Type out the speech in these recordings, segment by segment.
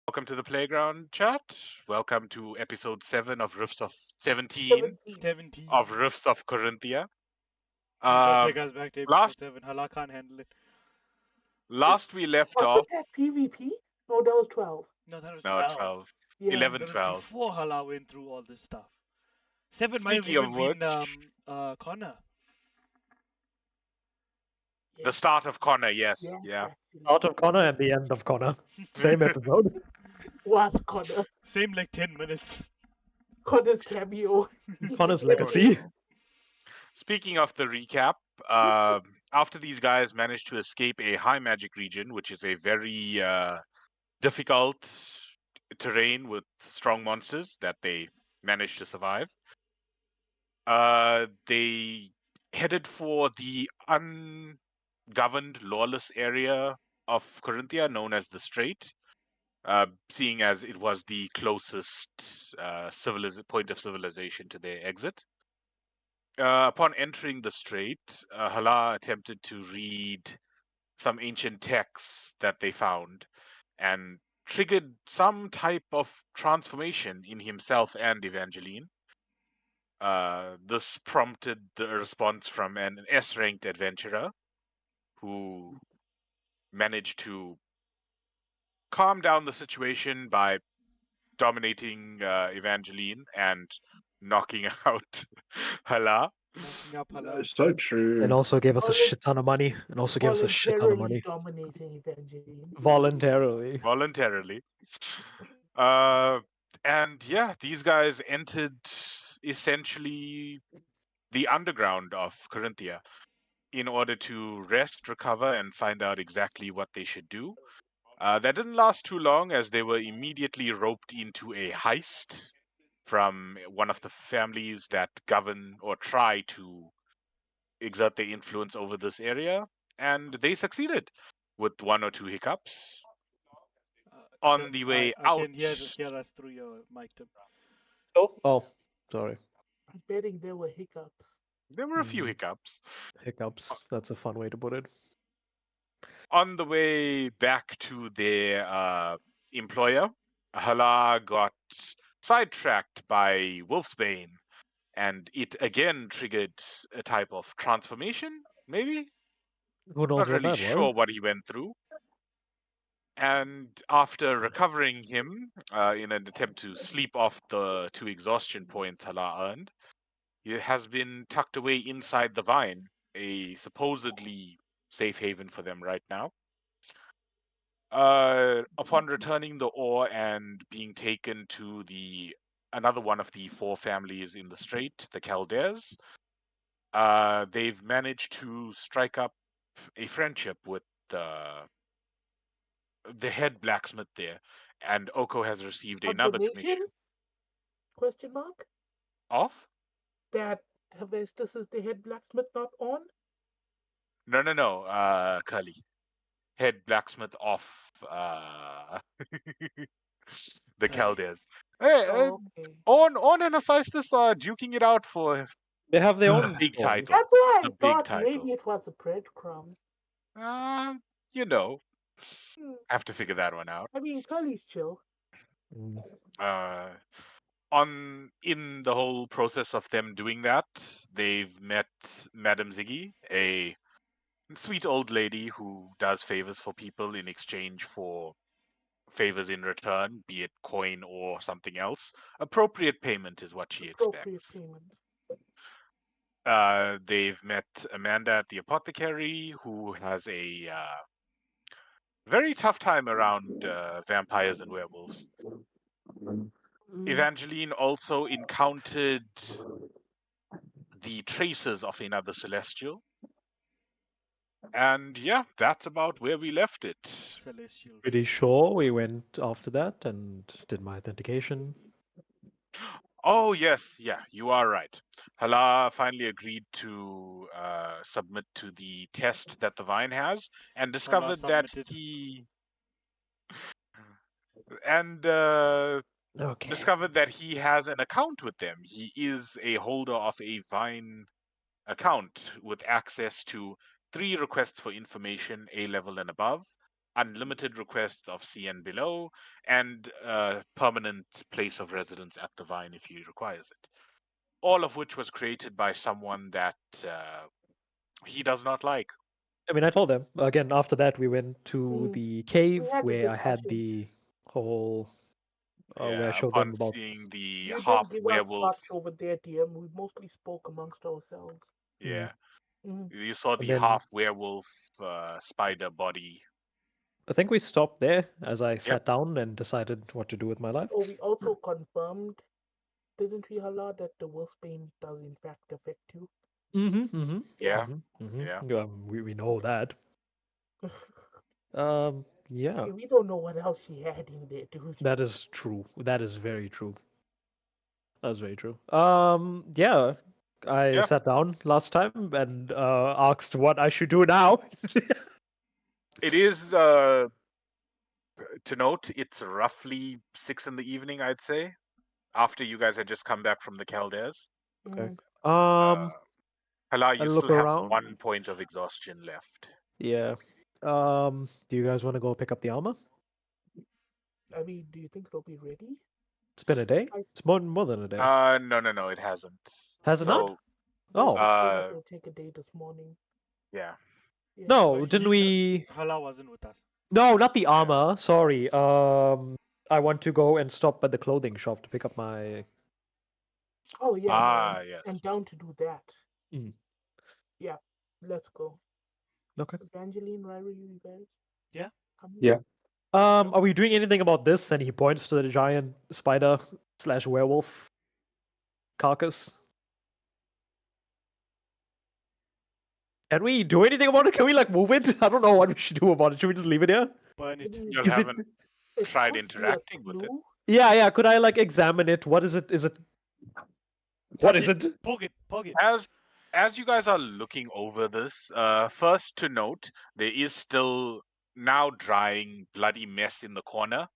Welcome to the playground chat. Welcome to episode 7 of Rifts of 17 17. 17. of Rifts of Corinthia. Please don't take Um, us back to episode last 7. Hala can't handle it. last we left Wasn't off. that PvP? No, that was 12. No, that was No, 12. 12, Yeah. 11, That was 12. before Hala went through all this stuff. 7 might have Speaking of even been which, Connor. the Yes, start of Connor. Yes, yes, yeah. actually. Start of Connor and the end of Connor. Same episode. Was Connor. Same like 10 minutes. Connor's cameo. Connor's legacy. Speaking of the recap, after these guys managed to escape a high magic region, which is a very difficult terrain with strong monsters that they managed to survive, they headed for the ungoverned, lawless area of Corinthia known as the Strait, seeing as it was the closest point of civilization to their exit. Upon entering the strait, Hala attempted to read some ancient texts that they found and triggered some type of transformation in himself and Evangeline. This prompted the response from an S-ranked adventurer who managed to calm down the situation by dominating Evangeline and knocking out Hala. Knocking up Hala. So true. And also gave us a Volun- shit ton of money. And also gave us a shit ton of money. dominating Evangeline. Voluntarily. Voluntarily. And yeah, these guys entered essentially the underground of Corinthia in order to rest, recover, and find out exactly what they should do. That didn't last too long, as they were immediately roped into a heist from one of the families that govern or try to exert their influence over this area, and they succeeded with one or two hiccups. On the way I out, can hear us through your mic, Tim. Oh, sorry. I'm betting there were hiccups. there were a few hiccups. Hiccups. That's a fun way to put it. On the way back to their employer, Hala got sidetracked by Wolfsbane, and it again triggered a type of transformation, maybe? Who knows Not what really that sure was? what he went through. And after recovering him in an attempt to sleep off the 2 exhaustion points Hala earned, he has been tucked away inside the vine, a supposedly safe haven for them right now. Upon returning the ore and being taken to another one of the 4 families in the strait, the Chaldeans, they've managed to strike up a friendship with the head blacksmith there, and Oko has received another commission. Confirmation? Question mark? Off? That Hephaestus is the head blacksmith, not on? No, Curly. Head blacksmith off the Curly. Chaldeans. Hey, Oh, okay. On and Hephaestus are duking it out for They have their own big story. title. That's why I The big thought title. maybe it was a breadcrumb. You know, Hmm. have to figure that one out. I mean, Curly's chill. Mm. In the whole process of them doing that, they've met Madame Ziggy, a sweet old lady who does favors for people in exchange for favors in return, be it coin or something else. Appropriate payment is what she Appropriate expects. payment. They've met Amanda at the apothecary, who has a very tough time around vampires and werewolves. Evangeline also encountered the traces of another celestial. And yeah, that's about where we left it. Celestial. Pretty sure we went after that and did my authentication. Oh, yes, yeah, you are right. Hala finally agreed to submit to the test that the vine has and discovered that submitted. he Okay. discovered that he has an account with them. He is a holder of a Vine account with access to 3 requests for information, A level and above, unlimited requests of CN below, and a permanent place of residence at the Vine if he requires it. All of which was created by someone that he does not like. I mean, I told them again. After that, we went to Mm. the cave We had a where I had discussion. the whole where I Yeah, showed them upon about. seeing the You half didn't give us werewolf. much over there, TM. We mostly spoke amongst ourselves. Yeah, Mm. you saw And the then half werewolf spider body. I think we stopped there as I Yep. sat down and decided what to do with my life. Oh, we also confirmed, didn't we, Hala, that the wolf pain does in fact affect you? Mm-hmm. Mm-hmm. Yeah. Yeah. Mm-hmm. Yeah. Mm-hmm. We know that. Yeah, We don't know what else she had in there, dude. that is true. That is very true. That's very true. Yeah, I Yeah. sat down last time and asked what I should do now. It is to note. It's roughly 6 in the evening, I'd say, after you guys had just come back from the Chaldeas. Okay. Mm. Um, Hala, I you look still have around. 1 point of exhaustion left. Yeah. Do you guys want to go pick up the armor? I mean, do you think they'll be ready? It's been a day. I, It's more than a day. No, it hasn't. Has it not? So, they Oh, did say that uh, it'll take a day this morning. yeah. Yeah. no, But didn't we? Hala wasn't with us. No, not the Yeah. armor. Sorry. I want to go and stop at the clothing shop to pick up my. Oh, yeah, Ah, I'm yes. down to do that. Mm. Yeah, let's go. Okay. Evangeline, Ryrie, you guys Yeah. coming? Yeah. Are we doing anything about this? And he points to the giant spider slash werewolf carcass. Can we do anything about it? Can we like move it? I don't know what we should do about it. Should we just leave it here? Burn it. Maybe You Is it? haven't it tried could be a interacting with it. clue. Yeah. Could I like examine it? What is it? Is it? What Touch is it? Poke it. Poke it. As you guys are looking over this, first to note, there is still now drying bloody mess in the corner.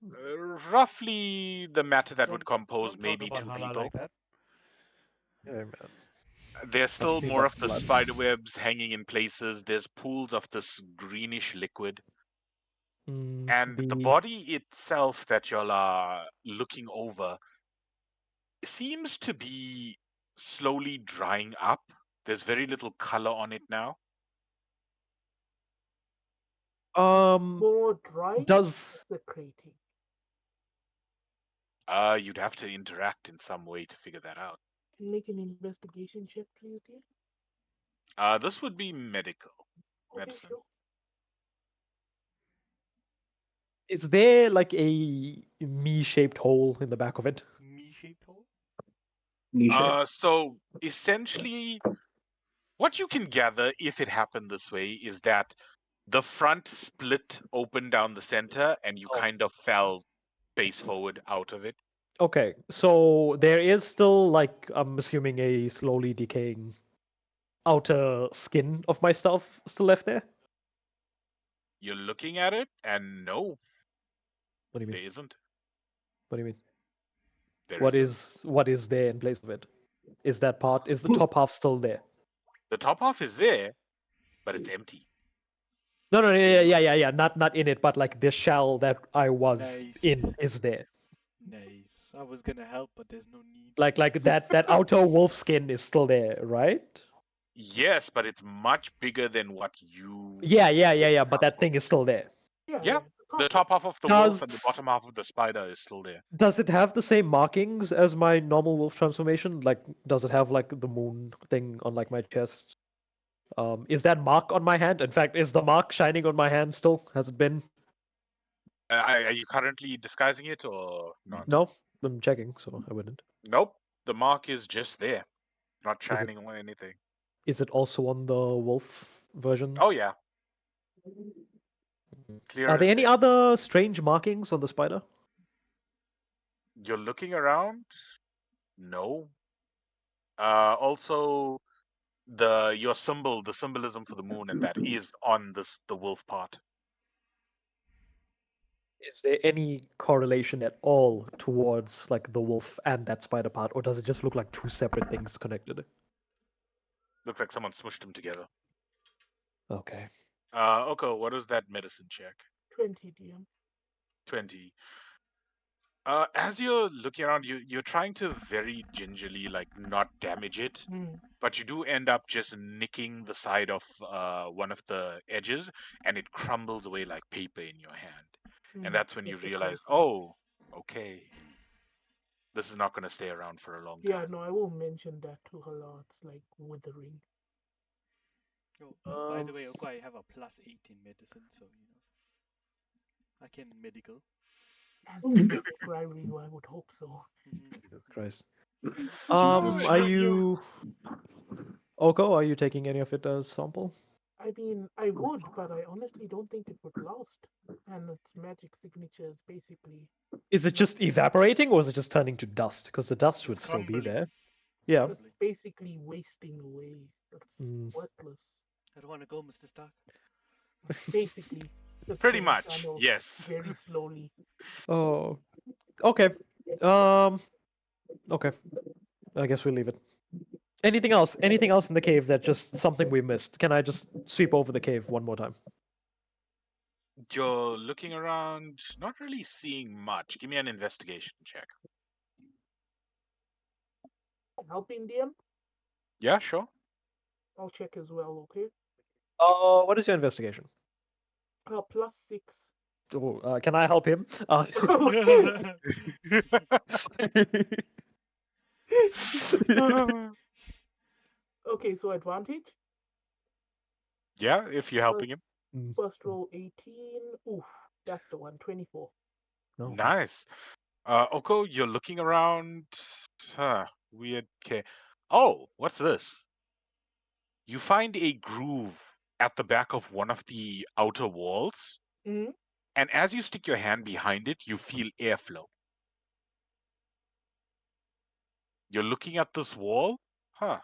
Roughly the matter that would compose Don't talk maybe about 2 Hala people. like that. Yeah, man. There's still Nothing more but of the blood. spider webs hanging in places. There's pools of this greenish liquid. And the The body itself that y'all are looking over seems to be slowly drying up. There's very little color on it now. More dry or does desecrating? You'd have to interact in some way to figure that out. Can you make an investigation check, please, dear? This would be medical Okay, medicine. sure. is there like a me-shaped hole in the back of it? Me-shaped hole. Niche. So essentially, what you can gather, if it happened this way, is that the front split open down the center, and you Oh. kind of fell face forward out of it. Okay, so there is still like I'm assuming a slowly decaying outer skin of my stuff still left there. You're looking at it, and no, What do you mean? there isn't. What do you mean? There What isn't. is there in place of it? Is that part? Is the top half still there? The top half is there, but it's empty. No, Can you? yeah. Not in it, but like the shell that I was in Nice. is there. Nice. I was gonna help, but there's no need. Like that outer wolf skin is still there, right? Yes, but it's much bigger than what you. Yeah. But that thing is still there. Yeah, the The top half of the wolf and the Does bottom half of the spider is still there. does it have the same markings as my normal wolf transformation? Like, does it have like the moon thing on like my chest? Is that mark on my hand? In fact, is the mark shining on my hand still? Has it been? Are you currently disguising it or not? No, I'm checking, so I wouldn't. Nope. The mark is just there, not Is it shining or anything. is it also on the wolf version? Oh yeah, Mhm. clear Are there as any day. other strange markings on the spider? You're looking around? No. Also, your symbol, the symbolism for the moon, and that is on the wolf part. Is there any correlation at all towards like the wolf and that spider part, or does it just look like two separate things connected? Looks like someone smushed them together. Okay. Okay, what is that medicine check? 20 DM. 20. As you're looking around, you're trying to very gingerly like not damage it, Hmm. but you do end up just nicking the side of one of the edges, and it crumbles away like paper in your hand. And Hmm. that's when you Just a realize, close one. oh, okay, this is not going to stay around for a long Yeah, time. no, I will mention that to her. It's like withering. Oh, by the Um, way, okay, I have a plus 8 in medicine, so I can medical. As described by Ryu, I would hope so. Hmm. Jesus Christ. Jesus Are Christ. you Oko? Are you taking any of it as sample? I mean, I would, but I honestly don't think it would last. And its magic signature is basically Is it not. just evaporating, or is it just turning to dust? Because the dust would It's still be crumbling. there. Yeah. It's Crumbling. basically wasting away. It's Mm. worthless. I don't want to go, Mr. Stark. Basically, it's Pretty gonna much, channel yes. very slowly. Oh. Okay. Um. Okay. I guess we leave it. Anything else? Anything else in the cave that just something we missed? Can I just sweep over the cave one more time? You're looking around, not really seeing much. Give me an investigation check. Helping DM? Yeah, sure. I'll check as well, okay? What is your investigation? +6. Oh, can I help him? Okay, so advantage. Yeah, if you're helping First, him. Mm, first roll 18. Oof, that's the one. 24. no, okay. Nice. Oko, you're looking around. Weird. Okay. Oh, what's this? You find a groove at the back of one of the outer walls, Mm-hmm. and as you stick your hand behind it, you feel airflow. You're looking at this wall. Huh.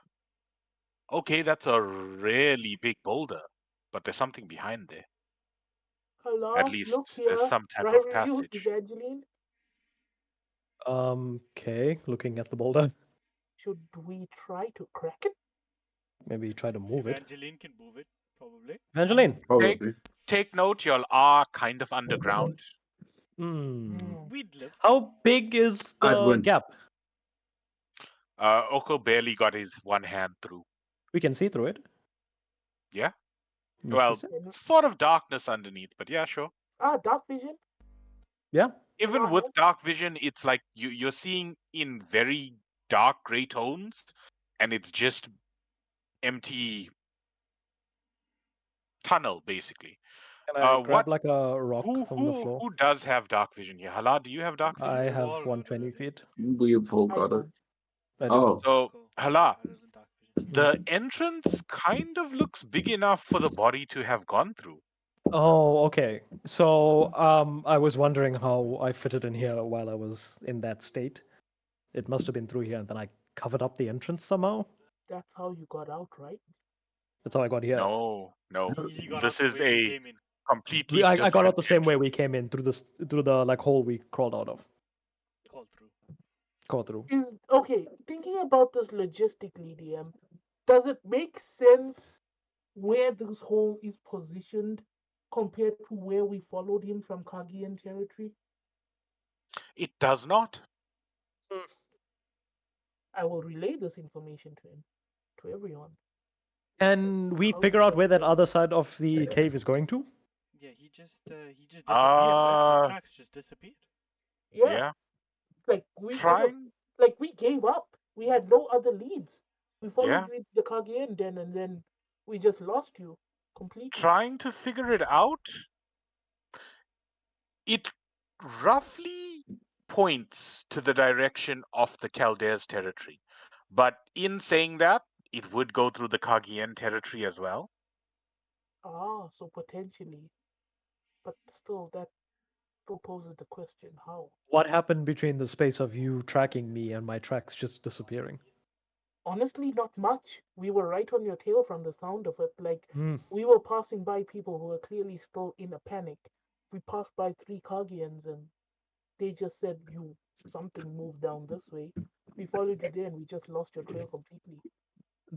Okay, that's a really big boulder, but there's something behind there. At Hello, look least there's here. some type of Ryu, passage. Evangeline. Okay, looking at the boulder. Should we try to crack it? Maybe try to move it. Evangeline can move it, probably. Evangeline. Take Probably. take note, y'all are kind of underground. Hmm. Hmm. We'd live. How big is I'd the win. gap? Oko barely got his one hand through. We can see through it. Yeah? Mr. Well, Sim? Can- sort of darkness underneath, but yeah, sure. dark vision. Yeah. Can Even I with have? dark vision, it's like you're seeing in very dark gray tones, and it's just empty tunnel basically. Can I What? grab like a rock Who from the who floor? who does have dark vision here? Hala, do you have dark I vision? We've have all 120 already. feet. We've all I got it. don't. I do. Oh, So, Cool. Hala, I doesn't dark vision. the Mm. entrance kind of looks big enough for the body to have gone through. Oh, okay. So, I was wondering how I fitted in here while I was in that state. It must have been through here, and then I covered up the entrance somehow. That's how you got out, right? That's how I got here. No, no. He got out This the is way we a came in. completely I got out different the same way we entrance. came in through through the like hole we crawled out of. Called through. Crawled through. Is okay. Thinking about this logistically, DM, does it make sense where this hole is positioned compared to where we followed him from Kagian territory? It does not. I will relay this information to him, to everyone. Can we How figure out where that other side of the cave is going to? Yeah, he just disappeared, right? The Uh, tracks just disappeared. Yeah, yeah. like we could have, Trying, like we gave up. We had no other leads. We followed yeah. you into the Kagian den, and then we just lost you completely. Trying to figure it out. It roughly points to the direction of the Chaldea's territory. But in saying that, it would go through the Kagian territory as well. So potentially, but still, that still poses the question: how? What happened between the space of you tracking me and my tracks just disappearing? Honestly, not much. We were right on your tail from the sound of it. Like, Hmm. we were passing by people who were clearly still in a panic. We passed by three Kagians and they just said something moved down this way. We followed you there and we just lost your trail completely.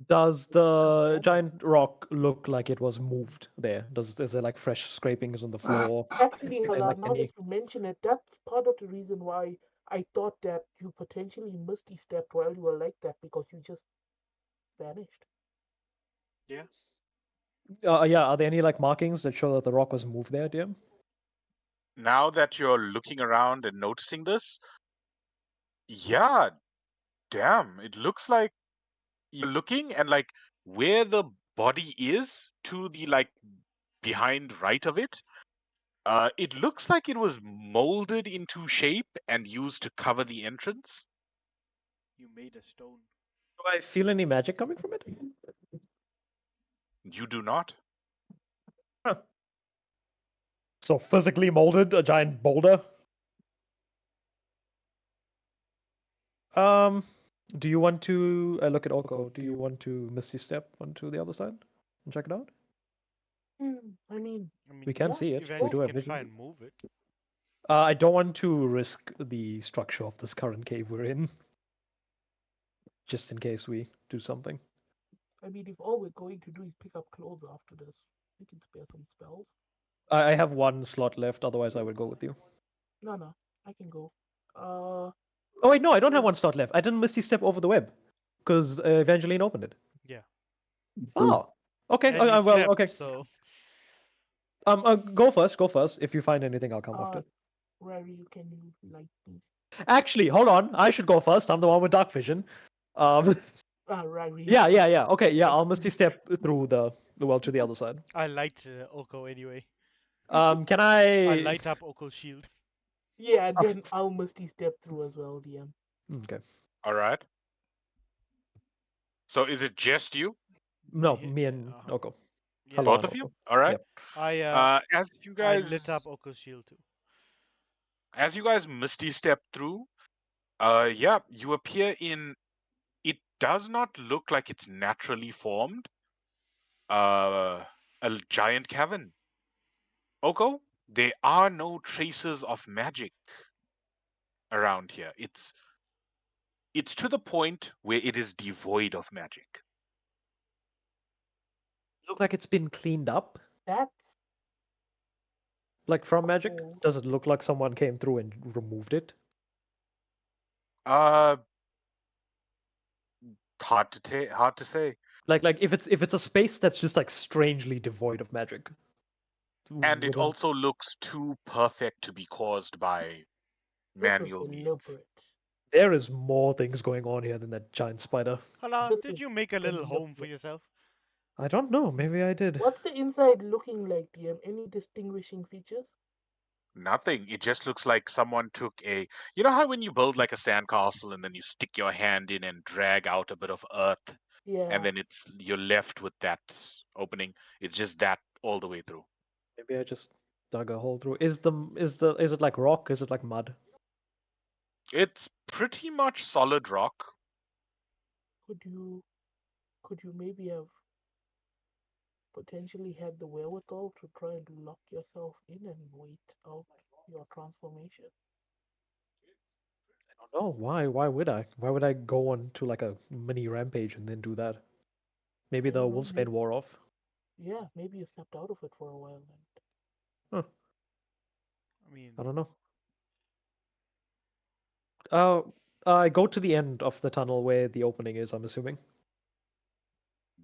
Does It's the unstable. giant rock look like it was moved there? Is there like fresh scrapings on the floor? Actually, Is there Hala, like now any? that you mention it, that's part of the reason why I thought that you potentially misty stepped while you were like that because you just vanished. Yeah. Yeah, are there any like markings that show that the rock was moved there, dear? Now that you're looking around and noticing this, yeah, damn, it looks like you're looking and like where the body is to the like behind right of it, it looks like it was molded into shape and used to cover the entrance. You made a stone. Do I feel any magic coming from it? You do not. Huh. So physically molded, a giant boulder. Um, do you want to look at Oko? Do you want to Misty Step onto the other side and check it out? I mean, I mean, We can yeah, see it. We eventually do you have can try vision. and move it. I don't want to risk the structure of this current cave we're in, just in case we do something. I mean, if all we're going to do is pick up clothes after this, we can spare some spells. I have one slot left. Otherwise, I will go with you. No, I can go. Oh wait, no, I don't have one slot left. I didn't Misty Step over the web because Evangeline opened it. Yeah. Oh, okay. And you Well, slept, okay. so Go first. Go first. If you find anything, I'll come after. Rary, you can light me. Actually, hold on. I should go first. I'm the one with dark vision. Rary. Yeah. Okay, yeah. I'll Misty Step through the well to the other side. I light Oko anyway. Can I I? light up Oko's shield. Yeah, Oh, then I'll misty step through as well, DM. Okay. All right. So is it just you, No, Ye- me and Oko. Yeah. Hello, both and of you? Oko. All right. Yep. As you I lit up guys Oko's shield too. misty step through, yeah, you appear in. It does not look like it's naturally formed. A giant cavern. Oko, there are no traces of magic around here. It's to the point where it is devoid of magic. Look like it's been cleaned up, That's like from magic. cool. Does it look like someone came through and removed it? Uh, hard to say. Like if it's a space that's just like strangely devoid of magic, And it wouldn't also looks too perfect to be caused by This was manual means. deliberate. there is more things going on here than that giant spider. Hala, This did is you make a little home for deliberate. yourself? I don't know. Maybe I did. What's the inside looking like, DM? Any distinguishing features? Nothing. It just looks like someone took a. You know how when you build like a sandcastle and then you stick your hand in and drag out a bit of earth, and Yeah. then you're left with that opening. It's just that all the way through. Maybe I just dug a hole through. Is it like rock? Is it like mud? It's pretty much solid rock. Could you maybe have potentially had the wherewithal to try and lock yourself in and wait out your transformation? I don't know. Why? Why would I? Why would I go on to like a mini rampage and then do that? Maybe I the don't know, wolfsbane wore off. maybe you stepped out of it for a while then. Huh. I mean, I don't know. I go to the end of the tunnel where the opening is. I'm assuming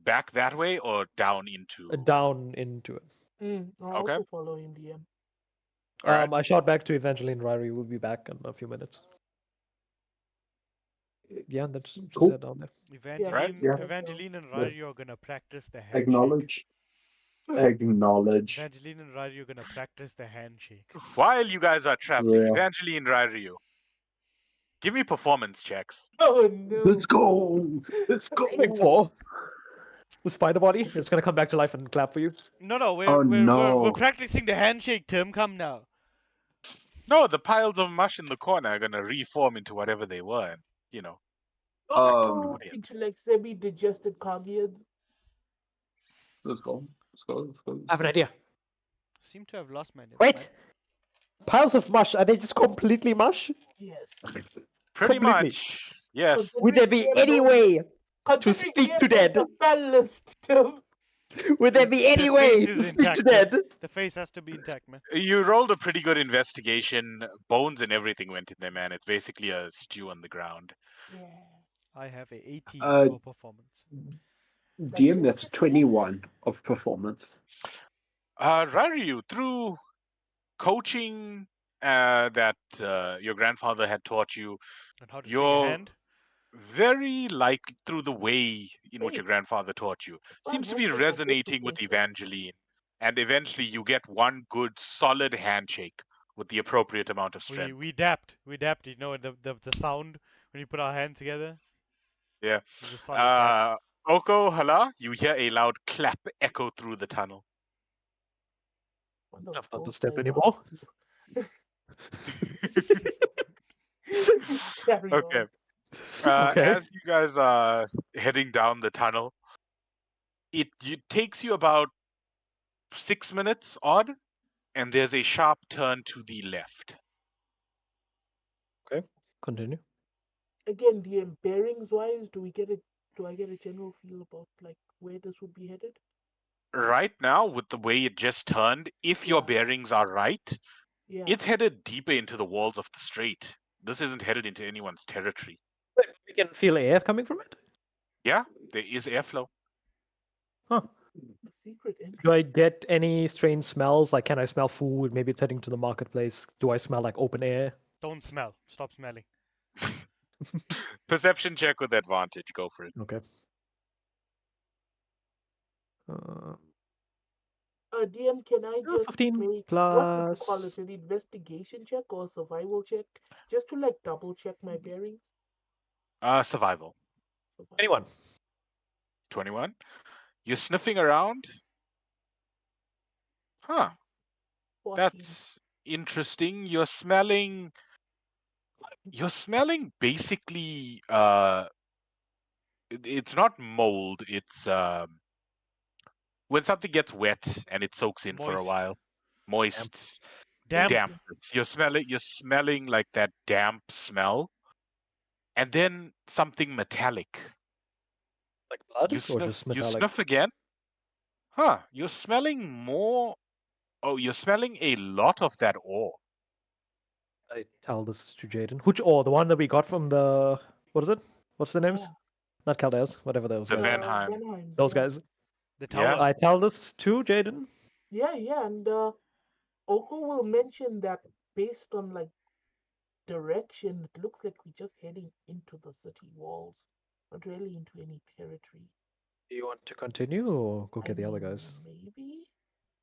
Back that way or down into. down into it. I'll Okay. also follow him, DM. All right. I shot back to Evangeline Ryrie. Will be back in a few minutes. Yeah, that's just Cool. it down there. Right. Evangeline, Yeah. Evangeline and Yes. Rari are gonna practice the handshake. Acknowledge. Acknowledge. Evangeline and Rari are gonna practice the handshake. While you guys are traveling, Yeah. Evangeline Ryu, give me performance checks. Oh no. Let's go. Let's Aiming go. for the spider body. It's gonna come back to life and clap for you. No, we're Oh, we're no. practicing the handshake, Tim. Come now. No, the piles of mush in the corner are gonna reform into whatever they were, and practice the audience. Into like semi-digested Kagians. Let's go. Let's go. Let's go. I have an idea. Seem to have lost my. Wait, piles of mush. Are they just completely mush? Yes. Pretty Completely. much, yes. Would there be Considering any DM way Considering speak to DM knows dead. the spell list, Tim. Would there be any The way face to is speak to intact, man. dead? The face has to be intact, man. You rolled a pretty good investigation. Bones and everything went in there, man. It's basically a stew on the ground. Yeah. I have a 18 Uh, for performance. Like DM, that's genetic, yeah. 21 of performance. Raryu, through coaching that your grandfather had taught you, And how to shake a you're hand? very like through the way in which Hey, your grandfather taught you, fun seems to be handshake or face to resonating with face, right? Evangeline. And eventually you get one good solid handshake with the appropriate amount of We strength. we dapped. We dapped. You know the sound when you put our hands together. Yeah. It was a solid dap. Oko, hala, you hear a loud clap echo through the tunnel. Wonder I've what not to those step guys anymore. are. Carry Okay. on. Okay. As you guys are heading down the tunnel, it takes you about 6 minutes odd, and there's a sharp turn to the left. Okay. Continue. Again, DM bearings wise, do I get a general feel about like where this would be headed? Right now, with the way it just turned, if your Yeah. bearings are right, Yeah. it's headed deeper into the walls of the strait. This isn't headed into anyone's territory. Wait, we can feel air coming from it? Yeah, there is airflow. Huh. A secret Do entrance. I get any strange smells? Like, can I smell food? Maybe it's heading to the marketplace. Do I smell like open air? Don't smell. Stop smelling. Perception check with advantage. Go for it. Okay. Uh, DM, can I just 15 make what would you call it? plus An investigation check or a survival check? Just to like double check my bearings? Survival. Survival. 21. 21. You're sniffing around. Huh. 14. That's interesting. You're smelling basically it's not mold, it's when something gets wet and it soaks in for a Moist. while. Moist Damp. dampness. You're smelling like that damp smell. And then something metallic. Like blood You or sniff just you metallic? sniff again. Huh. You're smelling a lot of that ore. I tell this to Jaden. Which ore? The one that we got from the. What is it? What's the names? Oh, Not Caldeas, whatever those The guys are. Venheim. Venheims, Those yeah. guys. The Yeah. tower. I tell this to Jaden. Yeah, yeah, and Oko will mention that based on like direction, it looks like we're just heading into the city walls, not really into any territory. Do you want to continue or go I get the other mean, guys? maybe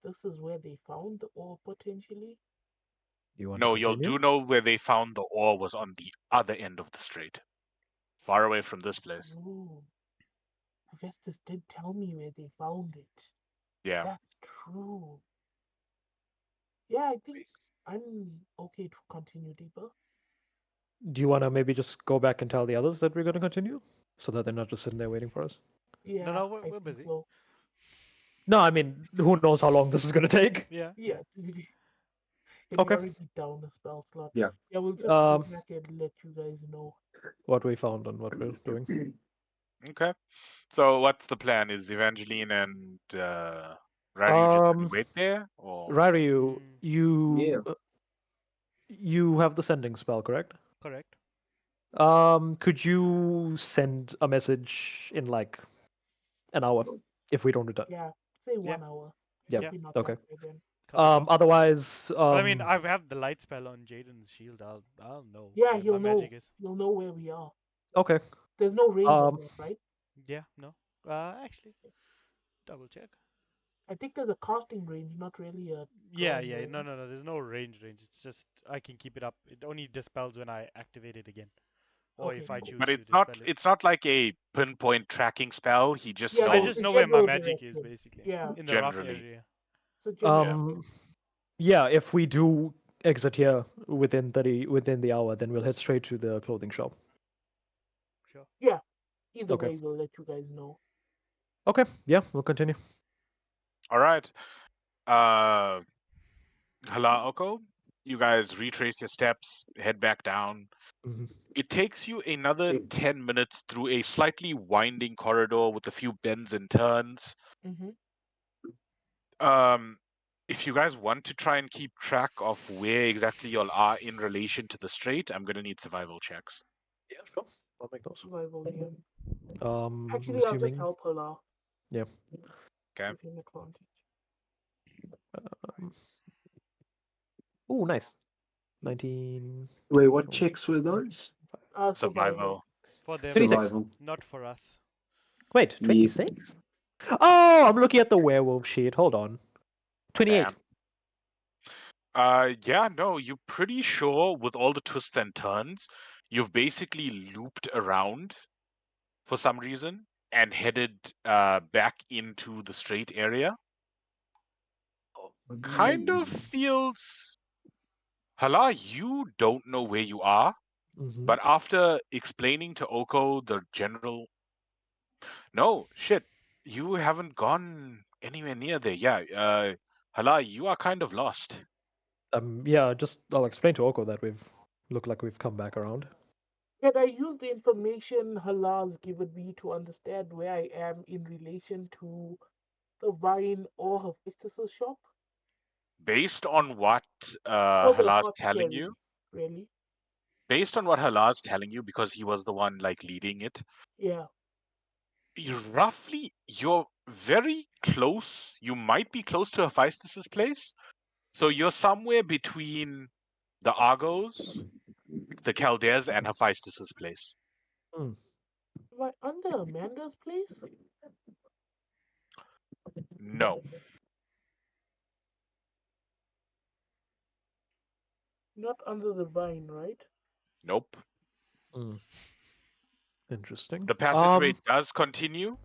this is where they found the ore potentially. You want to No, you'll continue? do know where they found the ore was on the other end of the strait. Far away from this place. Ooh, Hephaestus did tell me where they found it. Yeah. That's true. Yeah, I think I'm okay to continue deeper. Do you want to maybe just go back and tell the others that we're going to continue? So that they're not just sitting there waiting for us? Yeah, No, I we're think busy. we'll. No, I mean, who knows how long this is going to take? Yeah. Yeah, and you're Okay. already down the spell slot. Yeah. Yeah, we'll just go Um, back and let you guys know. what we found and what we're doing. Okay. So what's the plan? Is Evangeline and Radu just gonna wait there? Or Raryu, Mm, you Yeah. you have the sending spell, correct? correct. Could you send a message in like an hour if we don't return? Yeah, say Yeah. 1 hour. Yep. Yeah. Maybe not Okay. that way then. Copy that. Otherwise, But I mean, I have the light spell on Jaden's shield. I'll know Yeah, where he'll my know. magic is. He'll know where we are. okay. There's no range on Um, that, right? Yeah. No. Actually, double check. I think there's a casting range, not really a Yeah. drawing Yeah. range. No. No. No. There's no range. It's just I can keep it up. It only dispels when I activate it again, or Okay, if I cool. choose but to it's not dispel it. it's not like a pinpoint tracking spell. He just Yeah, I there's knows just a know where my general magic is, direction. basically, Yeah, in the rough generally. area. it's a general Yeah. direction. yeah, if we do exit here within the hour, then we'll head straight to the clothing shop. Sure. Yeah, either Okay. way, we'll let you guys know. Okay. Yeah, we'll continue. All right. Uh Hala Oko, You guys retrace your steps, head back down. Mhm. It takes you another 10 minutes through a slightly winding corridor with a few bends and turns. Mm-hmm. Um, if you guys want to try and keep track of where exactly y'all are in relation to the strait, I'm gonna need survival checks. Yeah, sure. I'll make those. Survival DM. I'm Actually, I'll just assuming. help Hala. Yeah. Okay. Give him advantage. Um, oh, nice. 19. Wait, what 20, checks were those? Survival. Survival. For them, 26. Survival. not for us. Wait, Yeah. 26? Oh, I'm looking at the werewolf sheet. Hold on. 28. Yeah, no, you're pretty sure with all the twists and turns, you've basically looped around for some reason and headed back into the straight area. Kind of feels, Hala, you don't know where you are, Mm-hmm. but after explaining to Oko the general, no, shit, you haven't gone anywhere near there. Yeah, Hala, you are kind of lost. Yeah, just I'll explain to Oko that we've looked like we've come back around. Can I use the information Hala's given me to understand where I am in relation to the vine or her hostess's shop? Based on what Or the Hala's telling apothecary, you, really? based on what Hala's telling you, because he was the one like leading it, Yeah. you're very close. You might be close to Hephaestus's place. So you're somewhere between the Argos, the Chaldeans, and Hephaestus's place. Hmm. Am I under Amanda's place? No, Not under the vine, right? nope. Hmm. Interesting. The passageway does continue in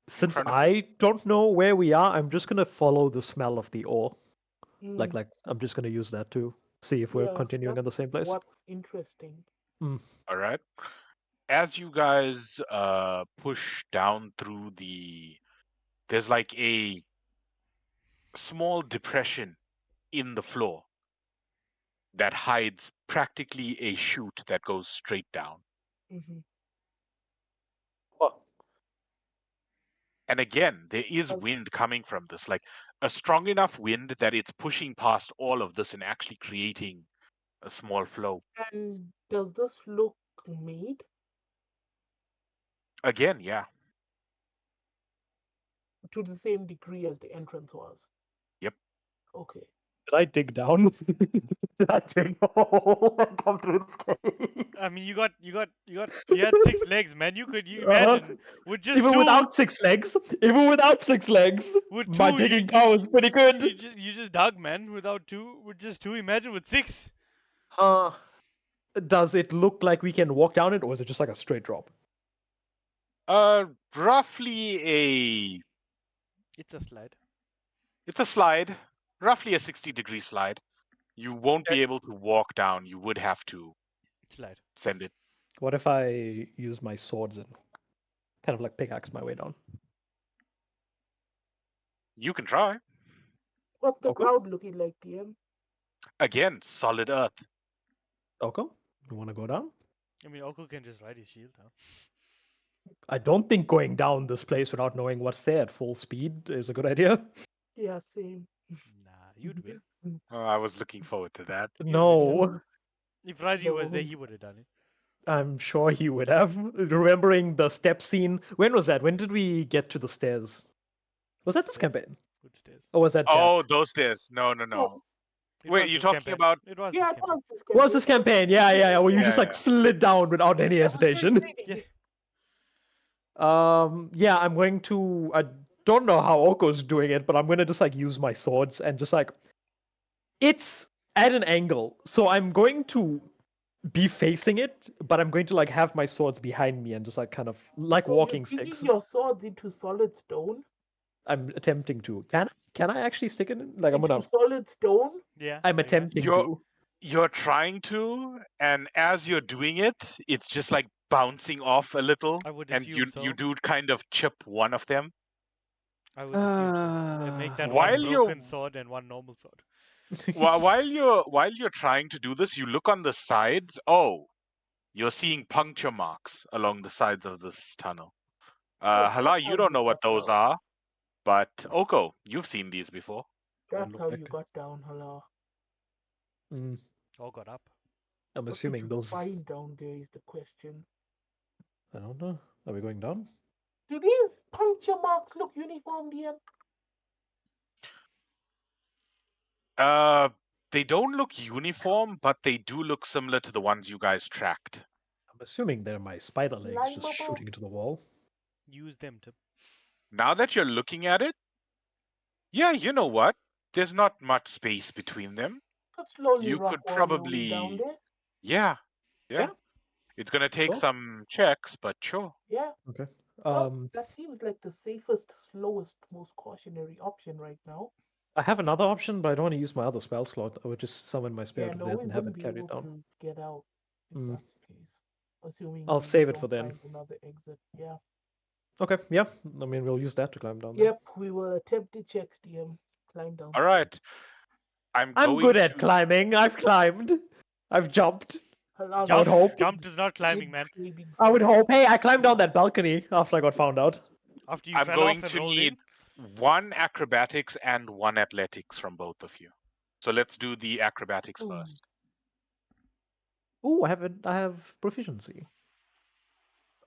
Since front of you. I don't know where we are, I'm just gonna follow the smell of the ore. Mm, Like I'm just gonna use that to see if we're yeah, continuing that's in the same place. what's interesting. Hmm. All right. As you guys push down through there's like a small depression in the floor that hides practically a chute that goes straight down. Hmm. Oh. And again, there is wind coming from this, like a strong enough wind that it's pushing past all of this and actually creating a small flow. And does this look made Again, yeah. to the same degree as the entrance was? Yep. Okay. Did I dig down? Did I dig a hole and come through this cave? I mean, you had 6 legs, man. You imagine with just Even two, without 6 legs, even without 6 legs, with my two, digging power is pretty good. you just dug, man. Without two, with just two, imagine with 6. Uh, does it look like we can walk down it, or is it just like a straight drop? Roughly a It's a slide. it's a slide, roughly a 60-degree slide. You won't Okay. be able to walk down. You would have to Slide. send it. What if I use my swords and kind of like pickaxe my way down? You can try. What's the Okay. crowd looking like, DM? Again, solid earth. Okay. You want to go down? I mean, Oko can just ride his shield, huh? I don't think going down this place without knowing what's there at full speed is a good idea. Yeah, same. Nah, you'd win. Oh, I was looking forward to that. You'd win. No, If Riley was there, No. he would have done it. I'm sure he would have. Remembering the step scene. When was that? When did we get to the stairs? Was that this Stairs. campaign? Good stairs. Or was that Jack? Oh, those stairs. No, no, Yes. no. It Wait, was you're this talking campaign. about It was Yeah, this it campaign. was this Was this campaign? Yeah, yeah. Where you Yeah, just like yeah. slid down without any hesitation. Yes. Yeah, I'm going to. I don't know how Oko's doing it, but I'm going to just like use my swords and just like. It's at an angle, so I'm going to be facing it, but I'm going to like have my swords behind me and just like kind of like So walking you're digging sticks. your swords into solid stone? I'm attempting to. Can I actually stick it in? Like I'm Into gonna. solid stone? Yeah. I'm no, you have to. attempting You're to. you're trying to, and as you're doing it, it's just like bouncing off a little, I would and assume you so. do kind of chip one of them. I would assume so. Make that While one you're broken sword and one normal sword. while you're trying to do this, you look on the sides. Oh, you're seeing puncture marks along the sides of this tunnel. Oh, Hala, that's you how don't you know what got those down. are, but Oko, you've seen these before. They That's look how like- you got down, Hala. Mm, All got up. I'm What did assuming you those. find down there is the question. I don't know. Are we going down? Do these puncture marks look uniform, DM? They don't look uniform, but they do look similar to the ones you guys tracked. I'm assuming they're my spider legs just Climbable? shooting into the wall. Use them to. Now that you're looking at it, yeah, you know what? There's not much space between them. Could slowly You rock could one your way down probably, there. yeah. Yeah. It's gonna take Sure. some checks, but sure. Yeah. Okay. Well, that seems like the safest, slowest, most cautionary option right now. I have another option, but I don't want to use my other spell slot. I would just summon my Yeah, spirit no, dead we and have wouldn't it be carried able down. to get out if Mm. that's the case. Assuming I'll we save it don't for then. find another exit. Yeah. Okay, yeah. I mean, we'll use that to climb down. Then. Yep, we will attempt the checks, DM. Climb down. All right. I'm I'm going good at to. climbing. I've climbed. I've jumped. Allow I would hope. Jump is not climbing, man. I would hope. Hey, I climbed down that balcony after I got found out. After you I'm fell going off and to rolled need in. one acrobatics and one athletics from both of you. So let's do the acrobatics Ooh. first. Oh, I have proficiency.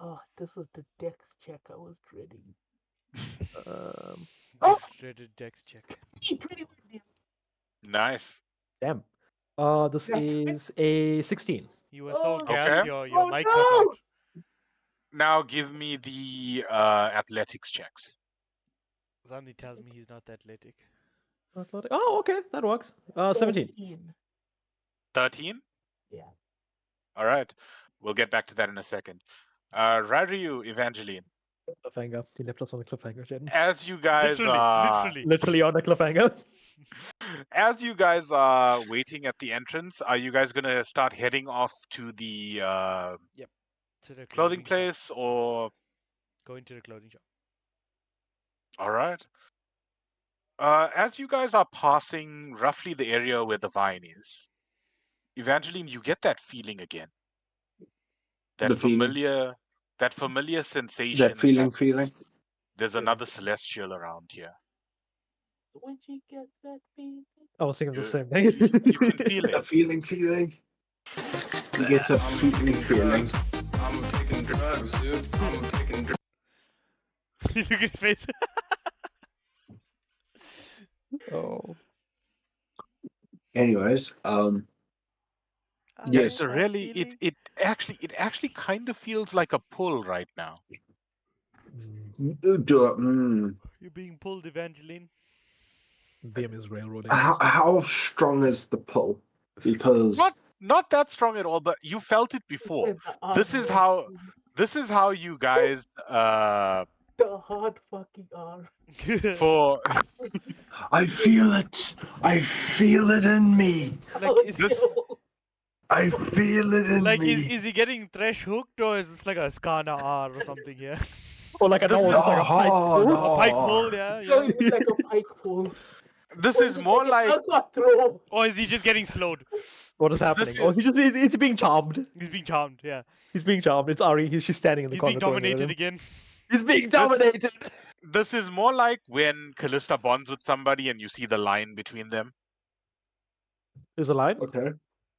Oh, this is the dex check I was dreading. Um, Oh! The dreaded dex check. 21, DM. Nice. damn. This Yeah. is a 16. You were so Oh, gassed, Okay. your Oh, mic no! cut out. Now give me the athletics checks. Zamni tells me he's not athletic. Athletic. Oh, okay, that works. 17. 13? Yeah. All right. We'll get back to that in a second. Raryu, Evangeline, Cliffhanger. He left us on a cliffhanger, Jen. as you guys Literally. Literally on a cliffhanger. as you guys are waiting at the entrance, are you guys gonna start heading off to the To the clothing shop. place, or Go into the clothing shop. all right? As you guys are passing roughly the area where the vine is, Evangeline, you get that feeling again. That The feeling. familiar sensation. That feeling. There's another celestial around here. When she gets that feeling. I was thinking the You- same thing. You can feel The it. feeling. He gets a feeling. I'm taking drugs, dude. I'm taking drugs. Look at his face. Oh. Anyways, It's Yes. a really it actually kind of feels like a pull right now. You're being pulled, Evangeline. DM is railroading us. how strong is the pull? Because Not that strong at all, but you felt it before. This is how you guys The hard fucking R. for I feel it. I feel it in me. Like, Oh, is, this- no. I feel it in like me. is he getting thresh hooked or is this like a Skana R or something here? Or like a This no, is- it's like a pipe. Oh, pull. no. A pike pull, yeah. No, yeah. it's like a pike pull. this is more like Alcatraz. Or is he just getting slowed? What is happening? This Oh, is- he's being charmed. He's being charmed, yeah. He's being charmed. It's Ari. She's standing in the He's corner. being throwing it at dominated him. again. He's being dominated. this is more like when Callista bonds with somebody and you see the line between them. There's a line. Okay.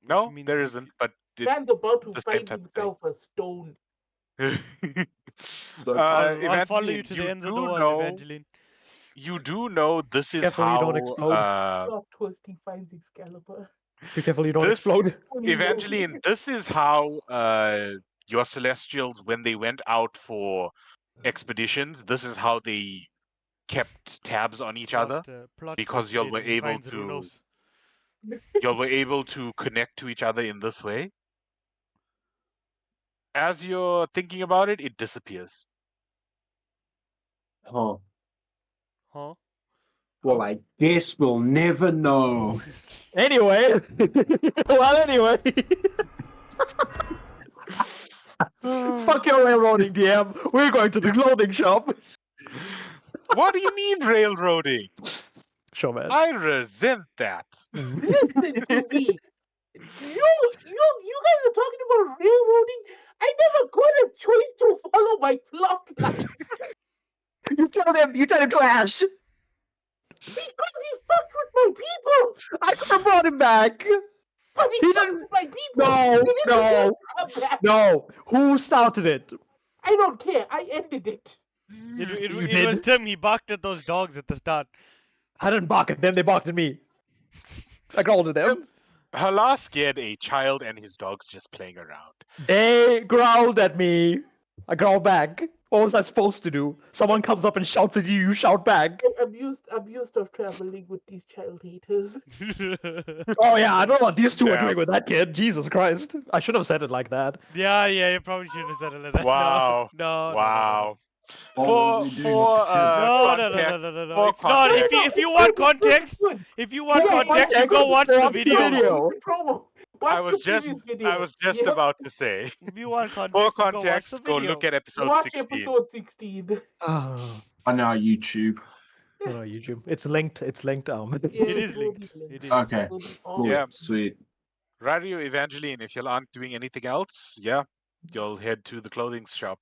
No, means there you- isn't, but Man's about to the same find type of thing. himself a stone. I'll follow you Evangeline, to the ends of do the world, know- Evangeline. You do know this is Careful how you don't explode. Plot twist, he finds Excalibur. Be careful you don't This- explode. Evangeline, this is how your Celestials, when they went out for expeditions, this is how they kept tabs on each other. Plot because twist, y'all were Jaden, he able finds to- Runos. Y'all were able to connect to each other in this way. As you're thinking about it, it disappears. Oh. Huh? Well, I guess we'll never know. Anyway. Well, anyway. Fuck your railroading, DM. We're going to the clothing shop. What do you mean railroading? Sure, man. I resent that. Listen to me. You guys are talking about railroading. I never got a choice to follow my plot line You tell him to Ash. because he fucked with my people. I could have brought him back. But he He fucked didn't. with my people. No, They didn't deserve no, to come back. no. Who started it? I don't care. I ended it. You It was did. Tim. He barked at those dogs at the start. I didn't bark at them. They barked at me. I growled at them. Hala scared a child and his dogs just playing around. They growled at me. I growled back. What was I supposed to do? Someone comes up and shouts at you. You shout back. I'm used of traveling with these child haters. Oh yeah, I don't know what these two are Yeah. doing with that kid. Jesus Christ! I should have said it like that. Yeah, you probably shouldn't have said it like that. Wow. No. Wow. What was he doing with the kid? No. For context, If you want context, Good. if you want Yeah, context, you go watch the video. Good promo. Watch I was the just previous video. I was just Yeah. about to say. If you want For context, you go watch context, the go video. look at episode Watch 16. episode 16. Oh, I know YouTube. no, YouTube. It's linked. It's linked. Yeah, It is will be linked. linked. It is. Okay. Will be all Cool. Yeah. Sweet. Radio Evangeline, if you aren't doing anything else, yeah, you'll head to the clothing shop.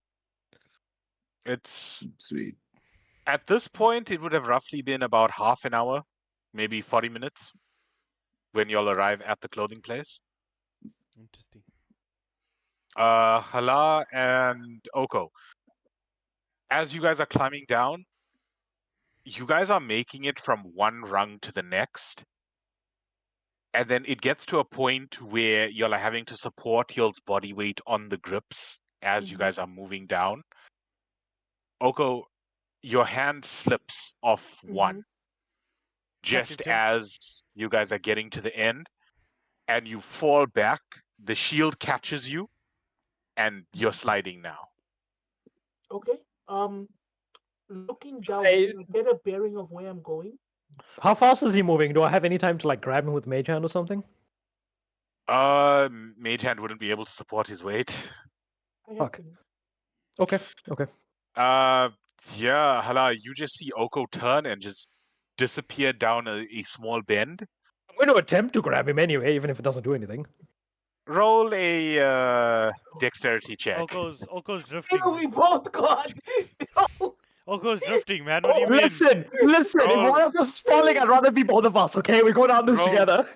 It's Sweet. at this point it would have roughly been about half an hour, maybe 40 minutes when you'll arrive at the clothing place. Interesting. Hala and Oko, as you guys are climbing down, you guys are making it from one rung to the next. And then it gets to a point where you're like having to support your body weight on the grips as you Mhm. guys are moving down. Oko, your hand slips off one just Tim. as you guys are getting to the end, and you fall back. The shield catches you, and you're sliding now. Okay. Looking down, Hey. can I get a bearing of where I'm going? How fast is he moving? Do I have any time to like grab him with Mage Hand or something? Mage Hand wouldn't be able to support his weight. I have Fuck. things. Okay. Okay. Yeah, Hala, you just see Oko turn and just disappear down a small bend. I'm going to attempt to grab him anyway, even if it doesn't do anything. Roll a dexterity check. Oko's drifting. Oh, we both got. No. Oko's drifting, man. What do you mean? Listen. If Roll. one of us is falling, I'd rather be both of us. Okay, we go down this Roll. together.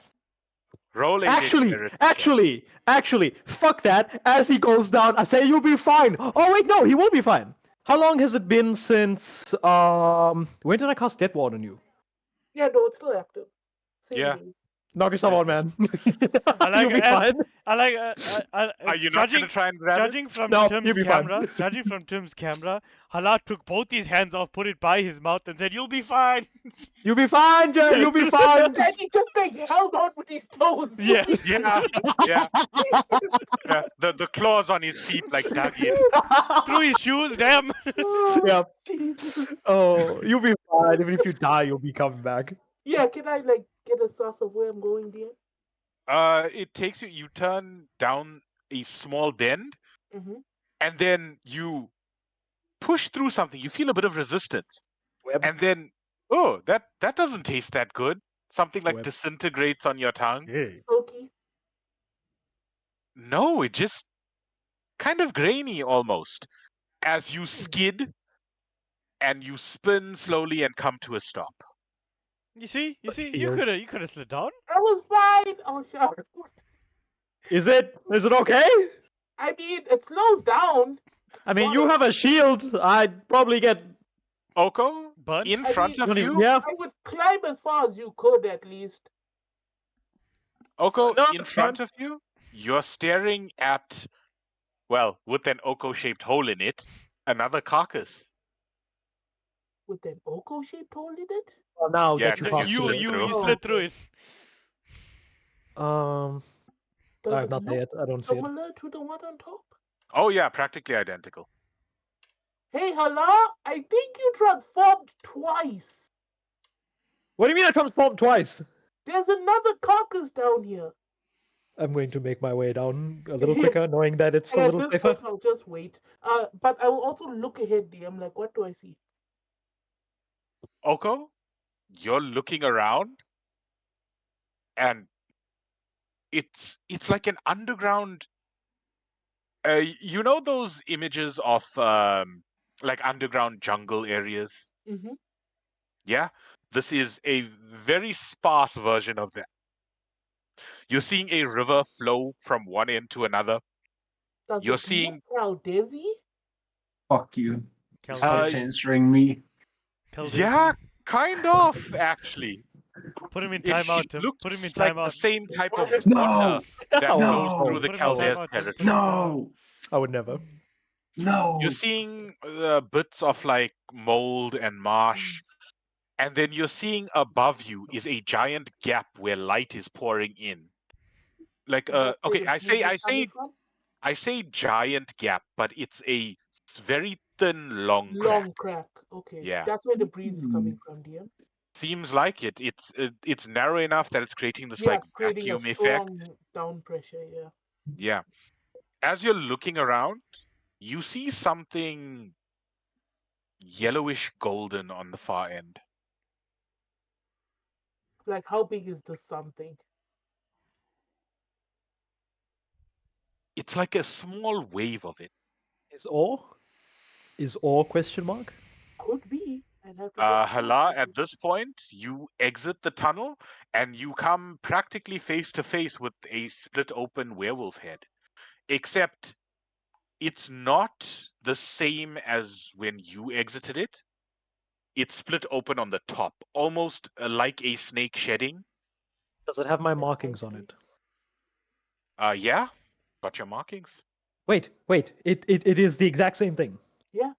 Roll a dexterity check. Actually, fuck that. As he goes down, I say you'll be fine. Oh wait, no, he will be fine. How long has it been since when did I cast Death Ward on you? Yeah, no, it's still active. Same Yeah. day. Knock yourself out, man. I like you'll be as- fine. I like. Are you not going to try and grab it? Judging from No, Tim's you'll be fine. camera, Hala took both his hands off, put it by his mouth, and said, "You'll be fine." You'll be fine, Jay. You'll be fine. And he just like held on with his toes. Yeah. Yeah. The claws on his feet like dug in. Through his shoes, damn. Yeah. Jesus. Oh, you'll be fine. Even if you die, you'll be coming back. Yeah, can I like get a sense of where I'm going, dear? It takes you turn down a small bend, Mm-hmm. and then you push through something. You feel a bit of resistance. Web. And then, oh, that doesn't taste that good. Something like Web. disintegrates on your tongue. Okay. No, it just kind of grainy almost. As you skid and you spin slowly and come to a stop. You see, you Here. could have slid down. I was fine. Oh, sure. Is it okay? I mean, it slows down. I mean, you have a shield. I'd probably get. Oko, Burnt? in I front mean- of you. Yeah. I would climb as far as you could, at least. Oko, No, in it's front of you, you're staring at, well, with an Oko-shaped hole in it, another carcass. With an Oko-shaped hole in it? Well, now Yeah, that you 'cause passed you through You it. through. slid through it. Does I'm it not there look yet. I don't see it. similar to the one on top? Oh yeah, practically identical. Hey, Hala, I think you transformed twice. What do you mean I transformed twice? There's another carcass down here. I'm going to make my way down a little quicker, knowing that it's a And at little this safer. point, I'll just wait. But I will also look ahead, DM. Like, what do I see? Oko, you're looking around, and it's like an underground. You know those images of like underground jungle areas? Mm-hmm. Yeah, this is a very sparse version of that. You're seeing a river flow from one end to another. Does You're it look seeing, Caldesi? Fuck you. Stop uh, Caldesi. censoring me. yeah, Caldesi. kind of actually. Put him in It timeout, Tim. Put him in looks like the timeout. same type of water No! that Oh, flows oh, through No! the Put him in oh, Chaldea's timeout, Tim. Put him in territory. timeout. No! I would never. You're No! seeing bits of like mold and marsh, and then you're seeing above you is a giant gap where light is pouring in. Like Is that where okay, the breeze is coming from? I say giant gap, but it's a very thin, long crack. Long crack. Okay. Yeah, That's where the breeze is Hmm. coming from, DM. seems like it. It's narrow enough that it's creating this Yeah, like creating a vacuum effect. strong down pressure, yeah. Yeah. As you're looking around, you see something yellowish golden on the far end. Like how big is the something? It's like a small wave of it. Is ore? Is ore question mark? Could be. I'd have to get closer Hala, to at this point, you exit the tunnel and you come practically face to face with a split open werewolf head. Except it's not the same as when you exited it. It's split open on the top, almost like a snake shedding. Does it have my Yeah, I markings on see. it? Yeah, got your markings. Wait, wait. It is the exact same thing. Yeah.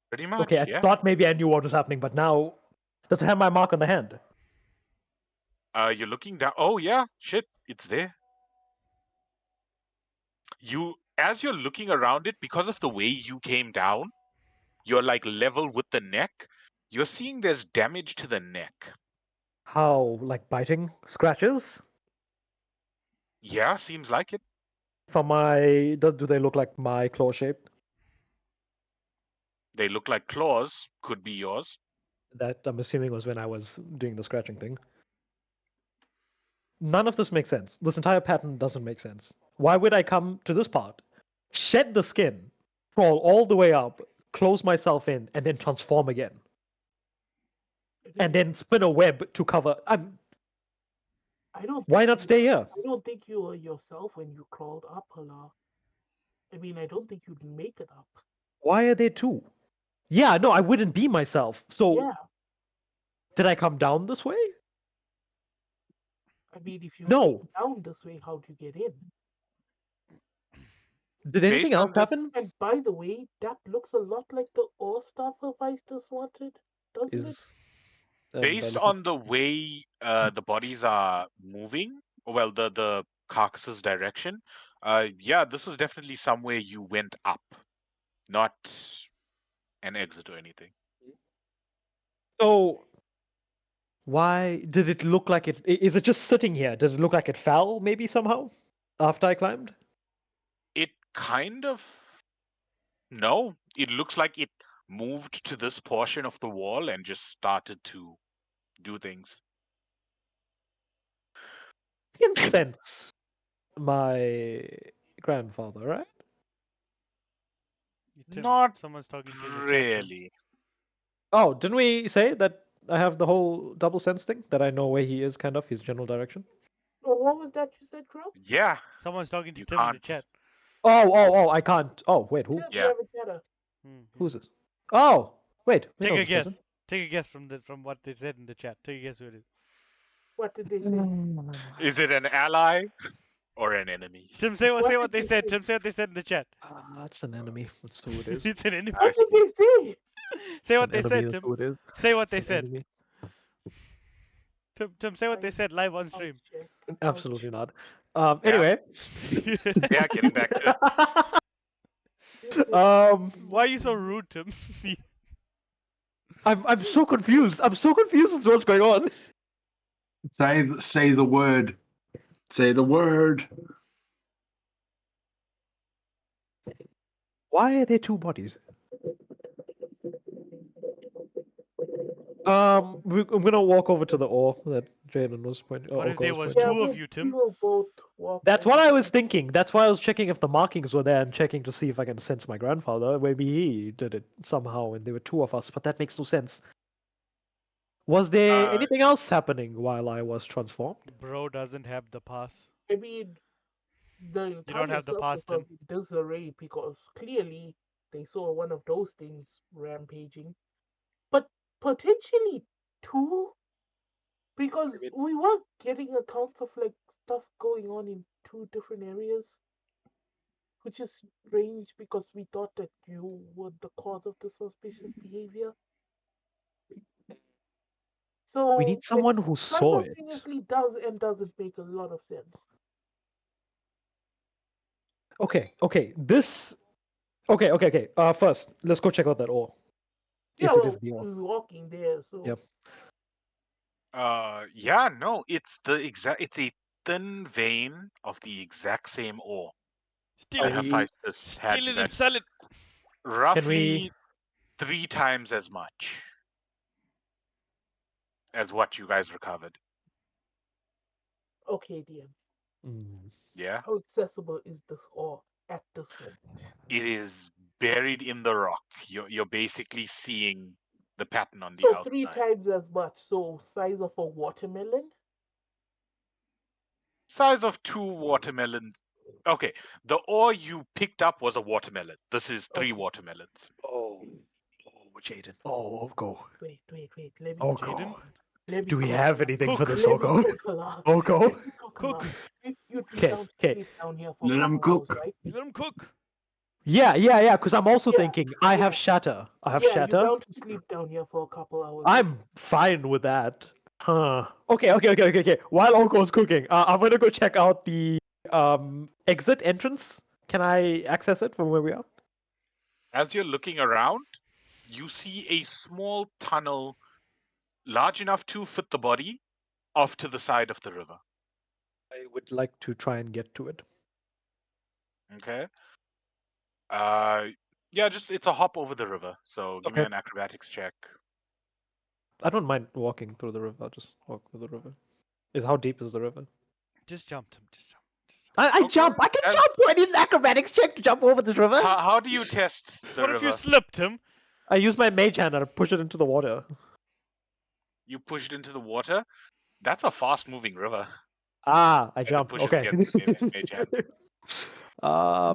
Pretty Okay, much, I yeah. thought maybe I knew what was happening, but now does it have my mark on the hand? You're looking down. Oh, yeah, shit, it's there. As you're looking around it, because of the way you came down, you're like level with the neck. You're seeing there's damage to the neck. How, like biting scratches? Yeah, seems like it. For my, do they look like my claw shape? They look like claws. Could be yours. That I'm assuming was when I was doing the scratching thing. None of this makes sense. This entire pattern doesn't make sense. Why would I come to this part, shed the skin, crawl all the way up, close myself in, and then transform again, I and think then spin a web to cover? I don't Why think not you stay here? I don't think you were yourself when you crawled up, Hala. I mean, I don't think you'd make it up. Why are there two? Yeah, no, I wouldn't be myself. So Yeah. did I come down this way? I mean, if you came No. down this way, how'd you get in? Did anything Based else on the happen? And by the way, that looks a lot like the ore stuff of I just wanted, doesn't it? Is by based looking on the way the bodies are moving, well, the carcass's direction, yeah, this was definitely somewhere you went up, not an exit or anything. so why did it look like it? Is it just sitting here? Does it look like it fell maybe somehow after I climbed? It kind of no, it looks like it moved to this portion of the wall and just started to do things. You can sense my grandfather, right? Tim, Not someone's talking to you in the chat, Tim. really. Oh, didn't we say that I have the whole double sense thing? That I know where he is, kind of his general direction. Oh, what was that you said, Crow? Yeah, Someone's talking to you Tim in the can't. chat. Oh! I can't. Oh, wait, who? Tim, we Yeah, have a chatter. Who's this? Oh, wait, we Take know a this guess. person. Take a guess from what they said in the chat. Take a guess who it is. What did they say? is it an ally or an enemy? Tim, say What what did they they said. say? Tim, say what they said in the chat. It's an enemy. That's who it is. It's an enemy. I What did see. they say? Say It's what an they enemy. said, That's Tim. who it is. Say what It's they an said. enemy. Tim, say what they said live on I'll stream. check. Absolutely not. Yeah, Anyway. yeah. Getting back to it. Why are you so rude, Tim? I'm so confused. I'm so confused as to what's going on. Say the word. Say the word. Why are there two bodies? I'm gonna walk over to the ore that Jaden was pointing. What if there Oko was pointing. two of you, we Tim? will both walk. That's what over. I was thinking. That's why I was checking if the markings were there and checking to see if I can sense my grandfather. Maybe he did it somehow, and there were two of us, but that makes no sense. Was there Uh, anything else happening while I was transformed? Bro doesn't have the pass. I mean, the You don't entire have the surface pass, Tim. was in disarray because clearly they saw one of those things rampaging, but potentially two, because Maybe. we were getting accounts of like stuff going on in two different areas, which is strange because we thought that you were the cause of the suspicious behavior. We So need it someone who saw it. simultaneously does and doesn't make a lot of sense. Okay. This. Okay. First, let's go check out that ore. Yeah, If it well, is the ore. we were walking there, so Yep. yeah, no, it's a thin vein of the exact same ore Steal that it. we- Hephaestus had Steal you it and guys. sell it. Roughly 3 times as much as what you guys recovered. okay, DM. Mm. Yeah, How accessible is this ore at this moment? it is buried in the rock. You're basically seeing the pattern on the So three outside. times as much, so size of a watermelon? Size of 2 watermelons. Okay, the ore you picked up was a watermelon. This is 3 Okay. watermelons. Oh, Jaden. Oh, Oko. Wait, let me Oko. Jaden? let me Do we cook. have anything for Cook. this, Let me Oko? cook, Hala. Oko? Let me cook, Cook. Hala. You'd be Okay, down to okay. sleep down here for a Let 'em couple hours, cook. right? Let him cook. Yeah. Because I'm also Yeah, thinking I have yeah. shatter. I have Yeah, you're shatter. down to sleep down here for a couple hours. I'm fine with that. Huh. Okay. While Oko's cooking, I'm gonna go check out the exit entrance. Can I access it from where we are? As you're looking around, you see a small tunnel large enough to fit the body off to the side of the river. I would like to try and get to it. Okay. Yeah, just it's a hop over the river. So give me Okay. an acrobatics check. I don't mind walking through the river. I'll just walk through the river. How deep is the river? Just jump, Tim. Just jump. Just jump. I Okay. jump. I can As- jump. So I need an acrobatics check to jump over this river. How do you test the What if you river? slip, Tim? I use my mage hand and I push it into the water. You push it into the water. That's a fast-moving river. I As it jump. pushes Okay. against the mage hand.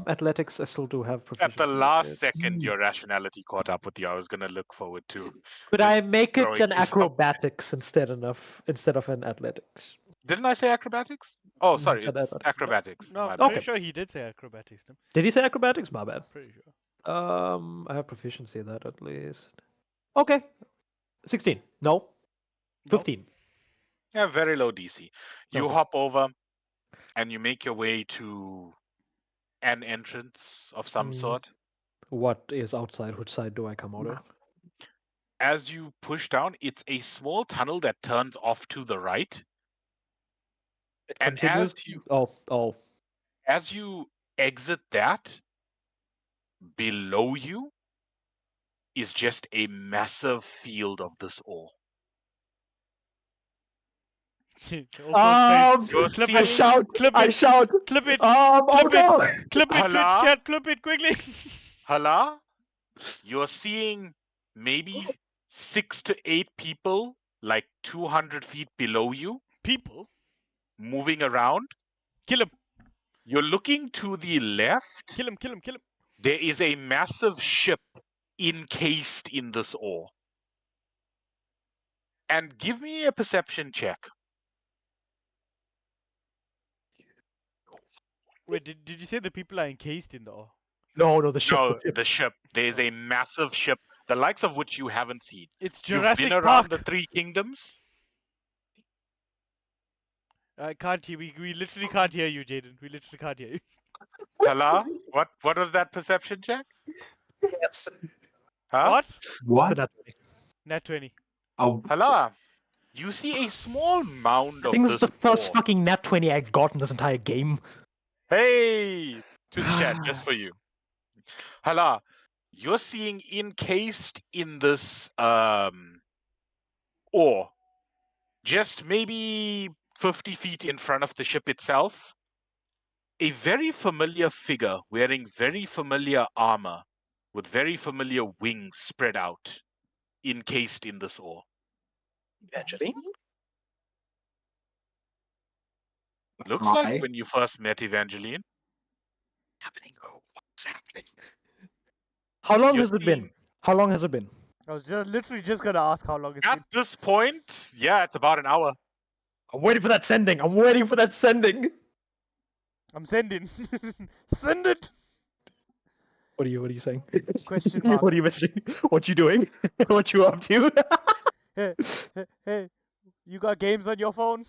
Athletics. I still do have proficiency. At the last with. second, your rationality caught up with you. I was gonna look forward to. Could I just make it throwing an you some- acrobatics instead of an athletics? Didn't I say acrobatics? Oh, You sorry, said it's athletics. acrobatics. No, My I'm bad. pretty Okay. sure he did say acrobatics, Tim. Did he say acrobatics? My bad. Pretty sure. I have proficiency in that at least. Okay. 16. No. 15. Yeah, very low DC. You Okay. hop over, and you make your way to an entrance of some Mm. sort. What is outside? Which side do I come out of? As you push down, it's a small tunnel that turns off to the right. It And continues. As as you exit that, below you is just a massive field of this ore. Oko's face. You're Clip I it. seeing shout. Clip I it. shout. Clip it. Oh Clip it. no! Clip it, Twitch Hala? chat. Clip it quickly. Hala, you're seeing maybe 6 to 8 people like 200 feet below you People. moving around. Kill him. You're looking to the left. Kill him. Kill him. Kill him. There is a massive ship encased in this ore. And give me a perception check. Wait, did you say the people are encased in the ore? No, the ship. No, the ship. There's a massive ship, the likes of which you haven't seen. It's You've Jurassic been around Park. the Three Kingdoms. I can't hear. We literally can't hear you, Jaden. We literally can't hear you. Hala, what was that perception check? Yes. Huh? What? What? Nat 20. Oh, Hala, you see a small mound I of think this is this the first ore. fucking nat 20 I've got in this entire game. Hey, Twitch chat, just for you. Hala, you're seeing encased in this Or just maybe 50 feet in front of the ship itself, a very familiar figure wearing very familiar armor with very familiar wings spread out, encased in this ore. Evangeline? Looks like Hi. when you first met Evangeline. Happening? What's happening? How long You're has it seeing- been? How long has it been? I was just literally just gonna ask how long it's At been. this point, yeah, it's about an hour. I'm waiting for that sending. I'm waiting for that sending. I'm sending. Send it. What are you saying? Question mark. What are you missing? What you doing? What you up to? Hey, hey, you got games on your phone?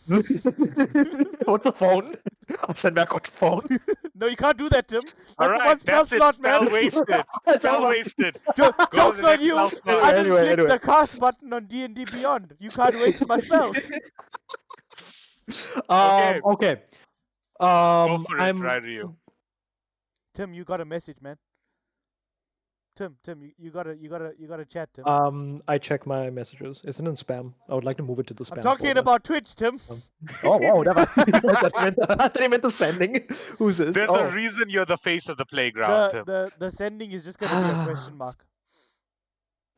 What's a phone? I'll send back what's a phone. No, you can't do that, Tim. All That's a right, one spell that's it. slot, man. Spell wasted. It's Spell over. wasted. Jo- Go to Joke's the on next you. spell slot. I didn't Anyway, click the cast button on D&D Beyond. You can't waste my spells. Okay. Okay. Go for it, I'm. Ryu. Tim, you got a message, man. Tim, you got a chat, Tim. I check my messages. Is it in spam? I would like to move it to the spam. I'm talking folder. about Twitch, Tim. Oh, wow, never. I thought he meant the sending. Who's this? There's Oh. a reason you're the face of the playground, Tim. The sending is just gonna be a question mark.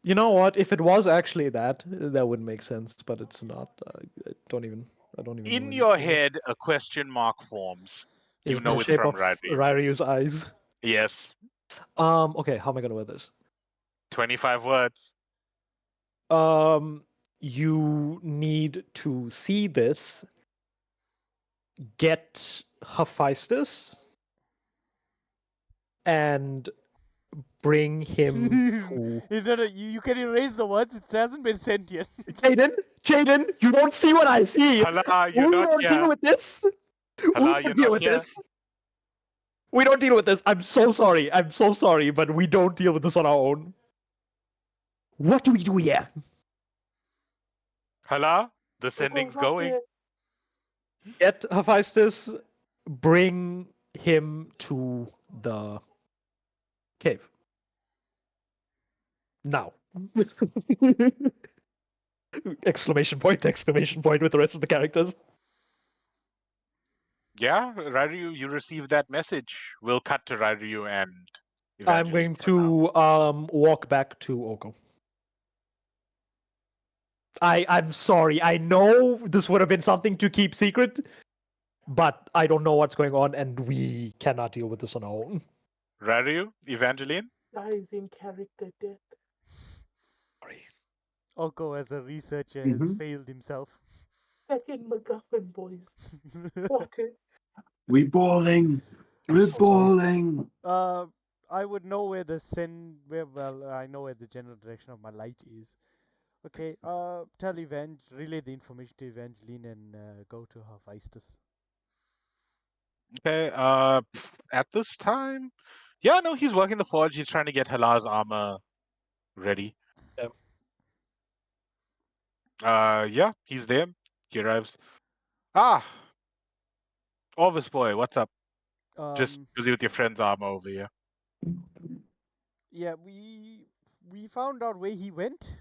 You know what? If it was actually that would make sense, but it's not. I don't even. know In any- your head, a question mark forms. You Is know the it's shape from of Ryu. Ryu's eyes. Yes. Okay, how am I gonna wear this? 25 words. You need to see this. Get Hephaestus and bring him to No, you can erase the words. It hasn't been sent yet. Jaden, you don't see what I see. Hala, you're We not don't deal here. with this. We Hala, don't you're deal not with here. this. We don't deal with this. I'm so sorry. I'm so sorry, but we don't deal with this on our own. What do we do here? Hala, the sending's going. Get Hephaestus, bring him to the cave. Now. Exclamation point with the rest of the characters. Yeah, Ryu, you received that message. We'll cut to Ryu and I'm Evangeline going for now. to walk back to Oko. I'm sorry. I know this would have been something to keep secret, but I don't know what's going on, and we cannot deal with this on our own. Ryu, Evangeline? Guys in character death. Sorry. Oko, as a researcher, has Mhm. failed himself. Second MacGuffin, boys. What it? We balling. I'm We're so sorry. balling. I would know where the I know where the general direction of my light is. Okay, relay the information to Evangeline and go to Hephaestus. Okay, at this time, yeah, no, he's working the forge. He's trying to get Hala's armor ready. Yep. Yeah, he's there. He arrives. Ah, Orvis boy, what's up? Just busy with your friend's armor over here. Yeah, we found out where he went.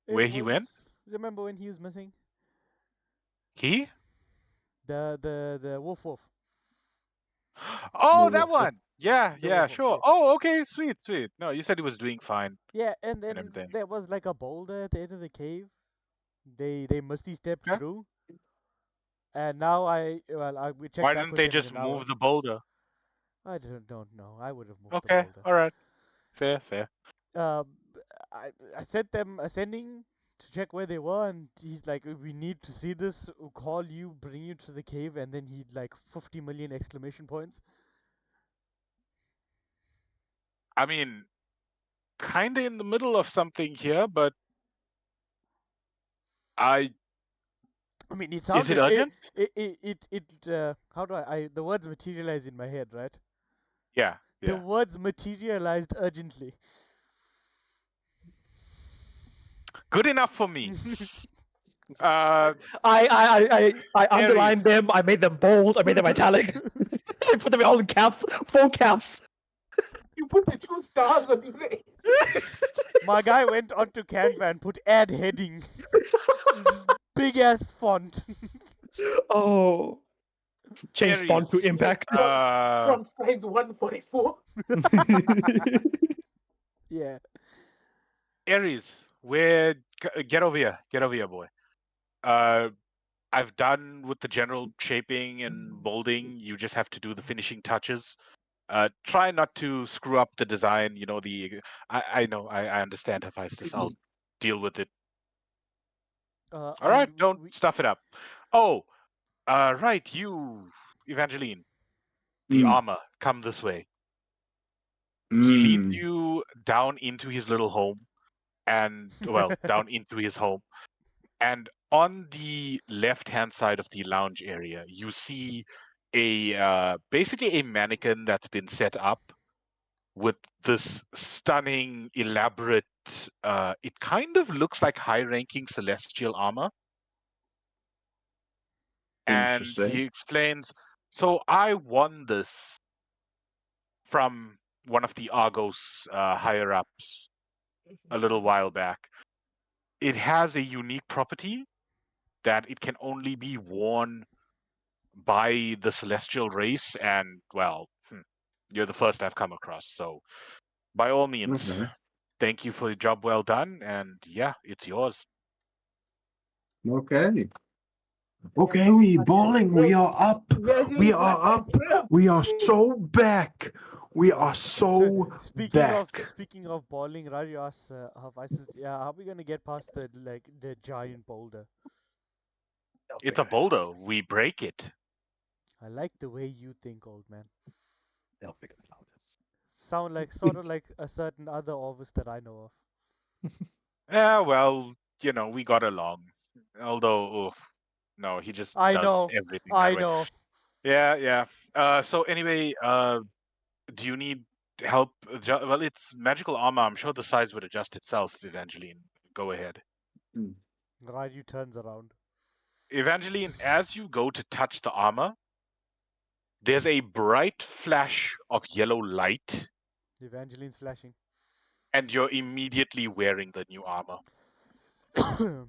Where he went? Remember when he was missing? He? The wolf. Oh, The that wolf. one. Yeah, The yeah, wolf, sure. yeah. Oh, okay, sweet. No, you said he was doing fine. Yeah, and then everything. there was like a boulder at the end of the cave. They misty stepped Yeah. through. And now we checked Why back didn't with they them in just an hour. move the boulder? I don't know. I would have moved Okay, the boulder. all right. Fair. I sent them a sending to check where they were, and he's like, "We need to see this. We'll call you, bring you to the cave," and then he'd like 50 million exclamation points. I mean, kind of in the middle of something here, but I mean, it sounds. Is it urgent? How do the words materialize in my head, right? Yeah. The words materialized urgently. Good enough for me. Uh, I underlined them. I made them bold. I made them italic. I put them all in caps, full caps. You put the 2 stars on your face. My guy went onto Canva and put add heading. Big ass font. Oh, change font to Aries. impact. Font size 144. Yeah. Aries, get over here. Get over here, boy. I've done with the general shaping and molding. You just have to do the finishing touches. Try not to screw up the design. You know I know. I understand, Hephaestus. I'll deal with it. All right. And Don't we stuff it up. Oh, right. You, Evangeline. The Mm. armor. Come this way. He leads Mm. you down into his little home, and well, down into his home. And on the left-hand side of the lounge area, you see a basically a mannequin that's been set up with this stunning, elaborate. It kind of looks like high-ranking celestial armor, and he Interesting. explains. So I won this from one of the Argos higher ups a little while back. It has a unique property that it can only be worn by the celestial race, and well, you're the first I've come across. So, by all means, Okay. thank you for the job well done, and yeah, it's yours. Okay. Imagine Okay, we what that bowling. We grip. are up. We Imagine are what that up. grip. We are so back. We are so back. speaking of bowling, Raju asks Hephaestus, yeah, how are we gonna get past the giant boulder? They'll It's a figure it out. boulder. We break it. I like the way you think, old man. They'll figure it out. Sort of like a certain other Orvis that I know of. Yeah, well, we got along. Although, oof, no, he just I does know. everything that I way. know. Yeah, yeah. So anyway, do you need help? Well, it's magical armor. I'm sure the size would adjust itself, Evangeline. Go ahead. Mm. Raju turns around. Evangeline, as you go to touch the armor, there's a bright flash of yellow light, Evangeline's flashing. and you're immediately wearing the new armor. That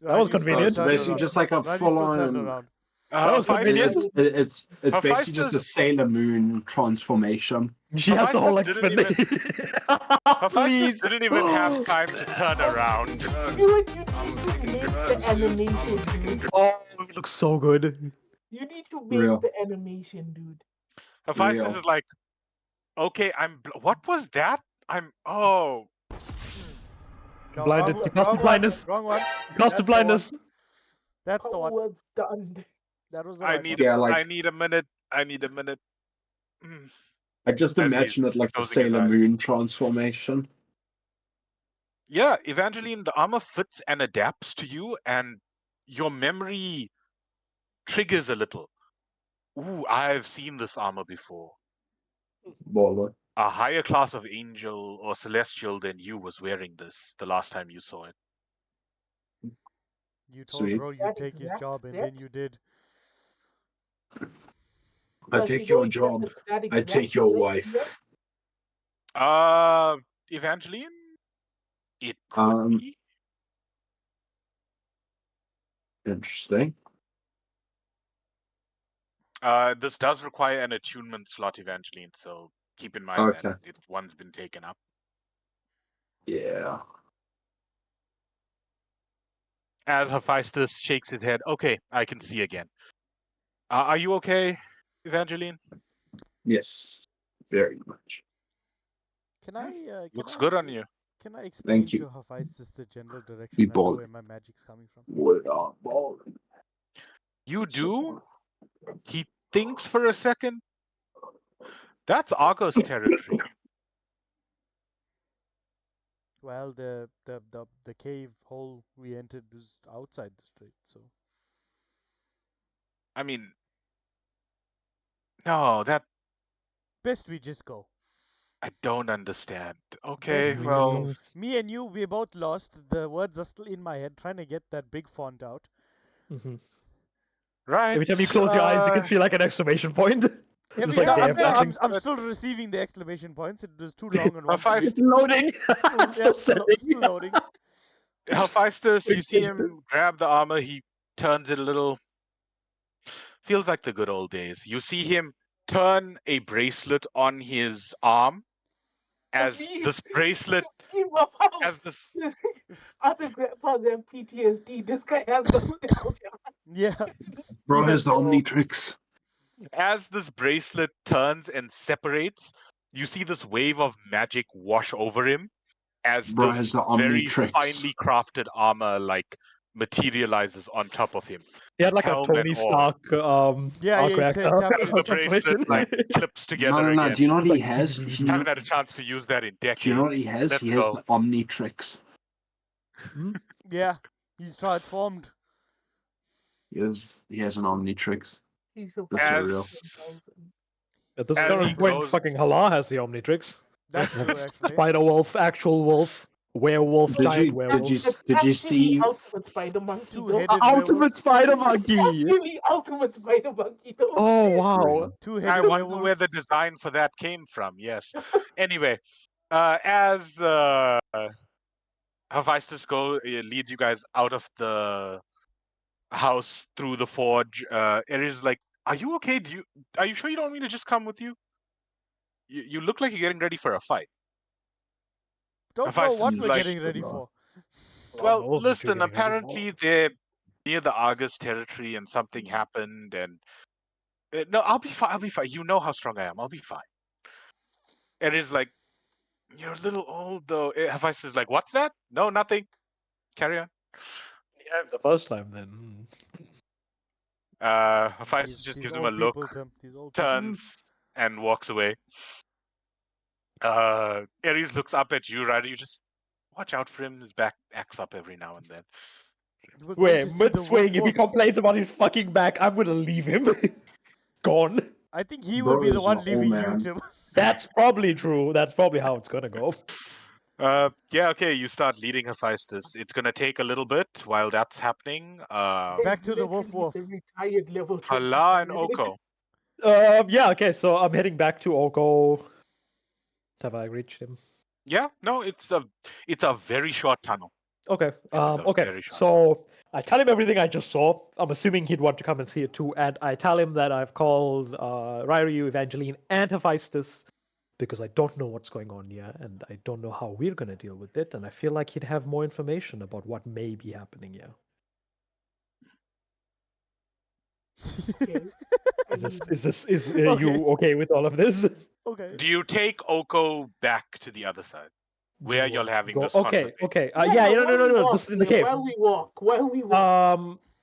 was Raju's still So convenient. it's turned basically around. just like a Raju's full still turned on. around. That was convenient. Hephaestus, It's basically just a Hephaestus, Sailor Moon transformation. She has the whole Hephaestus didn't even explanation. Hephaestus Please. didn't even have time to turn around. Drugs. You need I'm to taking make drugs, the dude. animation, I'm taking dude. drugs. Oh, it looks so good. You need to make Real. the animation, dude. Hephaestus Real. is like, okay, what was that? Oh, No, Blinded. He passed the wrong one. blindness. Wrong one. Passed the That's the one. blindness. That's the How one. well done. That was the I right need one. Yeah, I like need a minute. I need a minute. I just As he's imagine it like the closing his Sailor eyes. Moon transformation. Yeah, Evangeline, the armor fits and adapts to you, and your memory triggers a little. Ooh, I've seen this armor before. Baller. A higher class of angel or celestial than you was wearing this the last time you saw it. You told Sweet. bro you'd That take his exact job, and set? then you did. I Does take you know your if job. it's that I exact take your set wife. yet? Evangeline, it could be. Interesting. This does require an attunement slot, Evangeline, so keep in mind that Okay. one's been taken up. Yeah. As Hephaestus shakes his head, okay, I can see again. Are you okay, Evangeline? Yes. Very much. Can I? Looks good on you. Can I explain Thank you. to Hephaestus the general direction Be I know bold. where my magic's coming from? We are balling. You do? He thinks for a second. That's Argos territory. Well, the cave hole we entered was outside the strait, so I mean, no, that best we just go. I don't understand. Best Okay, we just go. well, Me and you, we're both lost. The words are still in my head, trying to get that big font out. Mhm. right. Every time you close your eyes, you can see like an exclamation point. Every Just like time damn acting. I'm still receiving the exclamation points. It was too long on one Hephaestus, screen. Loading. It's still, still loading. Hephaestus, you see Good. him grab the armor. He turns it a little. Feels like the good old days. You see him turn a bracelet on his arm as Please, this bracelet, keep up how as this, other grandpas have PTSD. This guy has nostalgia. Yeah. Bro He has the no- Omnitrix. as this bracelet turns and separates. You see this wave of magic wash over him as Bro this has the very Omnitrix. finely crafted armor like materializes on top of him. He had like a Helm and Tony all. Stark Yeah, arc yeah, reactor tapped As in. the bracelet like transformation. clips No, together no, no. again. Do you know what he Like, has? Haven't had a chance to use that in Do you know what decades. he has? Let's He has go. the Omnitrix. Hmm? Yeah, he's transformed. He has an Omnitrix. He's so That's As real. 10,000. At this As he current point, goes- fucking Hala has the Omnitrix. That's true, actually. Spider wolf, actual wolf, werewolf, Did giant you werewolf. did you Actually see Ultimate Spider Monkey though. Two-headed Ultimate werewolf. Spider Monkey! Actually Ultimate Spider Monkey though. Oh wow. I Two-headed wonder werewolf. where the design for that came from. Yes. Anyway, as Hephaestus leads you guys out of the house through the forge, Ares is like, "Are you okay? Are you sure you don't want me to just come with you? You look like you're getting ready for a fight." Don't know Hephaestus what is we're like, getting ready for. "Well, knows what you're listen. getting ready for. Apparently they're near the Argus territory, and something happened. And no, I'll be fine. I'll be fine. You know how strong I am. I'll be fine." Ares is like, "You're a little old, though." Hephaestus is like, "What's that? No, nothing. Carry on." Yeah, the first time then. Hephaestus just These gives him a old people, look, Tim. These old people. turns, and walks away. Ares looks up at you, Ryder. You just watch out for him. His back acts up every now and then. We're going to Wait, see mid the swing, if he wolf. complains about his fucking back, I'm gonna leave him. Gone. I think he Bro will be the is one an old leaving you, man. Tim. That's probably true. That's probably how it's gonna go. Yeah, okay, you start leading Hephaestus. It's gonna take a little bit while that's happening. Back to the wolf Literally wolf. the retired level 20 Hala and paladin. Oko. Yeah, okay, so I'm heading back to Oko. Have I reached him? Yeah, no, it's a very short tunnel. Okay. It is a Okay. very short So I tell him everything I just saw. I'm assuming he'd want to come and see it too, and I tell him that I've called Ryryu, Evangeline, and Hephaestus because I don't know what's going on here, and I don't know how we're gonna deal with it, and I feel like he'd have more information about what may be happening here. Okay. Is Okay. you okay with all of this? Okay. Do you take Oko back to the other side? Where you're having this Okay, conversation? okay. Yeah, no, no, while no, we no. walk, This is in the yeah, cave. While we walk.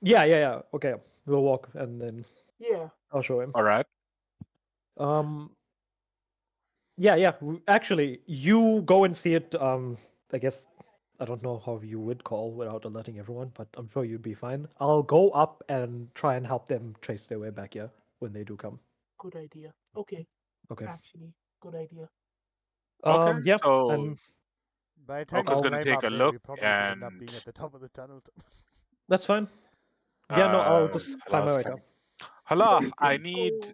Yeah. Okay, we'll walk and then Yeah. I'll show him. All right. Yeah. Actually, you go and see it. I guess I don't know how you would call without alerting everyone, but I'm sure you'd be fine. I'll go up and try and help them trace their way back here when they do come. Good idea. Okay. Okay. Actually, good idea. Okay, Yeah. so And By the time Oko's we gonna climb take up a there, we look, probably could end up and being at the top of the tunnel. that's fine. Yeah, no, I'll uh, just climb my way up. Hala, I need Oh,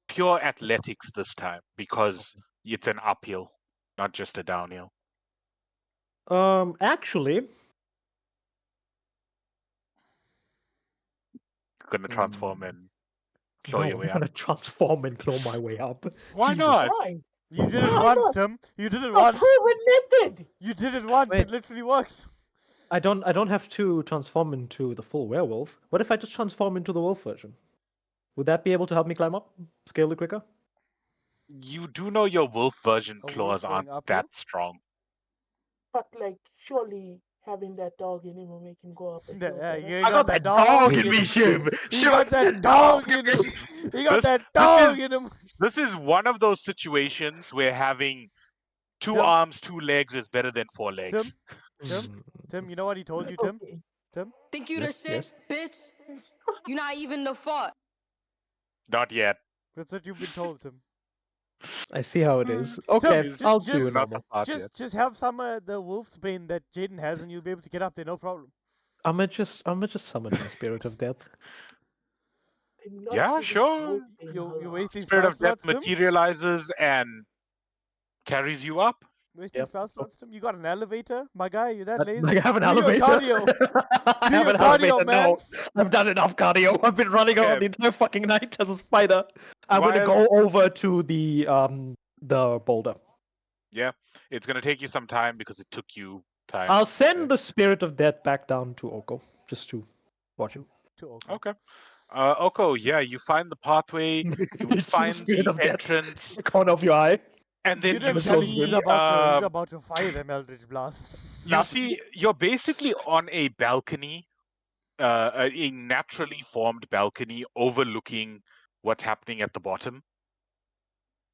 pure athletics this time because it's an uphill, not just a downhill. Actually, You're gonna transform and claw no, your I'm way gonna up. transform and claw my way up. Why Jesus. not? why? You did it Why once, not? Tim. You did it A once. proven method. You did it once. Wait. It literally works. I don't have to transform into the full werewolf. What if I just transform into the wolf version? Would that be able to help me climb up? Scale it quicker? You do know your wolf version A wolf claws going aren't uphill? that strong. But like, surely having that dog in him will make him go up a hill Yeah, better. you I got that dog in him. He got that dog in him. He got This- that this dog is- in him. This is one of those situations where having two Tim? arms, two legs is better than four legs. Tim? Tim, you know what he told you, Tim? Okay. Tim? Think you Yes, the shit, bitch? You not even the fuck. Not yet. That's what you've been told, Tim. I see how it is. Okay, Tim, I'll just- do it Not normal. the part yet. Just have some the wolf's bane that Jaden has, and you'll be able to get up there, no problem. I'm gonna just summon my spirit of death. I'm not Yeah, feeling sure. open, You're Allah. wasting Spirit spell of death slots, Tim? materializes and carries you up. Wasting Yep. spell slots, Tim? You got an elevator? My guy, you're that I, lazy. I have an Do your elevator. cardio. I Do have your an cardio, elevator. man. No, I've done enough cardio. I've been running around Okay. the entire fucking night as a spider. I'm gonna While go over to the boulder. yeah, it's gonna take you some time because it took you time. I'll send the spirit of death back down to Oko just to watch him. To Oko. Okay. Oko, yeah, you find the pathway, you You see the find spirit the of death entrance, the corner of your eye. and then You you didn't This tell looks him good. he's about to fire them Eldritch Blast. see you're basically on a balcony, a naturally formed balcony overlooking what's happening at the bottom.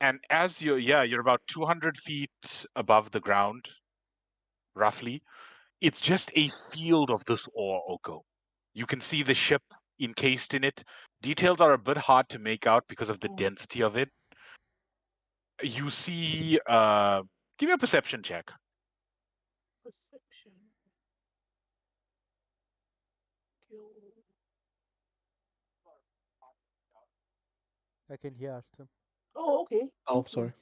And as you're about 200 feet above the ground, roughly. It's just a field of this ore, Oko. You can see the ship encased in it. Details are a bit hard to make out because of the density of it. You see, give me a perception check. Perception. Skill. I can hear us, Tim. Oh, okay. Oh, 18. sorry.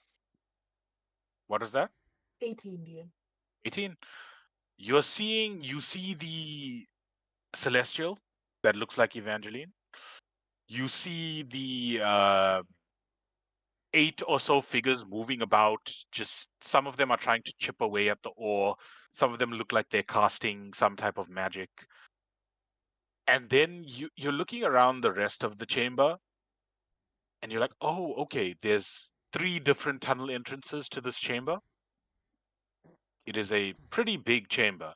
What is that? 18, DM. 18. You see the celestial that looks like Evangeline. You see the 8 or so figures moving about. Just some of them are trying to chip away at the ore. Some of them look like they're casting some type of magic. And then you're looking around the rest of the chamber, and you're like, oh, okay, there's 3 different tunnel entrances to this chamber. It is a pretty big chamber.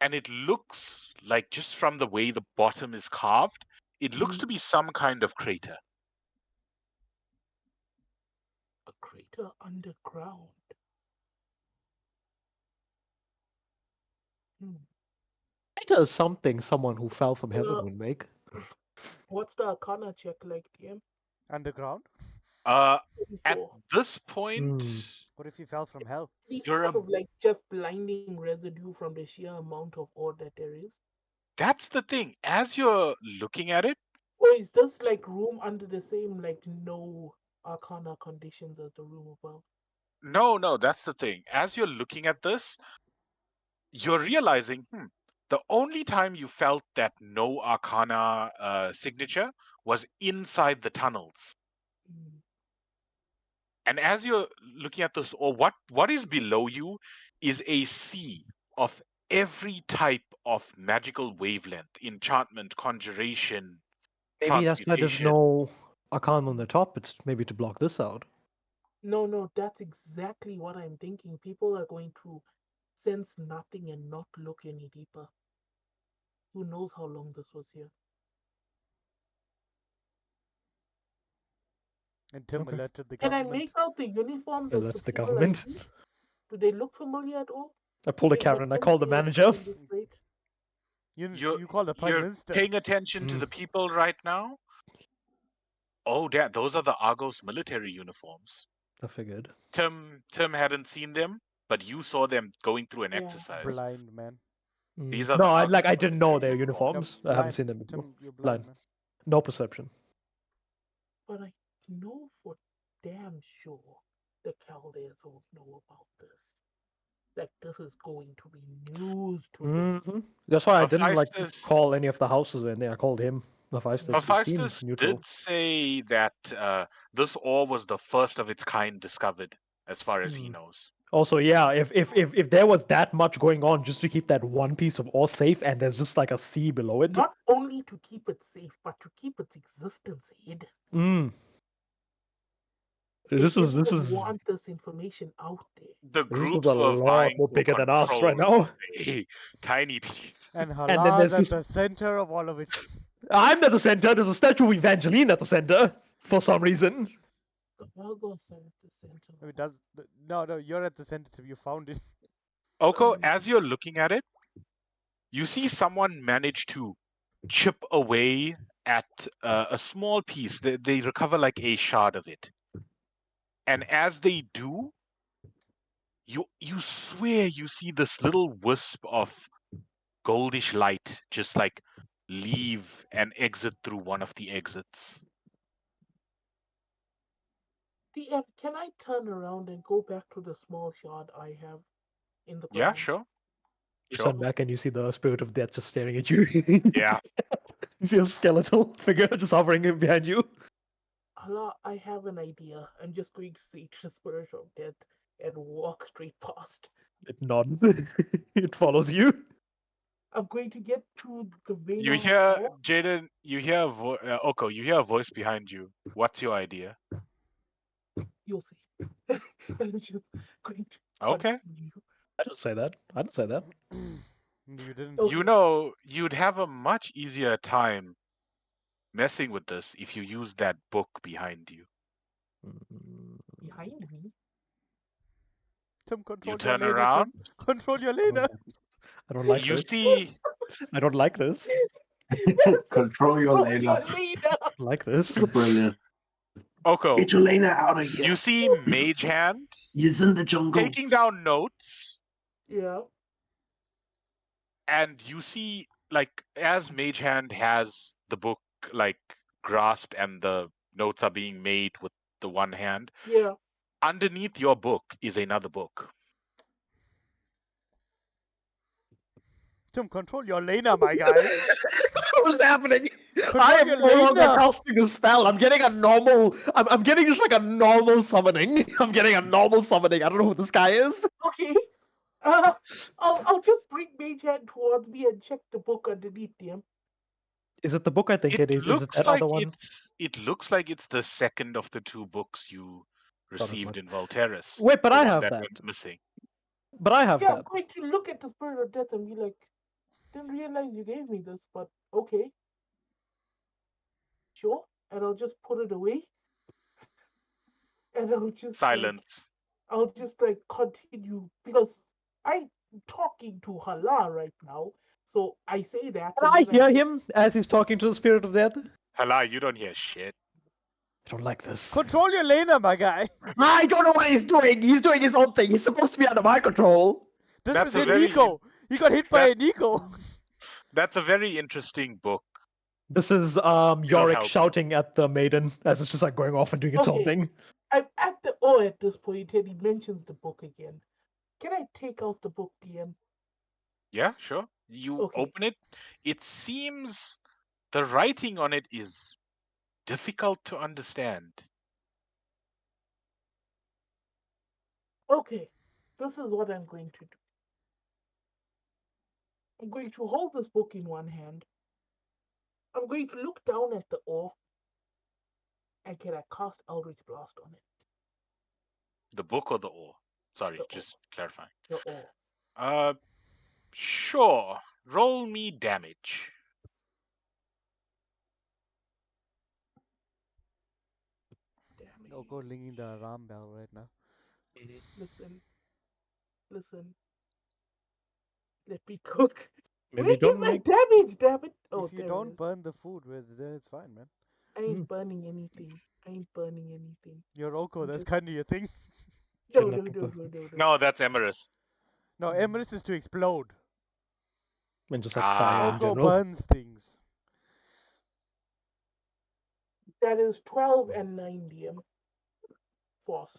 And it looks like, just from the way the bottom is carved, it looks to be some kind of crater. A crater underground. Hmm. Crater is something someone who fell from heaven Uh, would make. What's the Arcana check like, DM? Underground? At 34. this point, What if he fell from hell? These you're sort of like just blinding residue from the sheer amount of ore that there is. that's the thing. As you're looking at it, Or is this like room under the same like no Arcana conditions as the room above? no, that's the thing. As you're looking at this, you're realizing, the only time you felt that no arcana signature was inside the tunnels. Hmm. And as you're looking at this, or what is below you is a sea of every type of magical wavelength, enchantment, conjuration, Maybe that's why there's transmutation. no Arcan on the top. It's maybe to block this out. No, that's exactly what I'm thinking. People are going to sense nothing and not look any deeper. Who knows how long this was here? And Tim Okay. alerted the Can I government. make out the uniforms of That's the the people I government. see? Do they look familiar at all? I pulled a Maybe Karen. I called the mechanically manager. explain this rate? You call the Prime You're Minister. paying attention to the people right now. Oh, Dad, those are the Argos military uniforms. I figured. Tim hadn't seen them, but you saw them going through an Yeah. exercise. Blind man. These are No, the I Argos I didn't know military their uniforms. No, uniforms. I haven't blind. seen them before. Tim, you're Blind. blind, man. No perception. But I know for damn sure the Chaldeans won't know about this. Like this is going to be news to them. That's why I didn't like Hephaestus, call any of the houses or anything. I called him. Hephaestus. He seemed Hephaestus neutral. did say that this ore was the first of its kind discovered, as far as he knows. Also, yeah, if there was that much going on just to keep that one piece of ore safe, and there's just like a sea below it. Not only to keep it safe, but to keep its existence hidden. This They was didn't want this information out there. The this was groups a were lot vying more for bigger than us right control now. of a tiny piece. And And then Halaz there's at this. the center of all of it. I'm at the center. There's a statue of Evangeline at the center for some reason. The Argos are at the center. I mean, no, you're at the center, Tim. You found it. Oko, as you're looking at it, you see someone manage to chip away at a small piece. They recover like a shard of it. And as they do, you swear you see this little wisp of goldish light just like leave and exit through one of the exits. DM, can I turn around and go back to the small shard I have in the Yeah, ground? sure. You Sure. turn back and you see the spirit of death just staring at you. Yeah. You see a skeletal figure just hovering behind you. Allah, I have an idea. I'm just going to say to the spirit of death and walk straight past. It nods. It follows you. I'm going to get to the vein You of hear war. Jaden. You hear Oko. You hear a voice behind you. What's your idea? You'll see. I'm just going to Okay. continue. I don't say that. I don't say that. You didn't. Okay. You know, you'd have a much easier time messing with this if you use that book behind you. Behind me? Tim, You control your turn Lena, Tim. around. Control your I don't Lena. like this. I don't like You this. see. I don't like this. Control your Oh, Layla. Lena! I don't like this. Brilliant. Oko. Get your Layla out of here. You see Mage Hand He's in the jungle. taking down notes, Yeah. and you see, like, as Mage Hand has the book, like, grasped and the notes are being made with the one hand, Yeah. underneath your book is another book. Tim, control your Lena, my guy. What's happening? Control I am your no longer Lena. casting a spell. I'm getting a normal. I'm getting just like a normal summoning. I'm getting a normal summoning. I don't know who this guy is. Okay. I'll just bring Mage Hand towards me and check the book underneath them. Is it the book I think it is? Is it that other one? It looks like it's the second of the two books you as received much. in Volterris. Wait, but the I one have that that. went missing. But I have Yeah, I'm that. going to look at the spirit of death and be like, didn't realize you gave me this, but okay. Sure. And I'll just put it away. And I'll just Silence. I'll just continue because I'm talking to Hala right now. So I say that Can and I then hear him as he's talking to the spirit of death? Hala, you don't hear shit. I don't like this. Control your Lena, my guy. I don't know what he's doing. He's doing his own thing. He's supposed to be under my control. This That's is a a very Nico. He got hit by that- a Nico. That's a very interesting book. This is It'll Yorick help you. shouting at the maiden as it's just like going off and doing its own Okay. thing. I'm at the O at this point and he mentions the book again. Can I take out the book, DM? Yeah, sure. You Okay. open it. It seems the writing on it is difficult to understand. Okay. This is what I'm going to do. I'm going to hold this book in one hand. I'm going to look down at the O and can I cast Eldritch Blast on it? The book or the ore? Sorry, The just clarifying. The O. Sure. Roll me damage. Damn Oh, it. go ringing the alarm bell right now. Listen. Listen. Let me cook. Maybe Where don't is my make. damage, damn it? Oh, If you there it don't is. burn the food, then it's fine, man. I ain't burning anything. I ain't burning anything. You're Oko, that's Just- kind of your thing. No, Shouldn't no, have no, put no, no, no. No, that's Emerus. No, Emerus is to explode. And just like fire in Oko general. burns things. That is 12 and 9 DM. Force.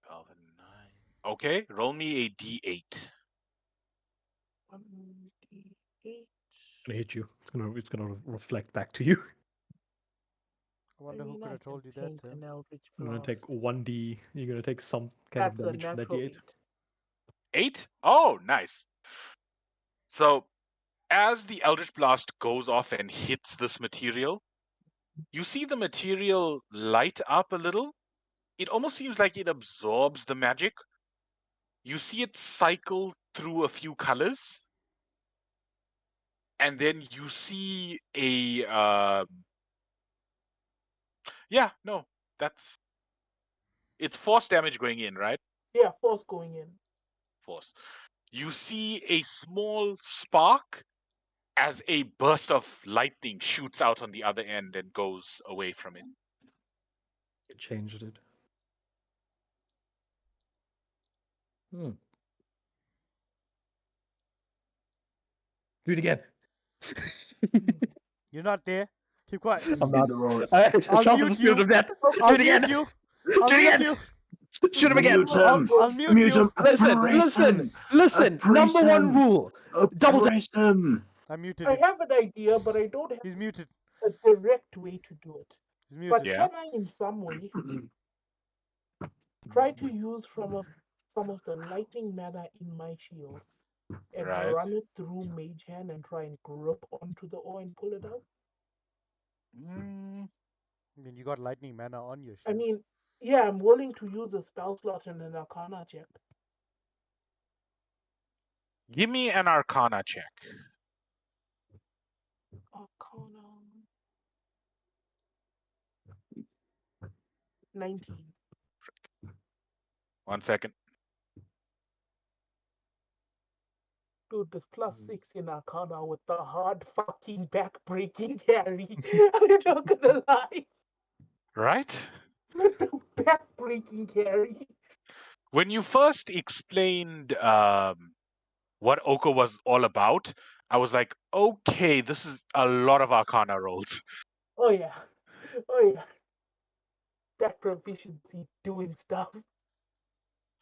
12 and 9. Okay, roll me a d8. 1d8. It's gonna hit you. It's gonna reflect back to you. I wonder who could have told you that, Tim. You're gonna take 1d. You're gonna take some kind That's of a damage from that natural d8. 8? Oh, nice. So, as the Eldritch Blast goes off and hits this material, you see the material light up a little. It almost seems like it absorbs the magic. You see it cycle through a few colors. And then you see a yeah, no, it's force damage going in, right? Yeah, force going in. Force. You see a small spark as a burst of lightning shoots out on the other end and goes away from it. It changed it. Do it again. You're not there. Keep quiet. I'm not. the road. I'll Sharpen mute the spirit you. of death. Do I'll it again. mute you. I'll Do it mute again. you. Shoot him again. Mute him. I'll mute Mute you. him. Listen, Oppress listen, him. listen. Number one Oppress him. rule: double tap. Oppress him. I muted I him. have an idea, but I don't have He's muted. a direct way to do it. He's But muted. Yeah. can I, in some way, try to use some of the lightning mana in my shield and Right. run it through Mage Hand and try and grip onto the ore and pull it out? Mm, I mean, you got lightning mana on your I shield. mean, yeah, I'm willing to use a spell slot and an Arcana check. give me an Arcana check. Arcana 19. 1 second. Dude, this +6 in Arcana with the hard fucking back-breaking carry. I'm not gonna lie. Right? With the back-breaking carry. When you first explained what Oko was all about, I was like, okay, this is a lot of Arcana rolls. Oh yeah. Oh yeah. That proficiency doing stuff.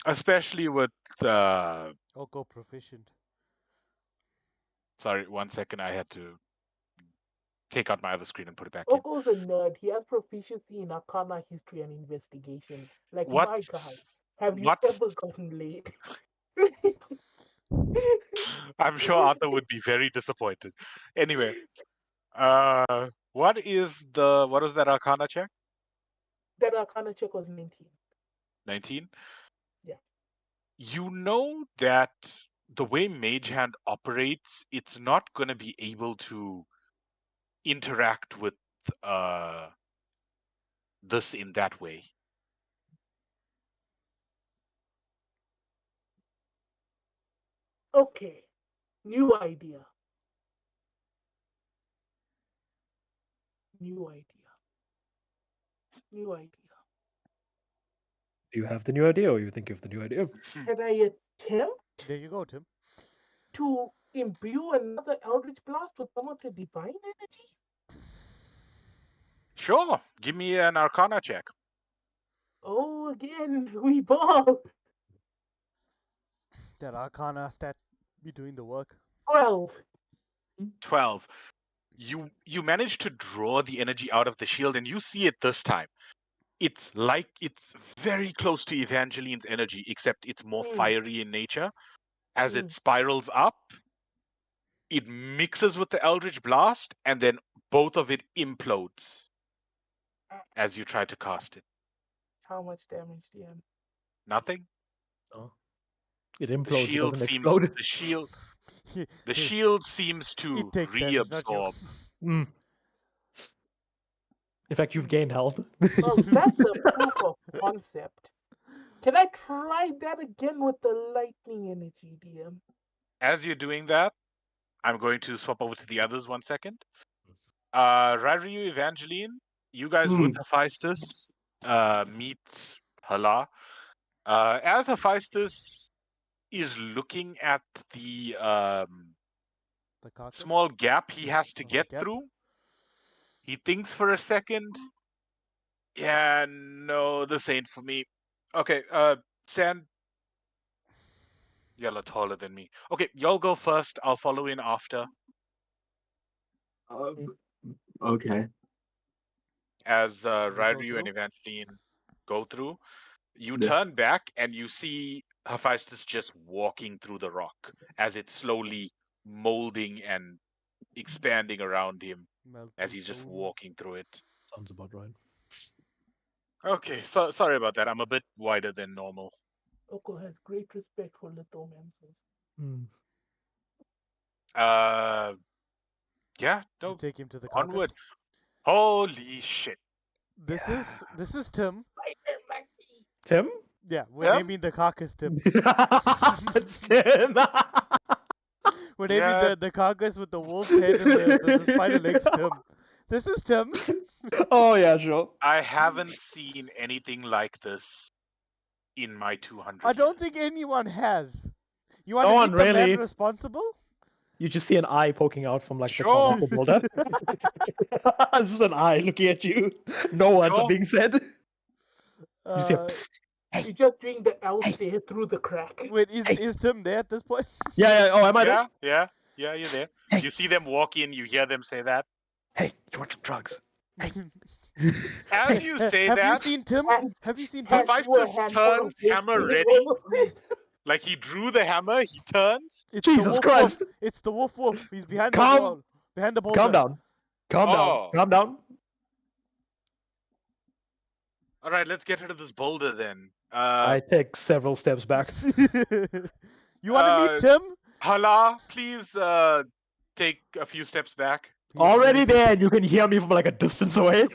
Especially with Oko proficient. sorry, 1 second, I had to take out my other screen and put it back in. Oko's a nerd. He has proficiency in Arcana history and investigation. Like, my guy, What's have you what's ever gotten laid? I'm sure Arthur would be very disappointed. Anyway, what was that Arcana check? That Arcana check was 19. 19? Yeah. You know that the way Mage Hand operates, it's not going to be able to interact with this in that way. Okay. New idea. New idea. New idea. Do you have the new idea, or you think you have the new idea? Can I attempt There you go, Tim. to imbue another Eldritch Blast with some of the divine energy? Sure, give me an Arcana check. Oh, again, we ball. That Arcana stat be doing the work. 12. 12. You manage to draw the energy out of the shield, and you see it this time. It's like it's very close to Evangeline's energy, except it's more fiery in nature. As it spirals up, it mixes with the Eldritch Blast, and then both of it implodes as you try to cast it. How much damage, DM? Nothing. Oh. It The implodes. It shield doesn't seems explode. the shield seems to It takes damage, not you. reabsorb. Mm. In fact, you've gained health. Well, that's a proof of concept. Can I try that again with the lightning energy, DM? As you're doing that, I'm going to swap over to the others 1 second. Raryu, Evangeline, you guys with Hephaestus meet Hala. As Hephaestus is looking at the The carcass. small gap he has to Oh, get gap. through, he thinks for a second. Yeah, no, this ain't for me. Okay, Stan, you're a lot taller than me. Okay, y'all go first. I'll follow in after. Okay. As go Rairu and through? Evangeline go through, you Yeah. turn back and you see Hephaestus just walking through the rock as it's slowly molding and expanding around him Melt as the he's just stone. walking through it. Sounds about right. Okay, so sorry about that. I'm a bit wider than normal. Oko has great respect for lithomancers. Mm. Yeah, You no, take him to the onward. carcass. Holy shit. This is Tim. Tim? Yeah, we're Tim? naming the carcass Tim. Tim. We're naming Yeah. the carcass with the wolf's head and the spider legs Tim. This is Tim. Oh yeah, sure. I haven't seen anything like this in my 200 I don't years. think anyone has. You want No to one meet the man really. responsible? You just see an eye poking out from like the Sure. corner of the boulder. It's just an eye looking at you. No words Sure. are being said. You see a Uh, psst. You're just doing the L stare through the crack. wait, Hey. is Tim there at this point? Yeah, yeah. Oh, am I there? Yeah, you're there. Hey. You see them walk in, you hear them say that. Hey, you want some drugs? Hey. As Hey. you say Have you that, seen Tim? Hands, Have you seen Tim? hands through a Hephaestus handful of turns, hammer whiskey. ready. Like he drew the hammer, he turns. It's the Jesus wolf Christ! wolf. It's the wolf wolf. He's behind the Calm- wall. Behind the boulder. Calm down. Calm down. Oh. Calm down. All right, let's get rid of this boulder then. I take several steps back. You want to meet Tim? Hala, please take a few steps back. Already there, and you can hear me from like a distance away.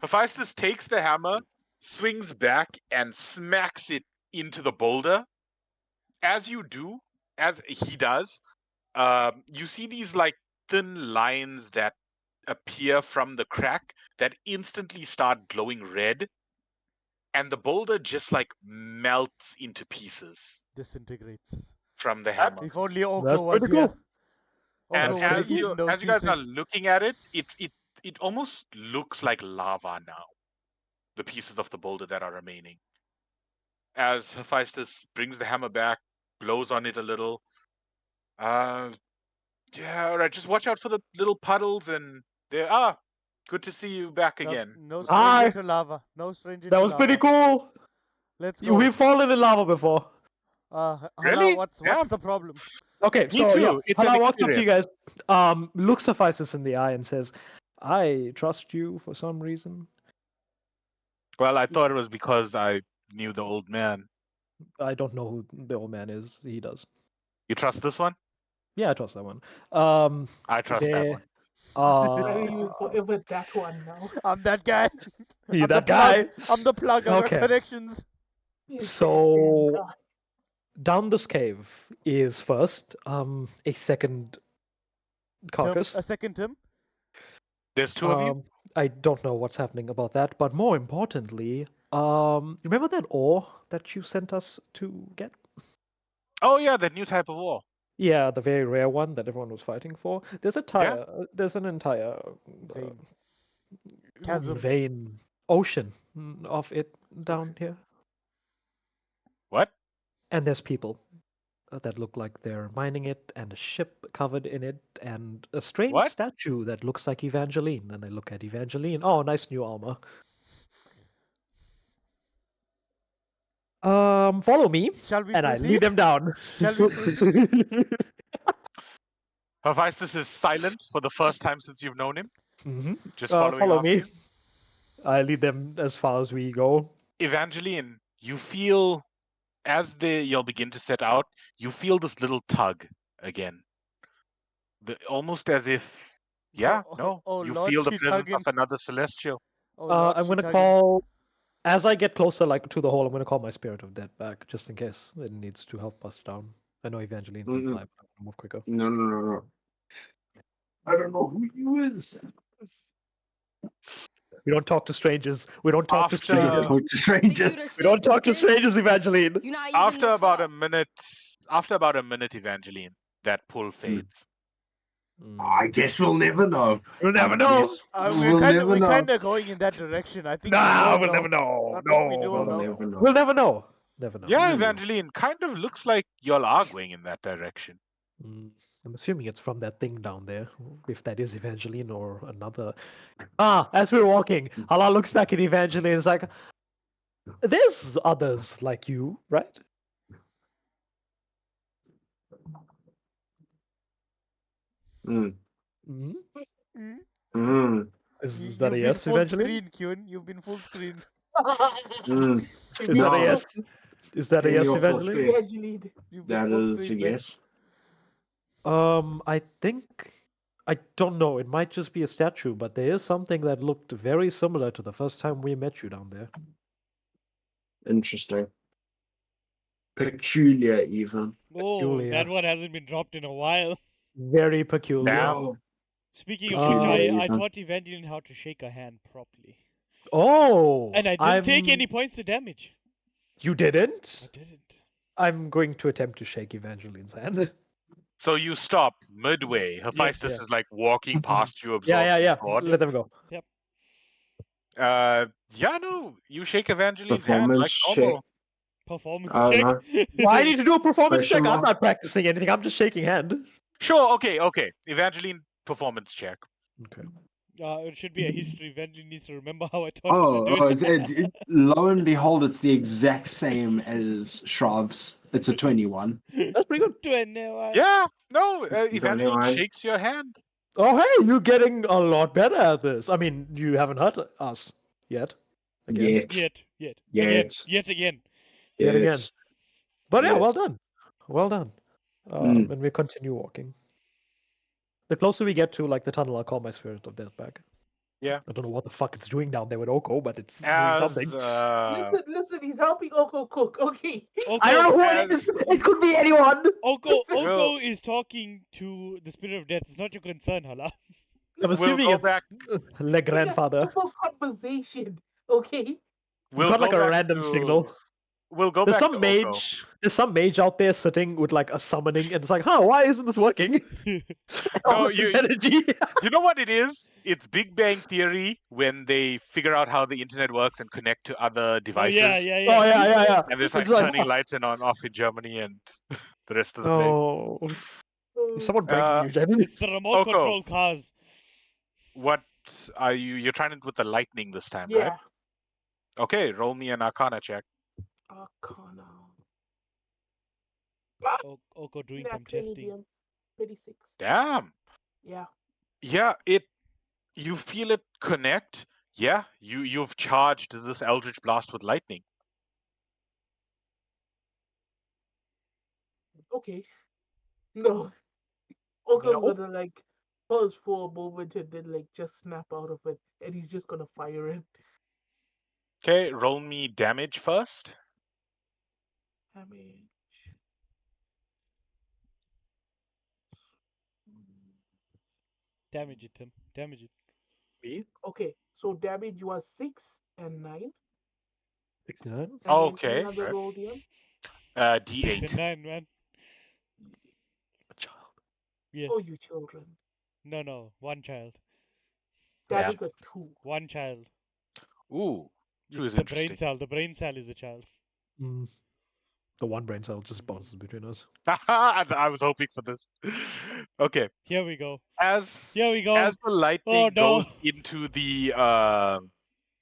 Hephaestus takes the hammer, swings back, and smacks it into the boulder. As you do, as he does, you see these like thin lines that appear from the crack that instantly start glowing red, and the boulder just like melts into pieces Disintegrates. from the hammer. If only That's Oklo was pretty here. cool. And Oklo would have as you eaten those as you guys are pieces. looking at it, it almost looks like lava now. The pieces of the boulder that are remaining. As Hephaestus brings the hammer back, blows on it a little. Yeah, all right. Just watch out for the little puddles, and there. Good to see you back again. No Hi. stranger to lava. No stranger That to was lava. pretty cool. Let's go. We've fallen in lava before. Hala, Really? what's Yeah. the problem? Okay, Me so too. yeah, It's an Hala walks up to you guys, experience. looks Hephaestus in the eye and says, "I trust you for some reason. Well, I thought it was because I knew the old man. I don't know who the old man is. He does. You trust this one? Yeah, I trust that one. I trust that there- one. He was forever that one now. I'm that guy. You I'm that the plug. guy. I'm the plug. I got Okay. connections. He's So- that damn guy. Down this cave is first a second Tim, carcass. a second Tim. There's two of you. I don't know what's happening about that, but more importantly, remember that ore that you sent us to get? Oh yeah, that new type of wall. Yeah, the very rare one that everyone was fighting for. There's an entire Vein. Chasm. vein, ocean of it down here, What? and there's people that look like they're mining it, and a ship covered in it, and a strange What? statue that looks like Evangeline. And I look at Evangeline. Oh, nice new armor. Follow me, Shall we and I proceed? lead them down. Shall we proceed? Hephaestus is silent for the first time since you've known him. hmm Just following follow after me. you. I lead them as far as we go. Evangeline, you feel as you'll begin to set out, you feel this little tug again. Almost as if, yeah, no, you Lord, feel the she presence tugging. of another celestial. Oh, Lord, I'm she gonna tugging. call as I get closer, like to the hole. I'm gonna call my spirit of death back, just in case it needs to help us down. I know Evangeline can fly, but I'm gonna move quicker. No. I don't know who you is. We don't talk to strangers. We don't talk to After- strangers. Talk to strangers. We don't talk to strangers, Evangeline. You're not even After the about a fuck. minute, Evangeline, that pull fades. I guess we'll never know. We'll never I know. guess We're never know. kind of going in that direction. I think. Nah, we we'll never know. I think No, we do we'll know. never know. We'll never know. Never know. Yeah, Hmm. Evangeline, kind of looks like y'all are going in that direction. I'm assuming it's from that thing down there, if that is Evangeline or another. As we're walking, Allah looks back at Evangeline and is like, "There's others like you, right?" Mm. Mhm. Mm. Is that a You've yes, been full Evangeline? screen, Kyun. You've been full screen. Mm. Is that a No. yes? Is that a Turn yes, me off full Evangeline? screen. Evangeline. You've been That full is a screen. man. yes. I think I don't know. It might just be a statue, but there is something that looked very similar to the first time we met you down there. Interesting. Peculiar, even. Oh, Peculiar. that one hasn't been dropped in a while. Very peculiar. Damn. Speaking of which, I Peculiar, even. taught Evangeline how to shake a hand properly. Oh, And I didn't take any points of damage. You didn't? I didn't. I'm going to attempt to shake Evangeline's hand. So you stop midway. Hephaestus Yes. is like walking past you, absorbed Yeah. thought. Let them go. Yeah, no, you shake Evangeline's hand like Performance check. normal. Performance I don't check. know. Why need to do a performance Question check? I'm mark? not practicing anything. I'm just shaking hand. Sure, okay. Evangeline, performance check. Okay. It should be a history. Eventually needs to remember how I taught her to do Oh, it. lo and behold, it's the exact same as Shrav's. It's a 21. That's pretty good. 21. Yeah, no, You got Evangeline anyone? shakes your hand. Oh, hey, you're getting a lot better at this. I mean, you haven't hurt us yet. Again. Yet. Yet. Yet. Again. Yet again. But yeah, Yet. well done. Well done. Mm. And we continue walking. The closer we get to like the tunnel, I'll call my spirit of death back. Yeah. I don't know what the fuck it's doing down there with Oko, but it's doing As something. Listen, he's helping Oko cook. Okay. I don't know Oko, who it is. It could be anyone. Oko is talking to the spirit of death. It's not your concern, Hala. I'm we'll assuming go it's back. Le Grandfather. Simple conversation. Okay. We We'll got like go a back random to- signal. We'll go There's back some to Oko. mage. There's some mage out there sitting with like a summoning, and it's like, huh, why isn't this working? How No, much is energy? You know what it is? It's Big Bang Theory when they figure out how the internet works and connect to other Oh, devices. yeah. Oh yeah. And there's like It's like, turning lights in on off in Germany and the rest of the place. oh, is someone breaking Uh, you, Jen? It's the remote Oko. control cars. What are you? You're trying it with the lightning this time, Yeah. right? Okay, roll me an Arcana check. Arcana. Oko doing Nat some 20 testing. DM. 36. Damn. Yeah. Yeah, you feel it connect. Yeah, you've charged this Eldritch Blast with lightning. Okay. No. Oko's No. gonna like pause for a moment and then like just snap out of it, and he's just gonna fire it. Okay, roll me damage first. Damage. Damage it, Tim. Damage it. Me? Okay, so damage was 6 and 9. 69? And Okay, then another right. roll, DM. 6 and D8. 9, man. A child. Yes. Oh, you children. No. One child. That Yeah. is a 2. One child. Ooh, two It's is the brain interesting. cell. The brain cell is a child. Mm. The one brain cell just bounces between us. I was hoping for this. Okay, Here we go. as Here we go. as the lightning no. goes into the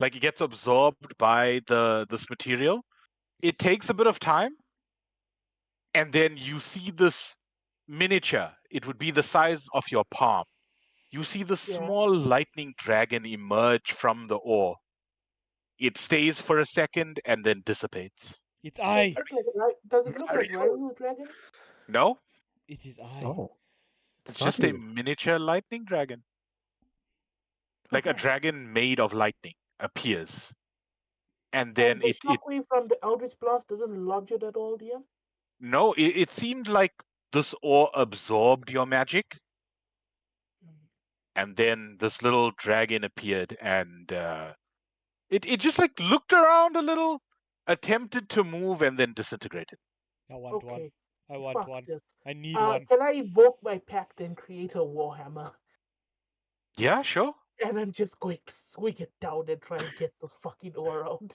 like it gets absorbed by this material, it takes a bit of time, and then you see this miniature. It would be the size of your palm. You see the Yeah. small lightning dragon emerge from the ore. It stays for a second and then dissipates. It's I. Does it look like Ryu's dragon? No, It is I. Oh. it's not just a you. miniature lightning dragon. Like a Okay. dragon made of lightning appears. And And then the it shockwave from the Eldritch Blast doesn't lodge it at all, DM? no, it seemed like this ore absorbed your magic, and then this little dragon appeared, and it just like looked around a little, attempted to move, and then disintegrated. I want one. Okay. I want Fuck one. this. I need one. Can I evoke my pact and create a Warhammer? Yeah, sure. And I'm just going to swing it down and try and get this fucking ore out.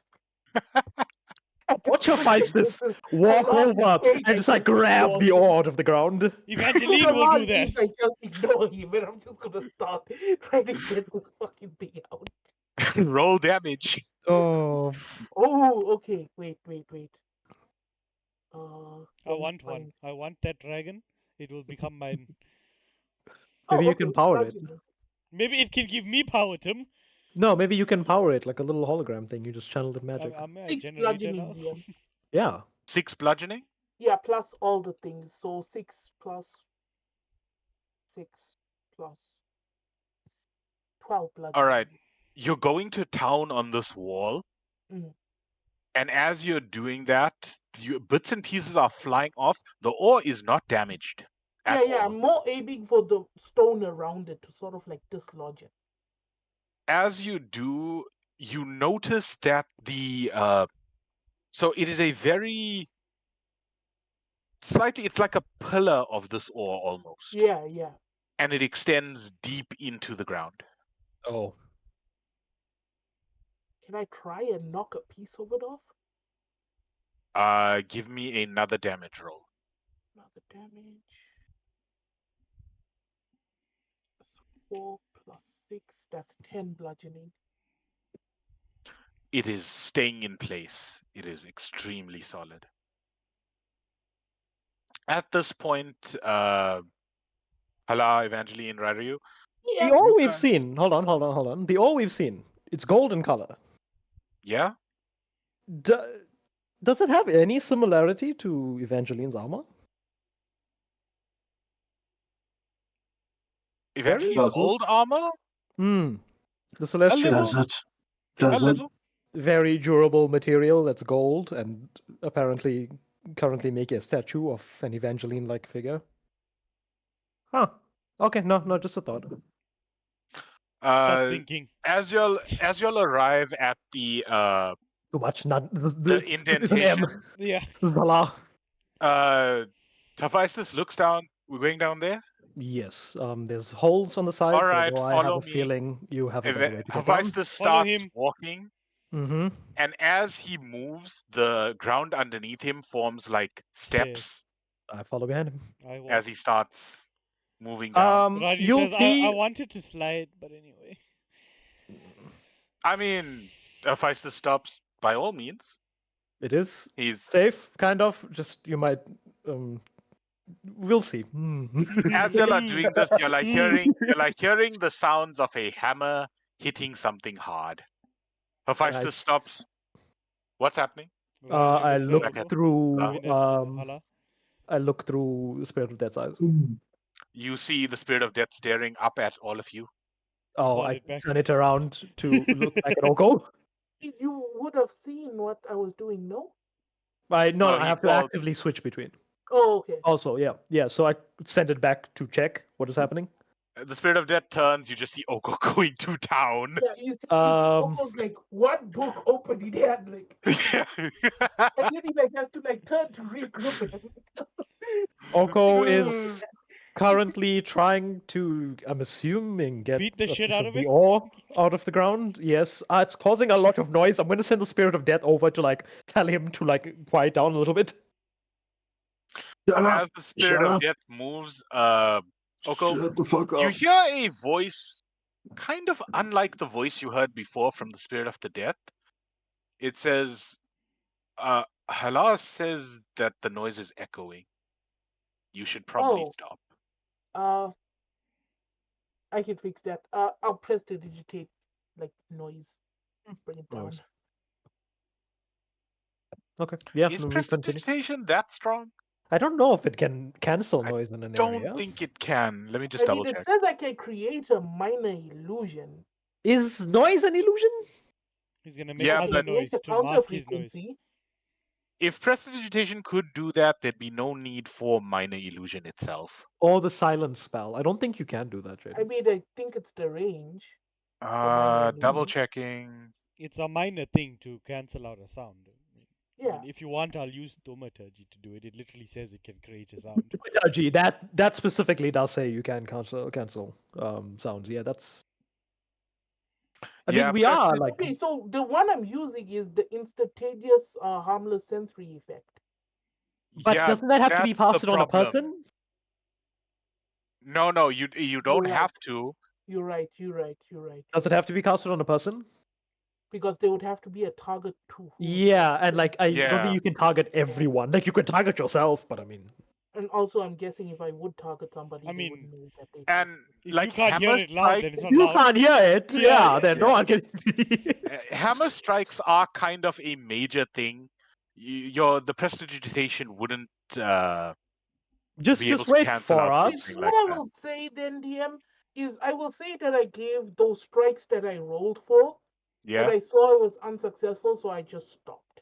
Watcher fights this, walk over, and just like grab the ore out of the ground. Evangeline For will long do that. days, I just ignore him, and I'm just gonna start trying to get this fucking thing out. Roll damage. Oh. Oh, okay. Wait. I let me want one. find- I want that dragon. It will become mine. Maybe you okay, can power it. bludgeoning. Maybe it can give me power, Tim. No, maybe you can power it like a little hologram thing. You just channeled it magic. I'm a 6 generator bludgeoning, now. DM. Yeah. 6 bludgeoning. Yeah, plus all the things. So 6 plus 6 plus 12 bludgeoning. All right. You're going to town on this wall. Mm. And as you're doing that, bits and pieces are flying off. The ore is not damaged at Yeah. all. I'm more aiming for the stone around it to sort of like dislodge it. As you do, you notice that the so it is a very slightly, it's like a pillar of this ore almost, Yeah. and it extends deep into the ground. Oh. Can I try and knock a piece of it off? Give me another damage roll. Another damage. That's 4 plus 6. That's 10 bludgeoning. It is staying in place. It is extremely solid. At this point, Hala, Evangeline, Raryu, Yeah. The ore You we've guys- seen. Hold on. The ore we've seen. It's golden color. yeah? Does it have any similarity to Evangeline's armor? Evangeline's Does it? old armor? Hmm. The A celestial, little. Does it? A Does it? little. very durable material that's gold, and apparently currently make a statue of an Evangeline-like figure. Huh. Okay, no, just a thought. Stop Uh, thinking. as you'll arrive at the Too much. Not this is an M. indentation, Yeah. Zala. Hephaestus looks down. We're going down there. Yes. There's holes on the sides. All right, although I have follow a me. feeling you have a better way to get down. Hephaestus Follow starts him. walking, Mm-hmm. and as he moves, the ground underneath him forms like steps I follow behind him. I walk. as he starts moving down. Raju You'll says, see. I wanted to slide, but anyway. I mean, Hephaestus stops by all means. It is He's safe, kind of. Just you might. We'll see. as you're like doing this, you're like hearing the sounds of a hammer hitting something hard. Hephaestus Right. stops. What's happening? Raju I looks at look Oko. through. I mean, at, Hala. I look through Spirit of Death's eyes. You see the spirit of death staring up at all of you. Oh, Point I it back. turn it around to look like an Oko. You would have seen what I was doing, no? No, Oh, I he have to called- actively switch between. Oh, okay. Also, yeah. So I send it back to check what is happening. The spirit of death turns. You just see Oko going to town. Yeah, you see, Um, almost like one book open in hand, like, and then he like has to like turn to regroup it. Oko is currently trying to, I'm assuming, get Beat the a shit piece out of of the it? ore out of the ground. Yes, it's causing a lot of noise. I'm going to send the Spirit of Death over to like tell him to like quiet down a little bit. Shut up! As the spirit Shut of up! death moves, Oko, Shut the fuck you up! hear a voice kind of unlike the voice you heard before from the spirit of the death. It says, Hala says that the noise is echoing. You should probably Oh. stop. I can fix that. I'll press to digitate like noise. Bring it down. Noise. Okay. Yeah, Is no, we continue. prestidigitation that strong? I don't know if it can cancel I noise in an Don't area. think it can. Let me just I double mean, it check. says I can create a minor illusion. Is noise an illusion? He's gonna make Yeah, I other but can create noise a to counter mask his noise. frequency. if prestidigitation could do that, there'd be no need for minor illusion itself. Or the silence spell? I don't think you can do that, I Jaden. mean, I think it's the range. minor Double illusion. checking. It's a minor thing to cancel out a sound. I Yeah. mean, if you want, I'll use thaumaturgy to do it. It literally says it can create a sound. Gee, that specifically does say you can cancel sounds. Yeah, that's. I Yeah, mean, we are like. Okay, so the one I'm using is the instantaneous harmless sensory effect. But yeah, doesn't that have to be that's the passed on a problem. person? No, you don't You're have right. to. You're right. Does it have to be casted on a person? Because there would have to be a target to whom. Yeah, and like I don't Yeah. think you can target everyone. Like you can target yourself, but I mean, And also, I'm guessing if I would target somebody, I they mean, would know that they. And If like you can't hear hammer it loud, then strikes, it's not you loud. can't hear it. Yeah, Yeah, yeah, then no yeah. one can. Hammer strikes are kind of a major thing. The prestidigitation wouldn't just be able to wait cancel for out us. something What like I that. will say then, DM, is I will say that I gave those strikes that I rolled for, Yeah, but I saw it was unsuccessful, so I just stopped.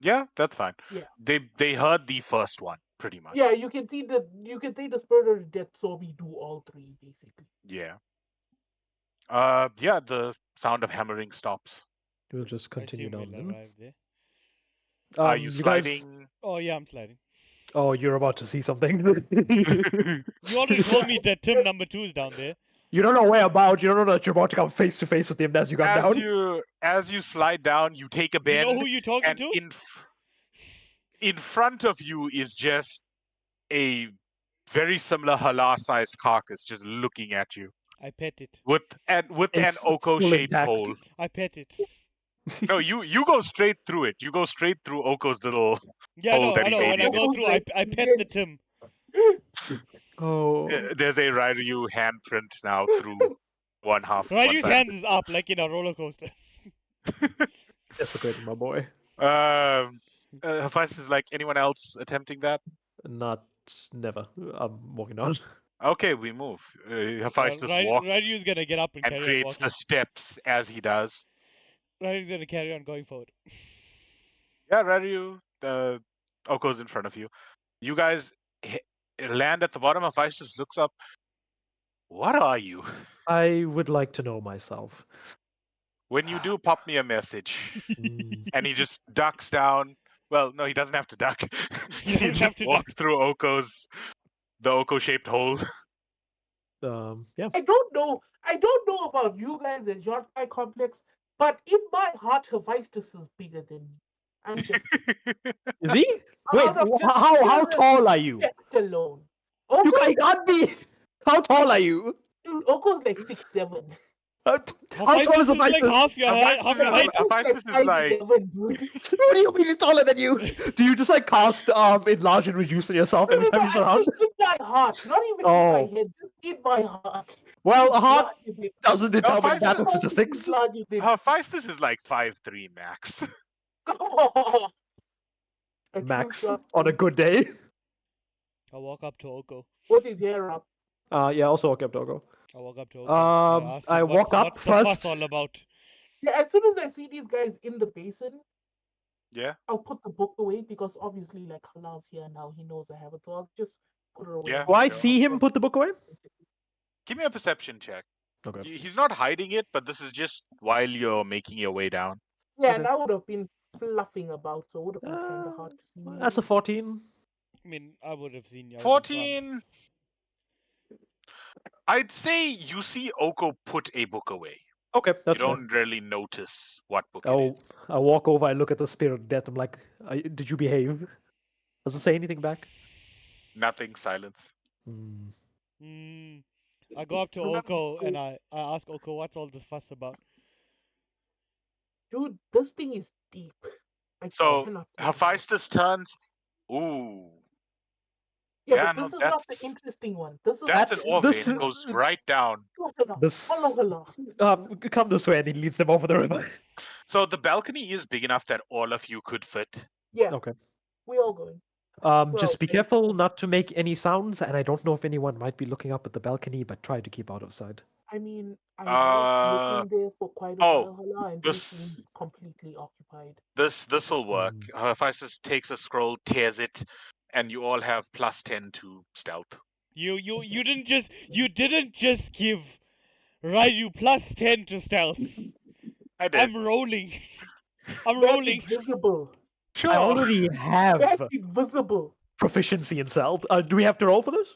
yeah, that's fine. Yeah. They heard the first one pretty much. Yeah, you can see the spirit of death saw me do all three basically. Yeah. Yeah, the sound of hammering stops. We'll just I continue assume down we'll then. arrive there. Are you you guys. sliding? Oh yeah, I'm sliding. Oh, you're about to see something. You already told me that Tim number 2 is down there. You don't know whereabouts. You don't know that you're about to come face to face with him as you come down. As you slide down, you take a You know bend, who you're talking and to? in front of you is just a very similar halal-sized carcass just looking at you I pet it. with an It's full Oko-shaped intact. hole. I pet it. No, you go straight through it. You go straight through Oko's little Yeah, hole that I he know. made When I in go him. through, I pet the Tim. Oh, There's a Ryu handprint now through one Ryu's side. hands is up like in a roller coaster. desecrating my boy. Hephaestus is like, anyone else attempting that? Never. I'm walking on. Okay, we move. Hephaestus walks Ryu's gonna get up and and carry on creates walking. the steps as he does. Ryu's gonna carry on going forward. Yeah, Ryu, Oko's in front of you. You guys land at the bottom. Hephaestus looks up. What are you? I would like to know myself. When you do, pop me a message. Mm, And he just ducks down. Well, no, he doesn't have to duck. You he don't just have to walks through the Oko-shaped hole. yeah. I don't know about you guys and your Kai complex, but in my heart, Hephaestus is bigger than me. I'm just Is he? Wait, out of just how sheer tall are you? respect alone. You Oko, can't be. How tall are you? dude, Oko's like 6'7". How tall is Hephaestus is like Hephaestus? half your height. Hephaestus is like, Oko's 5'11", dude. What do you mean he's taller than you? Do you just like cast enlarge and reduce on yourself every time he's I around? think in my heart, not even in Oh. my head, just in my heart. Well, a He's heart larger than- doesn't determine Hephaestus- that statistics. He's larger than- Hephaestus is like 5'3" max. A true Max shot. on a good day. I walk up to Oko. Put his hair up. Yeah, also walk up Dogo. I walk up to Oko. Um, ask I him, walk up what's the fuss first. all about? Yeah, as soon as I see these guys in the basin, Yeah, I'll put the book away because obviously, like, Halal's here now. He knows I have it, so I'll just put it away. Yeah. Do I see him put the book away? give me a perception check. Okay. He's not hiding it, but this is just while you're making your way down. Yeah, and Okay. I would have been fluffing about, so it would have been kind of hard to see me. That's a 14. I mean, I would have seen you. 14. I'd say you see Oko put a book away. Okay, You that's fine. don't really notice what book it Oh, is. I walk over, I look at the spirit of death. I'm like, did you behave? Does it say anything back? Nothing, silence. I go up to Well, Oko that's and I ask Oko, what's all this fuss about? Dude, this thing is deep. I So cannot tell you. Hephaestus turns. Ooh, Yeah, yeah, but no, this is not the that's- interesting one. This is that's an That's- ore this vein. It is- goes right down. This- Hello. Come this way, and he leads them over the river. So the balcony is big enough that all of you could fit. Yeah, Okay. we all going. Just be Well, careful not to make any sounds, and I don't know if anyone might be looking up at the balcony, but try to keep out of sight. I mean, I Uh, was looking there for quite a oh, while, Hala, and they this- seemed completely occupied. This will work. Hephaestus takes a scroll, tears it, and you all have +10 to stealth. You didn't just give Ryu +10 to stealth. I did. I'm rolling. I'm That's rolling. invisible. Sure. I already have That's invisible. proficiency in stealth. Do we have to roll for this?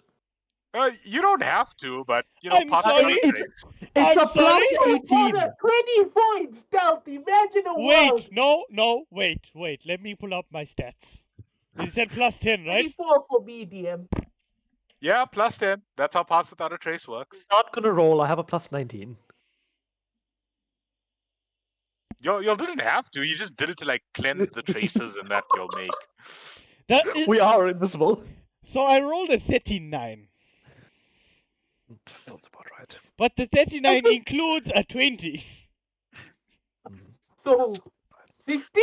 You don't have to, but you know, I'm part of sorry. the It's upgrade. it's I'm a plus sorry? 18. 24 in stealth. Imagine a world. Wait, no, wait. Let me pull up my stats. You said +10, right? 24 for me, DM. Yeah, +10. That's how Pass Without a Trace works. Not gonna roll. I have a plus 19. You didn't have to. You just did it to like cleanse the traces and that you'll make. That is, We are invisible. so I rolled a 39, Sounds about right. but the 39 includes a 20. So, 69?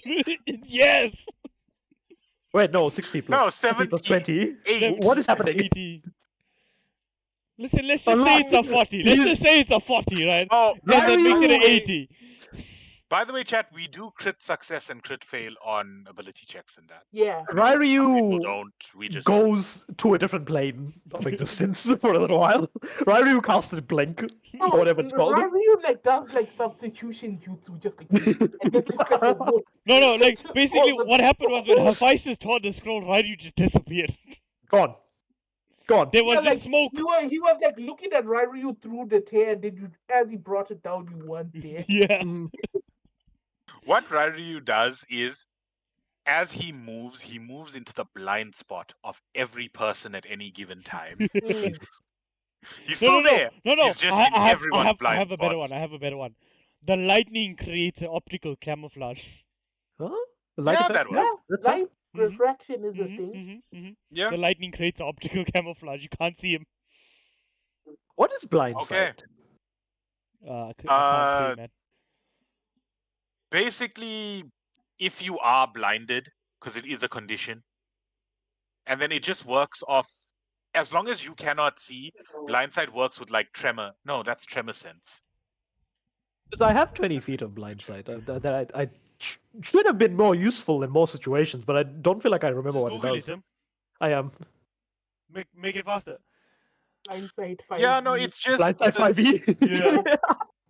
Nice! Yes. Wait, no, 60 plus. No, 70 plus 20. 78. What is happening? 80. Listen, let's just say it's a 40. Let's just say it's a 40, right? Oh, And then makes it an way, 80. by the way, chat, we do crit success and crit fail on ability checks and that. Yeah. People Ryu don't. We just goes to a different plane of existence for a little while. Ryu casted Blink, No, or whatever it's called. Ryu like does like substitution jutsu, just like and then just like a wolf. No, like Just basically all the- what happened was when Hephaestus tore the scroll, Ryu just disappeared. Gone. God. There was Yeah, just like smoke. he was like looking at Ryu through the tear, and then as he brought it down, you weren't there. Yeah. Mm, What Ryu does is, as he moves into the blind spot of every person at any given time. Mm. He's No, still no, no, there. no, no. He's just in everyone's I blind have a better spots. one. I have a better one. The lightning creates an optical camouflage. huh? Light Yeah, effect? that Yeah, works. That's fine. light Mhm, refraction is a thing. Yeah. The lightning creates optical camouflage. You can't see him. What is blind Okay. sight? I can't say, Uh, man. basically, if you are blinded, because it is a condition, and then it just works off. As long as you cannot see, blind sight works with like tremor. No, that's tremor sense. Because I have 20 feet of blind sight. I should have been more useful in more situations, but I don't feel like I remember what it Google does. it, Tim. I am. Make it faster. Hindsight 5 Yeah, no, it's just Blind sight 5e? Yeah.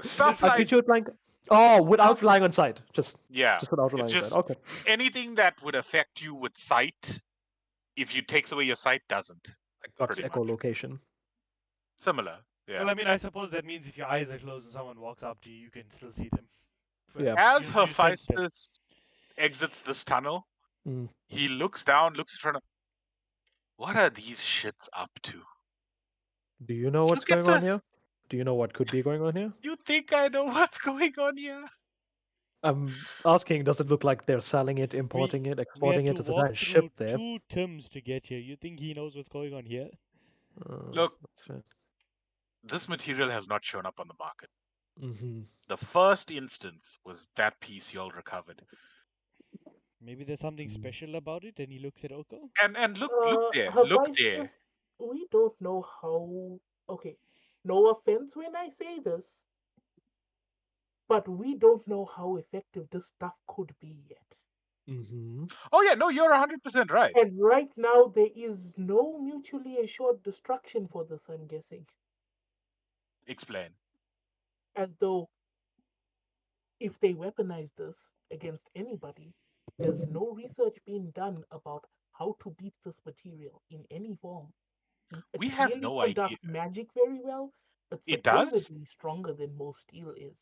stuff I like featured blind. Oh, without stuff- relying on sight. Just yeah. without It's relying on just sight. Okay. anything that would affect you with sight. If you takes away your sight, doesn't. Like God's Pretty much. echolocation. Similar. Yeah. Well, I mean, I suppose that means if your eyes are closed and someone walks up to you, you can still see them. But Yeah. As you sense them. Hephaestus exits this tunnel, Mm. he looks down, looks in front of. What are these shits up to? Do you know what's Look at going on this. here? Do you know what could be going on here? You think I know what's going on here? I'm asking, does it look like they're selling it, importing it, We had exporting to it? Is a walk nice through ship there? 2 Tims to get here. You think he knows what's going on here? Look. That's fair. This material has not shown up on the market. Mm-hmm. The first instance was that piece y'all recovered. Maybe there's something special about it, and he looks at Oko. And look there. Her Look voice there. just, we don't know how. Okay, no offense when I say this, but we don't know how effective this stuff could be yet. Mm-hmm. Oh yeah, no, you're 100% right. And right now, there is no mutually assured destruction for this, I'm guessing. Explain. As though if they weaponize this against anybody, there's no research being done about how to beat this material in any form. It We have clearly no conducts idea. magic very well, but It does? supposedly stronger than most steel is.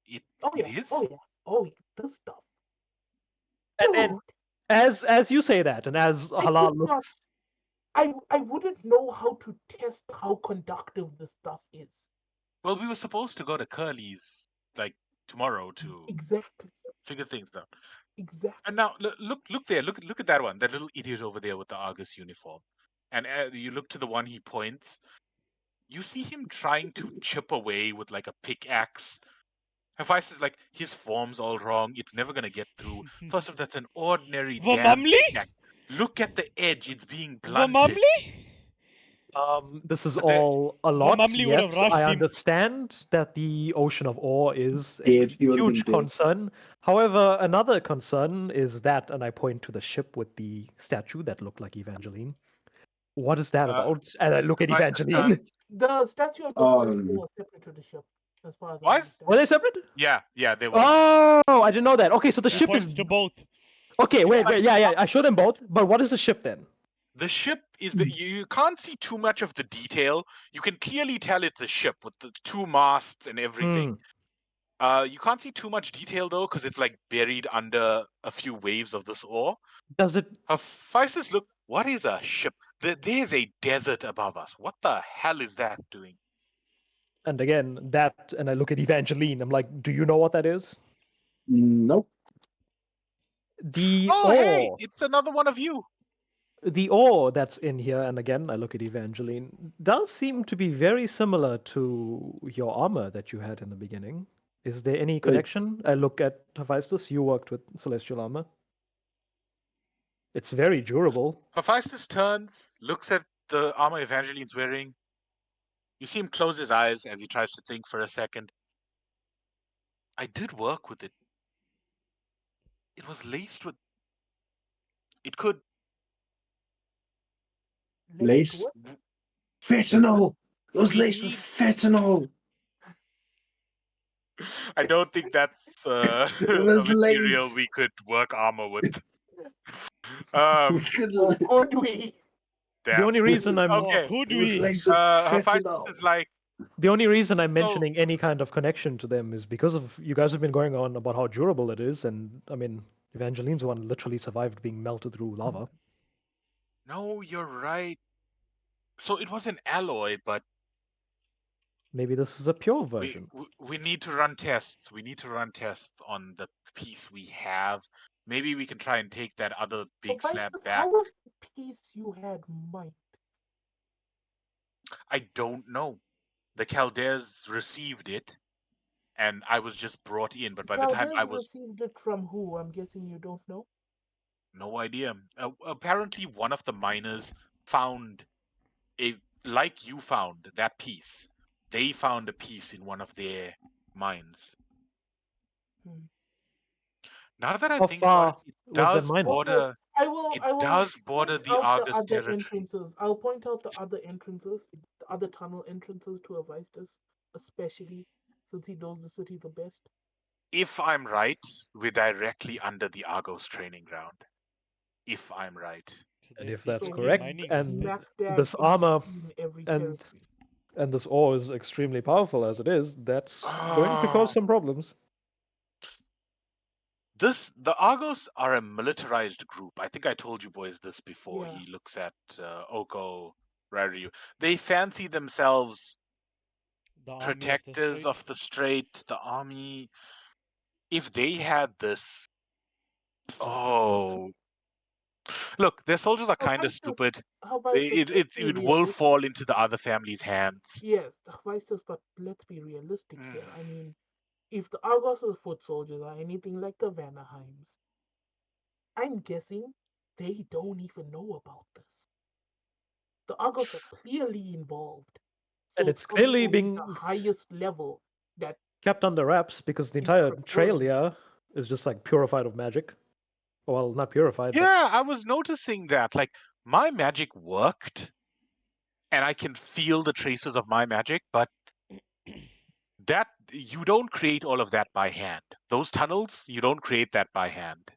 It Oh it yeah, is? oh yeah, oh yeah, this stuff. And Dude, as you say that, and as I Halal could not. looks, I wouldn't know how to test how conductive this stuff is. Well, we were supposed to go to Curly's like tomorrow to Exactly, figure things out. exactly. And now look there. Look at that one. That little idiot over there with the Argus uniform. And you look to the one he points. You see him trying to chip away with like a pickaxe. Hephaestus is like, his form's all wrong. It's never gonna get through. First off, that's an ordinary damn Vamamli? pickaxe. Look at the edge. It's being blunted. Vamamli? this is But the- all a lot. Vamamli would have Yes, rushed I him. understand that the ocean of ore is a Dead, he would have been huge dead. concern. However, another concern is that, and I point to the ship with the statue that looked like Evangeline. What is that about? And I look at Hephaestus Evangeline. turns. The statue of the Oh, first was separate to the ship, as far as I What? understand. Were they separate? Yeah, there was. Oh, I didn't know that. Okay, so the He ship points is to both. okay. Wait, like- yeah. I showed them both, but what is the ship then? The ship is. You can't see too much of the detail. You can clearly tell it's a ship with the 2 masts and everything. You can't see too much detail though, because it's like buried under a few waves of this ore. Does it? Hephaestus, look. What is a ship? There's a desert above us. What the hell is that doing? And again, that, and I look at Evangeline. I'm like, do you know what that is? Nope. The Oh, ore. hey, it's another one of you. The ore that's in here, and again, I look at Evangeline, does seem to be very similar to your armor that you had in the beginning. Is there any connection? I look at Hephaestus. You worked with celestial armor. It's very durable. Hephaestus turns, looks at the armor Evangeline's wearing. You see him close his eyes as he tries to think for a second. I did work with it. It was laced with. It could. Lace? What? Fentanyl! It was We laced with need- fentanyl! I don't think that's a was material laced. we could work armor with. We could Could we? Damn. The only reason I'm Or Okay. could It was we? like so Hephaestus fetid. is like, the only reason I'm So- mentioning any kind of connection to them is because of you guys have been going on about how durable it is, and I mean, Evangeline's one literally survived being melted through lava. no, you're right. So it was an alloy, but Maybe this is a pure we, version. we need to run tests. We need to run tests on the piece we have. Maybe we can try and take that other big slab Hephaestus, back. how was the piece you had mined? I don't know. The Chaldeans received it, and I was just brought in. But by the time Chaldeans I was, received it from who? I'm guessing you don't know. no idea. Apparently, one of the miners found a, like you found that piece. They found a piece in one of their mines. Hmm. Now that I How think about far it, it was that does mine? Also, border. I will It does border point the out the Argus other territory. entrances. I'll point out the other entrances, the other tunnel entrances to Hephaestus, especially since he knows the city the best. If I'm right, we're directly under the Argos training ground. If I'm right. So And they're if that's secretly correct, mining those and things. Smack dab this in armor between every and territory. and this ore is extremely powerful as it is, that's going to Ah. cause some problems. The Argos are a militarized group. I think I told you boys this before. Yeah. He looks at Oko, Raryu. They fancy themselves The army protectors of of the strait, the army. If they had this, oh, look, their soldiers are kind of Hephaestus, stupid. Hephaestus, let's be It will realistic. fall into the other family's hands. Yes, Hephaestus, but let's be realistic Mm. here. I mean, if the Argos' foot soldiers are anything like the Vanaheims, I'm guessing they don't even know about this. The Argos are clearly involved. And So it's probably clearly only being the highest level that kept under wraps because the is entire trail preferred. here is just like purified of magic. Well, not purified, Yeah, I was noticing that. Like, my magic worked, and I can feel the traces of my magic, but that you don't create all of that by hand. Those tunnels, you don't create that by hand.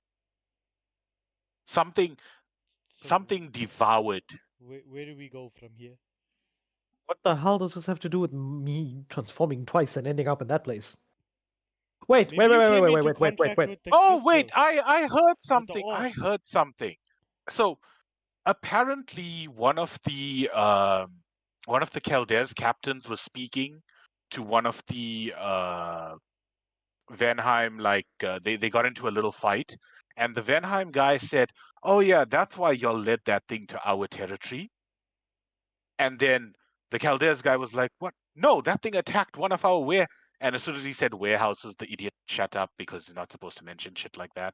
Something So something devoured. where do we go from here? what the hell does this have to do with me transforming twice and ending up in that place? Wait, Maybe you came into contract wait. with the Oh wait, crystals, I heard with the something. ore. I heard something. So apparently one of the Chaldeas captains was speaking to one of the Venheim, they got into a little fight, and the Venheim guy said, "Oh yeah, that's why y'all led that thing to our territory." And then the Chaldeas guy was like, "What? No, that thing attacked one of our ware." And as soon as he said warehouses, the idiot shut up because he's not supposed to mention shit like that.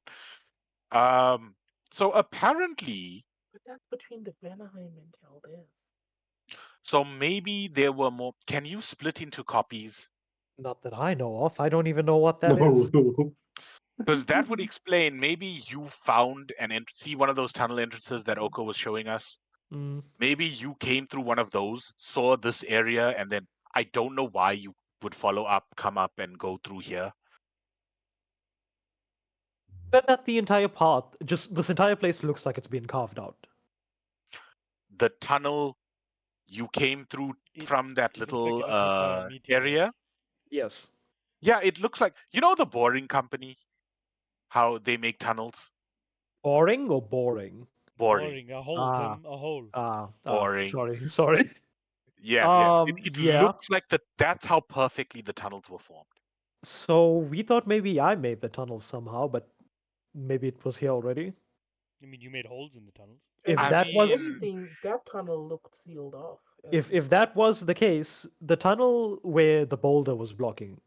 So apparently, But that's between the Vanaheim and Chaldeans. so maybe there were more. Can you split into copies? Not that I know of. I don't even know what that is. No. Because that would explain maybe you found see one of those tunnel entrances that Oko was showing us. Mm. Maybe you came through one of those, saw this area, and then I don't know why you would follow up, come up, and go through here. But that's the entire path. Just this entire place looks like it's been carved out. The tunnel you came through It- from that it looks like little it was hit by a meteor. area. Yes. Yeah, it looks like the Boring Company, how they make tunnels. Boring or boring? Boring. A hole, Ah. Tim, a hole. Boring. Sorry. Yeah. It yeah. looks like that's how perfectly the tunnels were formed. So we thought maybe I made the tunnel somehow, but maybe it was here already. I mean, you made holes in the tunnels. If And that if was anything, that tunnel looked sealed off. if that was the case, the tunnel where the boulder was blocking,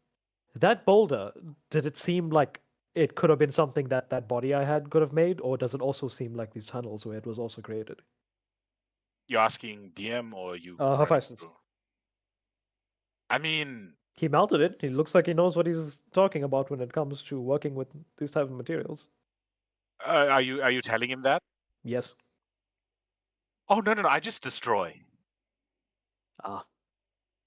that boulder, did it seem like it could have been something that that body I had could have made, or does it also seem like these tunnels where it was also created? You're asking DM or you? running Hephaestus. through? I mean, He melted it. He looks like he knows what he's talking about when it comes to working with these type of materials. are you telling him that? Yes. Oh no, I just destroy. Ah.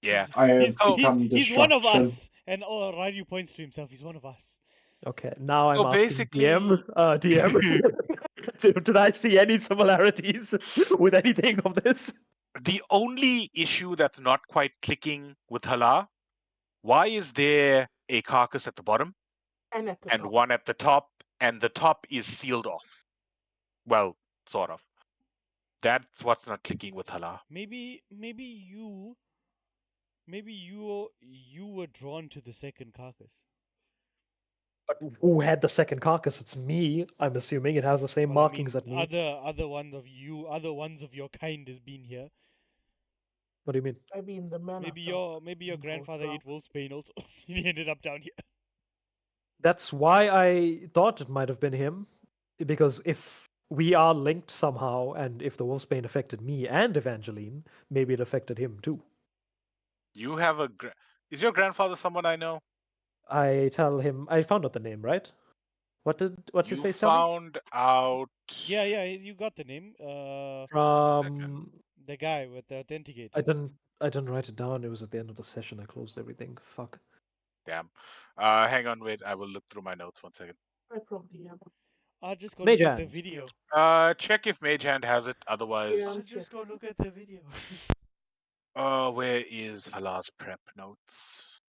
Yeah. I have He's, become he's one of destruction. us. And Ryu points to himself. He's one of us. Okay. Now So I'm asking basically- DM. DM. Did I see any similarities with anything of this? The only issue that's not quite clicking with Hala, why is there a carcass at the bottom And at the and top. one at the top, and the top is sealed off? Well, sort of. That's what's not clicking with Hala. Maybe you you were drawn to the second carcass. But who had the second carcass? It's me. I'm assuming it has the same Well, I markings mean, at me. other ones of your kind has been here. What do you mean? I mean, the man Maybe of your grandfather ate wolfsbane also. He ended up down here. That's why I thought it might have been him, because if we are linked somehow, and if the wolfsbane affected me and Evangeline, maybe it affected him too. You have a. Is your grandfather someone I know? I tell him I found out the name, right? What's his You face tell me? found out. Yeah, you got the name. Second. From The guy with the authenticator. I didn't write it down. It was at the end of the session. I closed everything. Fuck. Damn. Hang on, wait. I will look through my notes 1 second. I probably am. I'll just go Mage look at the Hand. video. Check if Mage Hand has it. Otherwise, Yeah, I'm I'll just go checking. look at the video. where is Hala's prep notes?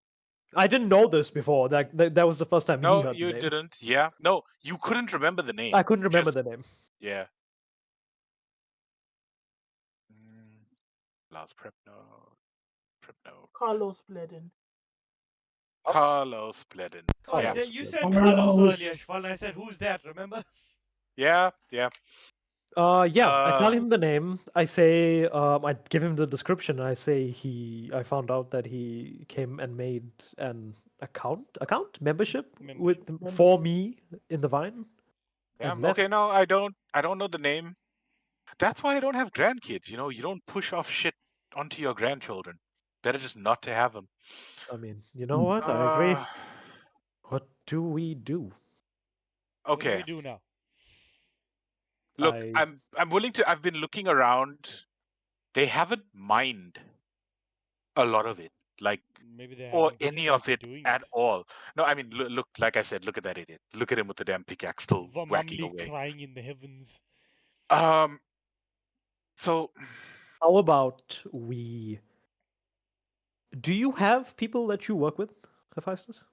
I didn't know this before. That was the first time he No, heard the you name. didn't. Yeah. No, you couldn't remember the name. I couldn't remember Just the name. yeah. Mm, Hala's prep note. Prep note. Carlos Bledin. Carlos Bledin. Oh, Yeah. you Carlos. said Oh, Carlos no. earlier, Shval, and I said, who's that, remember? Yeah. Yeah, I tell Uh, him the name. I say, I give him the description, and I say I found out that he came and made an account membership with for Membership. me in the Vine and Damn. left. Okay. No, I don't. I don't know the name. That's why I don't have grandkids. You know, you don't push off shit onto your grandchildren. Better just not to have them. I mean, you know what? I agree. Uh, What do we do? What do okay. we do now? Look, I I'm willing to. I've been looking around. They haven't mined a lot of it, like Maybe they're or having any of difficulty it doing at it. all. No, I mean, look, like I said, look at that idiot. Look at him with the damn pickaxe still whacking Vamamli away. crying in the heavens. Um. So how about we? Do you have people that you work with, Hephaestus?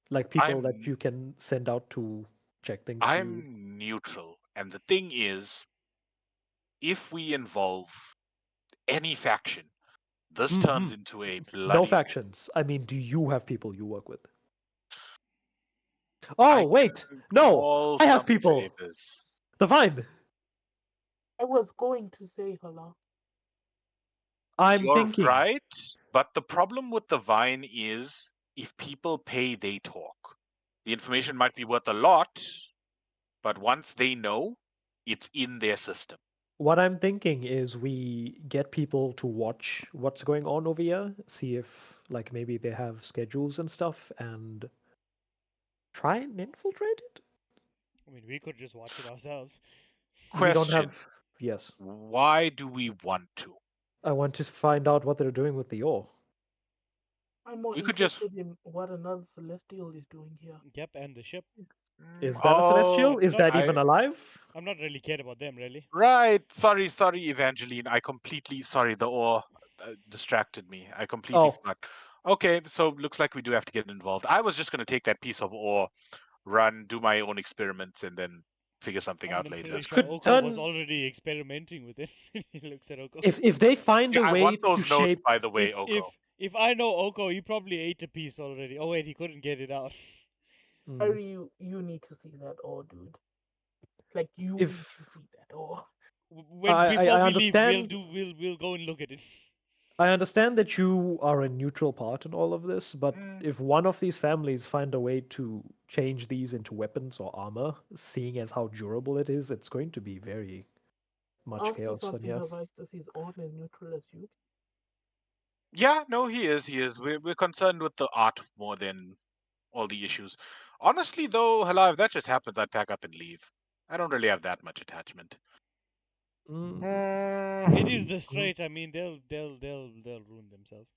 Like people that I'm you can send out to check things for you? I'm neutral, and the thing is, if we involve any faction, this Hmm. turns into a No bloody. factions. I mean, do you have people you work with? I Oh, wait. can No, call I have some people. favors. The Vine. I was going to say hello. I'm You're thinking. right, but the problem with the Vine is if people pay, they talk. The information might be worth a lot, but once they know, it's in their system. What I'm thinking is we get people to watch what's going on over here, see if like maybe they have schedules and stuff, and try and infiltrate it. I mean, we could just watch it ourselves. We don't Question: have. Yes, why do we want to? I want to find out what they're doing with the ore. I'm more We could just. interested in what another celestial is doing here. Yep, and the ship. Is that a Oh, celestial? I'm Is not that even alive? I'm not really cared about them, really. right. Sorry, Evangeline. I completely sorry. The ore distracted me. I completely Oh, forgot. Okay, so looks like we do have to get involved. I was just going to take that piece of ore, run, do my own experiments, and then figure something I mean, out I'm later. pretty it sure could Oko was turn. already experimenting with it. He looks at Oko. If they find Yeah, a I way want to those notes, shape. by the way, Oko. If I know Oko, he probably ate a piece already. Oh wait, he couldn't get it out. Mm, You need to see that, or dude. Like you need if to see that, or When before I we leave, understand. we'll go and look at it. I understand that you are a neutral part in all of this, but Mm, if one of these families find a way to change these into weapons or armor, seeing as how durable it is, it's going to be very much ask me chaos in something here. advice that he's on as neutral as you. yeah, no, he is. He is. We're concerned with the art more than all the issues. Honestly, though, hello, if that just happens, I'd pack up and leave. I don't really have that much attachment. It is Mm, the straight. I mean, they'll ruin themselves.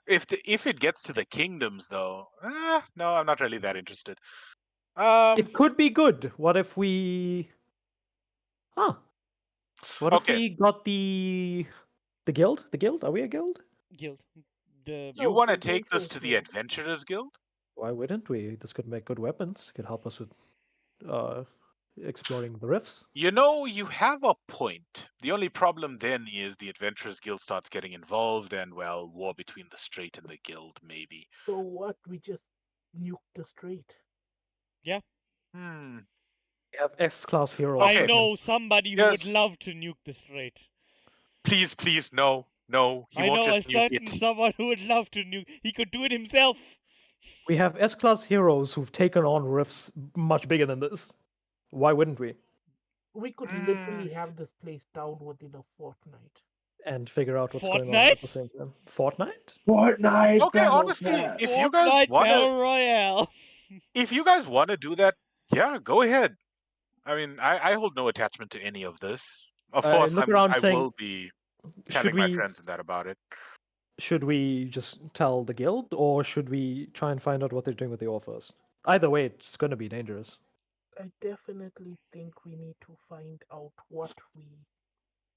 if it gets to the kingdoms, though, no, I'm not really that interested. It could be good. What if we? Huh? What if Okay. we got the guild? The guild? Are we a guild? Guild. The You No, want to the take this Adventurers to the Guild. Adventurers Guild? Why wouldn't we? This could make good weapons. Could help us with exploring the rifts. You know, you have a point. The only problem then is the Adventurers Guild starts getting involved, and well, war between the Strait and the Guild, maybe. So what? We just nuke the strait. Hmm. We have X-class heroes. Okay. I know somebody who would Yes. love to nuke the strait. Please, please, no, no. He I won't know just a nuke certain it. someone who would love to nuke. He could do it himself. We have S-class heroes who've taken on rifts much bigger than this. Why wouldn't we? We could Mm. literally have this place down within a fortnight. And figure out what's going on at the Fortnite? same time. Fortnite? Fortnite Okay, Battle honestly, Pass. if you guys Fortnite wanna, Battle Royale. if you guys wanna do that, yeah, go ahead. I mean, I hold no attachment to any of this. Of I course, look around I saying, will be should telling my we friends and that about it. should we just tell the guild, or should we try and find out what they're doing with the ore first? Either way, it's going to be dangerous. I definitely think we need to find out what we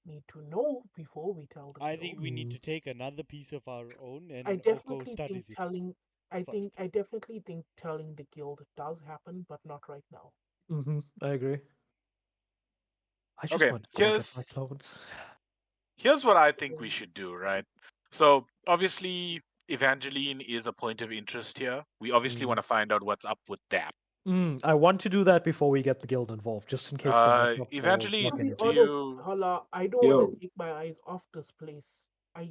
need to know before we tell the I guild. think we need to take another piece of our own and I Oko definitely think studies it. telling. first. I definitely think telling the guild does happen, but not right now. I agree. I just Okay, want to go get my clothes. here's what I think we should do, right? So obviously, Evangeline is a point of interest here. We obviously want to find out what's up with that. I want to do that before we get the guild involved, just in case they mess up or Evangeline, block To be anything. do honest, you? Hala, I don't Yo. want to take my eyes off this place. I'm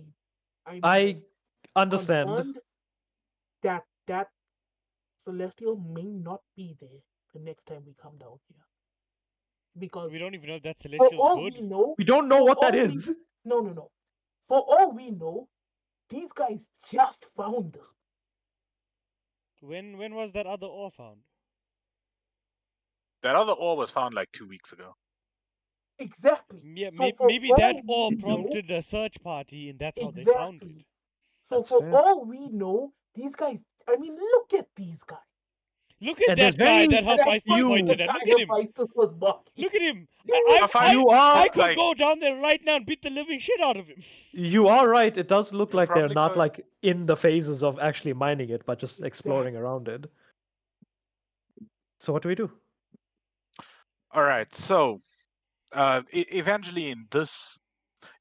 I understand. concerned that Celestial may not be there the next time we come down here. Because We don't even know if that for Celestial's all good. we know, We don't know for what that all we- is. No. For all we know, these guys just found this. When was that other ore found? That other ore was found like 2 weeks ago. Exactly. Yeah, So for maybe that all ore we know- prompted a search party, and that's how they found it. Exactly. So That's for fair. all we know, these guys. I mean, look at these guys. Look at And there's that guy very that And I Hephaestus thought pointed the at. guy Look at him. Hephaestus was mocking. Look at him. You I are could like go down there right now and beat the living shit out of him. You are right. It does look You like they're probably not could. like in the phases of actually mining it, but just exploring around it. So what do we do? All right. So, Evangeline, this.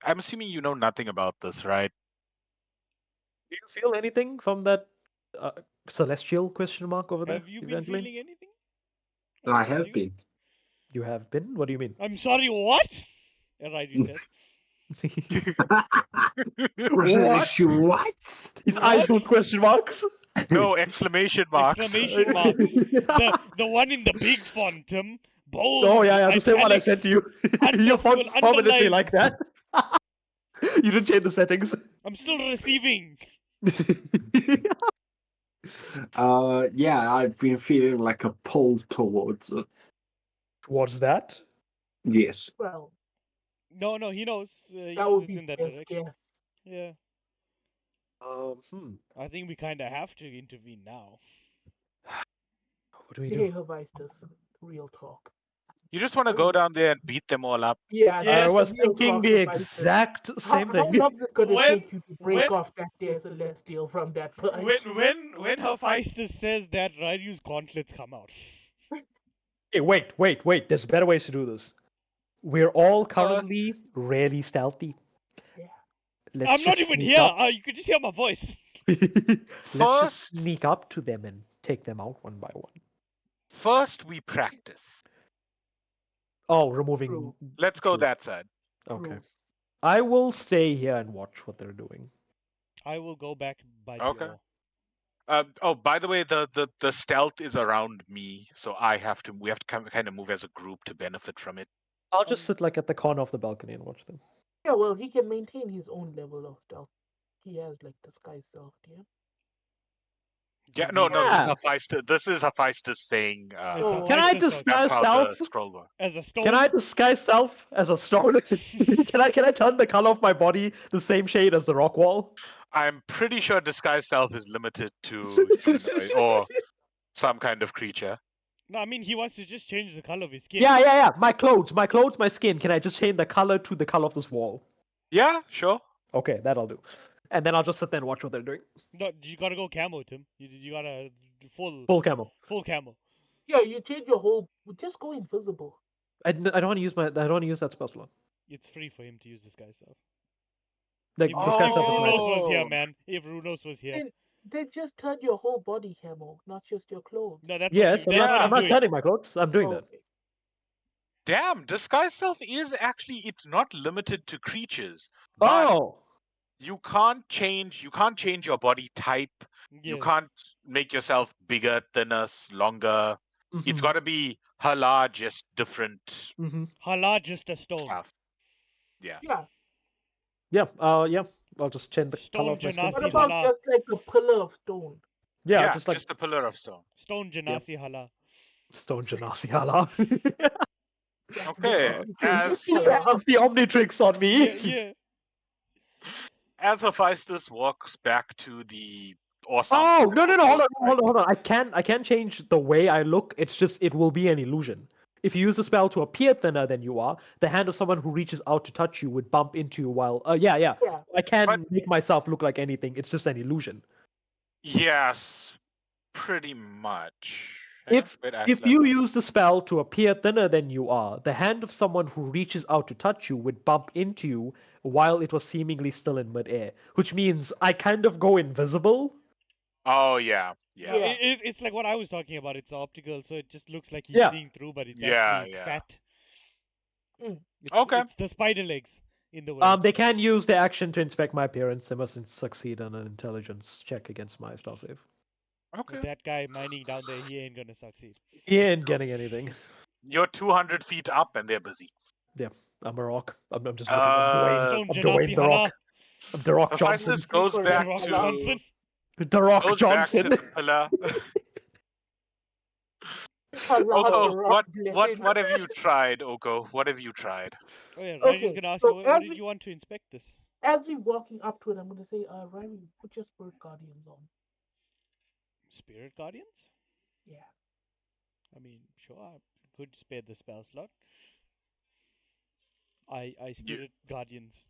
I'm assuming you know nothing about this, right? Do you feel anything from that celestial question mark over there, Have you been Evangeline? feeling anything? I Or have you? been. You have been? What do you mean? I'm sorry, what? Right, you said. What? His eyes go question marks. No exclamation marks. Exclamation marks. The one in the big font, bold. Oh yeah, the same one I sent to you. Your underscore, font's permanently like underlines. that. You didn't change the settings. I'm still receiving. Yeah, I've been feeling like a pull towards it. Towards that? Yes. Well, No, he knows. He that knows would it's be in that best direction. guess. Yeah. I think we kind of have to intervene now. What do we Hey, do? Hephaestus, real talk. You just want to go down there and beat them all up. Yeah, Yes. I was real thinking talk, the Hephaestus. exact same How thing. long is it gonna When- take you to break when- off that there Celestial from that punch? When Hephaestus says that, Ryu's gauntlets come out. Hey, wait. There's better ways to do this. We're all currently really stealthy. Yeah. Let's I'm not just even sneak here. up. You could just hear my voice. Let's just First- sneak up to them and take them out one by one. First, we practice. Oh, removing. True. Let's go True. that side. Okay. True. I will stay here and watch what they're doing. I will go back by Okay. the ore. By the way, the stealth is around me, so we have to kind of move as a group to benefit from it. I'll just sit like at the corner of the balcony and watch them. Yeah, well, he can maintain his own level of stealth. He has like the sky stealth, yeah. Yeah, no, Yeah. this is Hephaestus saying. It's Oh, Can I Hephaestus talking. That's disguise how self? the scroll works. As a stone. Can I disguise self as a stone? Can I turn the color of my body the same shade as the rock wall? I'm pretty sure disguise self is limited to humanoid or some kind of creature. No, I mean he wants to just change the color of his skin. Yeah. My clothes, my skin. Can I just change the color to the color of this wall? Yeah, sure. Okay, that'll do. And then I'll just sit there and watch what they're doing. No, you gotta go camo, Tim. You gotta full Full camo. camo. Yeah, you change your whole. Just go invisible. I don't want to use that spell slot. It's free for him to use this guy's stuff. Like If, this guy's if self-applied. Runos was here, Oh. man. If Runos was here. Then just turn your whole body camo, not just your clothes. No, that's Yes, what, that's what I'm he's not doing. turning my clothes. I'm doing that. Okay. Damn, disguise self is actually, it's not limited to creatures. But Oh, you can't change your body type. You Yes. can't make yourself bigger, thinner, longer. It's got to be hala, just different Hala just a stone. stuff. Yeah. Yeah. yeah. I'll just change the color Stone of my skin. What Janasi about Hala. just like a pillar of stone? Yeah, just like a pillar of stone. Stone Janasi Hala. Stone Janasi Hala. Okay. As It's the Omnitrix on me. Yeah. as Hephaestus walks back to the awesome. Oh no! Hold on! I can't change the way I look. It's just it will be an illusion. If you use the spell to appear thinner than you are, the hand of someone who reaches out to touch you would bump into you while. Yeah. I can't But- make myself look like anything. It's just an illusion. Yes, pretty much. Hang on, If wait, if you use the spell to appear thinner than you are, the hand of someone who reaches out to touch you would bump into you while it was seemingly still in midair, which means I kind of go invisible. Oh yeah. No, it's like what I was talking about. It's optical, so it just looks like he's Yeah. seeing through, but it's Yeah, actually yeah. fat. Mm. Okay. It's the spider legs in the way. They can use the action to inspect my appearance. They must succeed on an intelligence check against my spell save. Okay. That guy mining down there, he ain't gonna succeed. He ain't getting anything. You're 200 feet up and they're busy. Yeah, I'm a rock. I'm just looking. I'm Stone Dwayne Janasi the Hala. Rock. I'm the Rock Johnson. Hephaestus goes Correct. back Rock to Johnson. The Rock goes back to Johnson. the pillar. What have you tried, Oko? What have you tried? Oh yeah, Ryan's Okay, gonna ask so you, what did every- you want to inspect this? As we walking up to it, I'm gonna say, Riley, put your spirit guardians on. Spirit Guardians? Yeah. I mean, sure, I could spare the spell slot. I Spirit Guardians.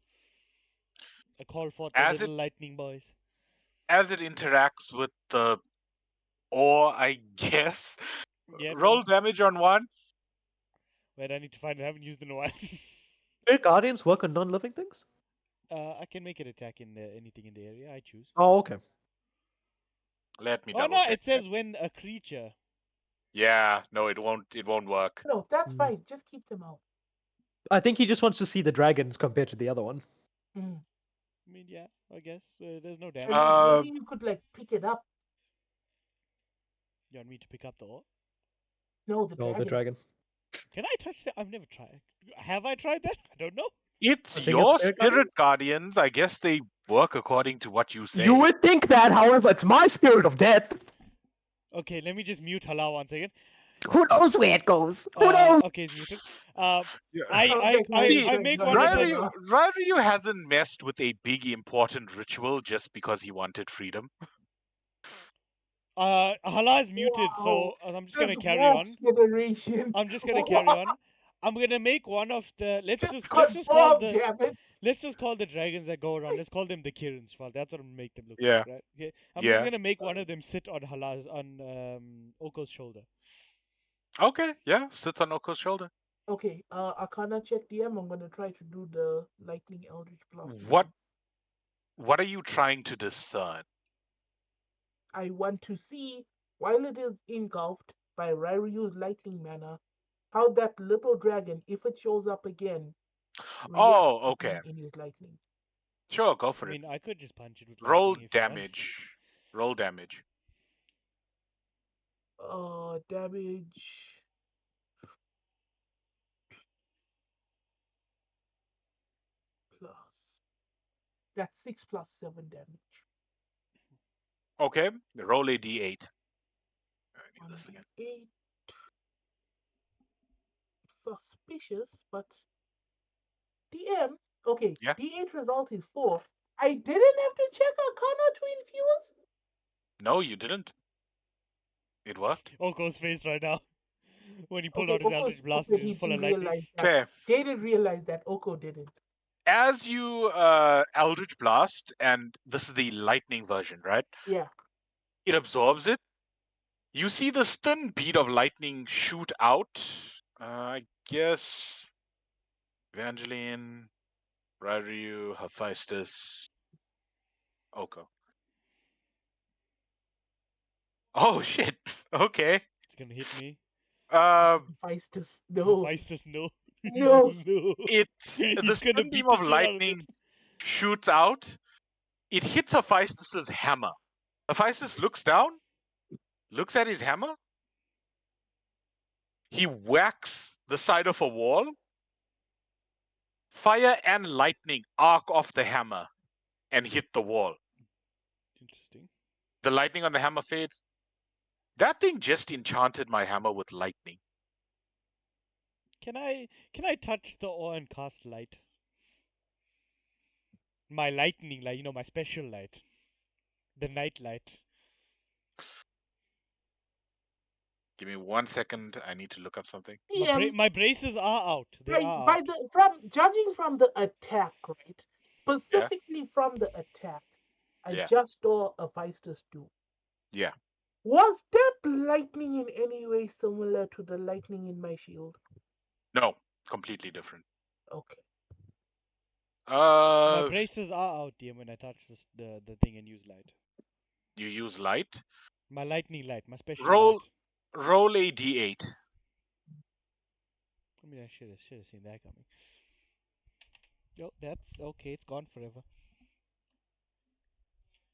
I call forth the As little lightning boys. As it interacts with the ore, I guess. Yeah, Roll damage on one. Wait, I need to find it. I haven't used it in a while. Spirit Guardians work on non-living things? I can make it attack in anything in the area. I choose. Oh, okay. Let me Oh double no, check. it says when a creature. Yeah, no, it won't work. No, that's Mm. fine. Just keep them out. I think he just wants to see the dragons compared to the other one. Mm. I mean, yeah, I guess there's no And damage. then maybe you could like pick it up. You want me to pick up the ore? No, the No, dragon. the dragon. Can I touch that? I've never tried. Have I tried that? I don't know. It's I think your it's Spirit spirit guardians. I guess they work according to what you say. You would think that, however, it's my spirit of death. Okay, let me just mute Hala 1 second. Who knows where it goes? Who knows? Okay, it's muted. Yeah. I make one of them. Ryu hasn't messed with a big important ritual just because he wanted freedom. Hala is muted, so I'm just gonna This carry wolf on. generation. I'm just gonna carry on. I'm gonna make one of the. Let's just Confirm, call the. damn it. Let's just call the dragons that go around. Let's call them the Kirans. Well, that's what I'm gonna make them look Yeah. like, right? Okay. I'm Yeah. just gonna make one of them sit on Oko's shoulder. Okay, yeah, sits on Oko's shoulder. Okay, Arcana check DM. I'm gonna try to do the lightning eldritch blast. What are you trying to discern? I want to see, while it is engulfed by Ryryu's lightning mana, how that little dragon, if it shows up again, Oh, reacts to okay. being in his lightning. Sure, go for I it. mean, I could just punch it with Roll lightning if you want. damage. Roll damage. Damage. Plus. That's 6 plus 7 damage. Okay, roll a d8. I need this again. 8. Suspicious, but DM. Okay, Yeah. D8 result is 4. I didn't have to check Arcana to infuse? No, you didn't. It worked. Oko's face right now. When he pulled Okay, out his Oko Eldritch Blast, said and it he was full of didn't lightning. realize that. Okay. Jay didn't realize that. Oko didn't. As you Eldritch Blast, and this is the lightning version, right? Yeah. It absorbs it. You see this thin bead of lightning shoot out. I guess Evangeline, Ryu, Hephaestus, Oko. Oh shit. Okay. It's gonna hit me. Feistus. No. Hephaestus, no. No. No. It's He's the gonna thin beat beam the of shit out of it. lightning shoots out. It hits Hephaestus's hammer. Hephaestus looks down, looks at his hammer. He whacks the side of a wall. Fire and lightning arc off the hammer and hit the wall. Interesting. The lightning on the hammer fades. That thing just enchanted my hammer with lightning. Can I touch the ore and cast light? My lightning light, my special light. The night light. Give me 1 second. I need to look up something. My braces are out. They are by out. from judging from the attack, right? Yeah. Specifically from the attack, I Yeah. just saw a Feistus do. Yeah. Was that lightning in any way similar to the lightning in my shield? No, completely different. Okay. My braces are out, DM, when I touch the thing and use light. You use light. My lightning light, my special Roll light. roll a d8. I mean, I should have seen that coming. Oh, that's okay. It's gone forever.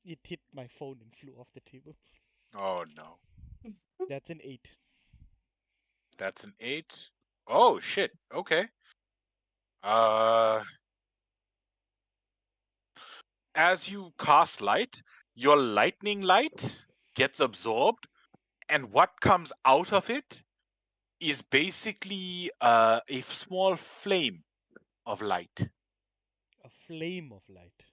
It hit my phone and flew off the table. Oh no. That's an 8. That's an 8. Oh shit. Okay. As you cast light, your lightning light gets absorbed, and what comes out of it is basically a small flame of light. A flame of light.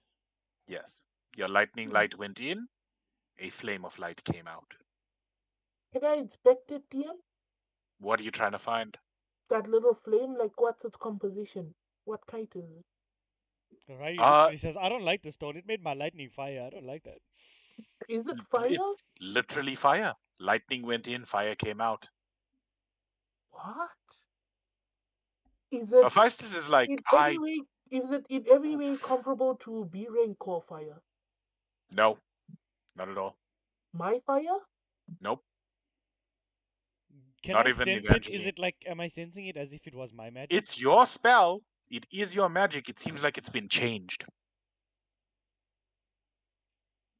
Yes. Your lightning light went in, a flame of light came out. Can I inspect it, DM? What are you trying to find? That little flame, like what's its composition? What kind is it? Right? Uh, Literally says, I don't like the stone. It made my lightning fire. I don't like that. Is it fire? It's literally fire. Lightning went in, fire came out. What? Is it Hephaestus is like, in every way? Is it in every way comparable to B rank core fire? No, not at all. My fire? Nope. Can Not I even sense it? Is Evangeline. it like, am I sensing it as if it was my magic? It's your spell. It is your magic. It seems like it's been changed.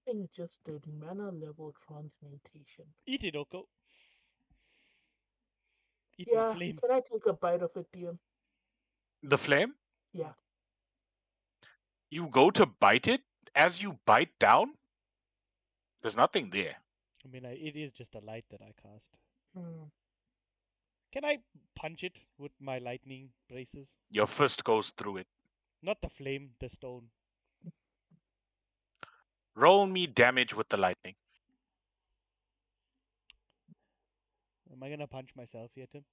I think just the mana level transmutation. Eat it, Oko. Eat Yeah, my flame. can I take a bite of it, DM? The flame, Yeah. you go to bite it. As you bite down, there's nothing there. I mean, it is just a light that I cast. Hmm. Can I punch it with my lightning braces? Your fist goes through it. Not the flame, the stone. Roll me damage with the lightning. Am I gonna punch myself here, Tim?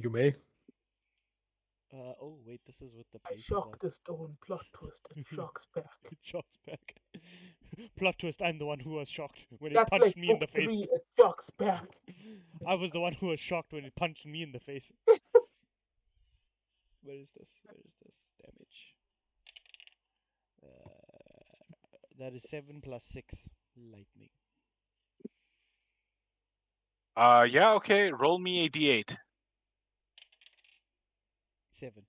You may. Oh wait, this is with the I braces shock out. the stone, plot twist, it shocks back. It shocks back. Plot twist, I'm the one who was shocked when it That's punched like me in the book face. 3, it shocks back. I was the one who was shocked when it punched me in the face. Where is this? Damage. That is 7 plus 6 lightning. Yeah, okay. Roll me a d8. 7.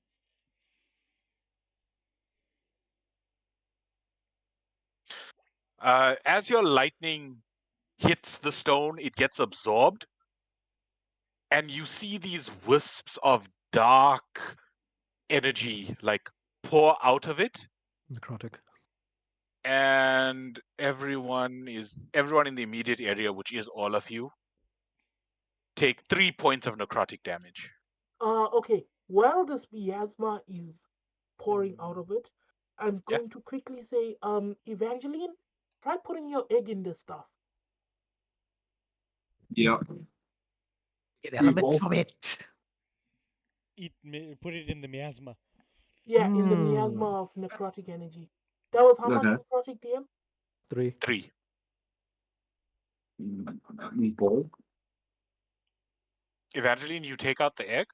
As your lightning hits the stone, it gets absorbed, and you see these wisps of dark energy like pour out of it, Necrotic. and everyone in the immediate area, which is all of you, take 3 points of necrotic damage. Okay. While this miasma is pouring out of it, I'm going to quickly say, Evangeline, try putting your egg in this stuff. Yeah. Get elements People. from it. Put it in the miasma. Yeah, in the Hmm. miasma of necrotic energy. That was how much Okay. necrotic, DM? 3. 3. Ball. Evangeline, you take out the egg.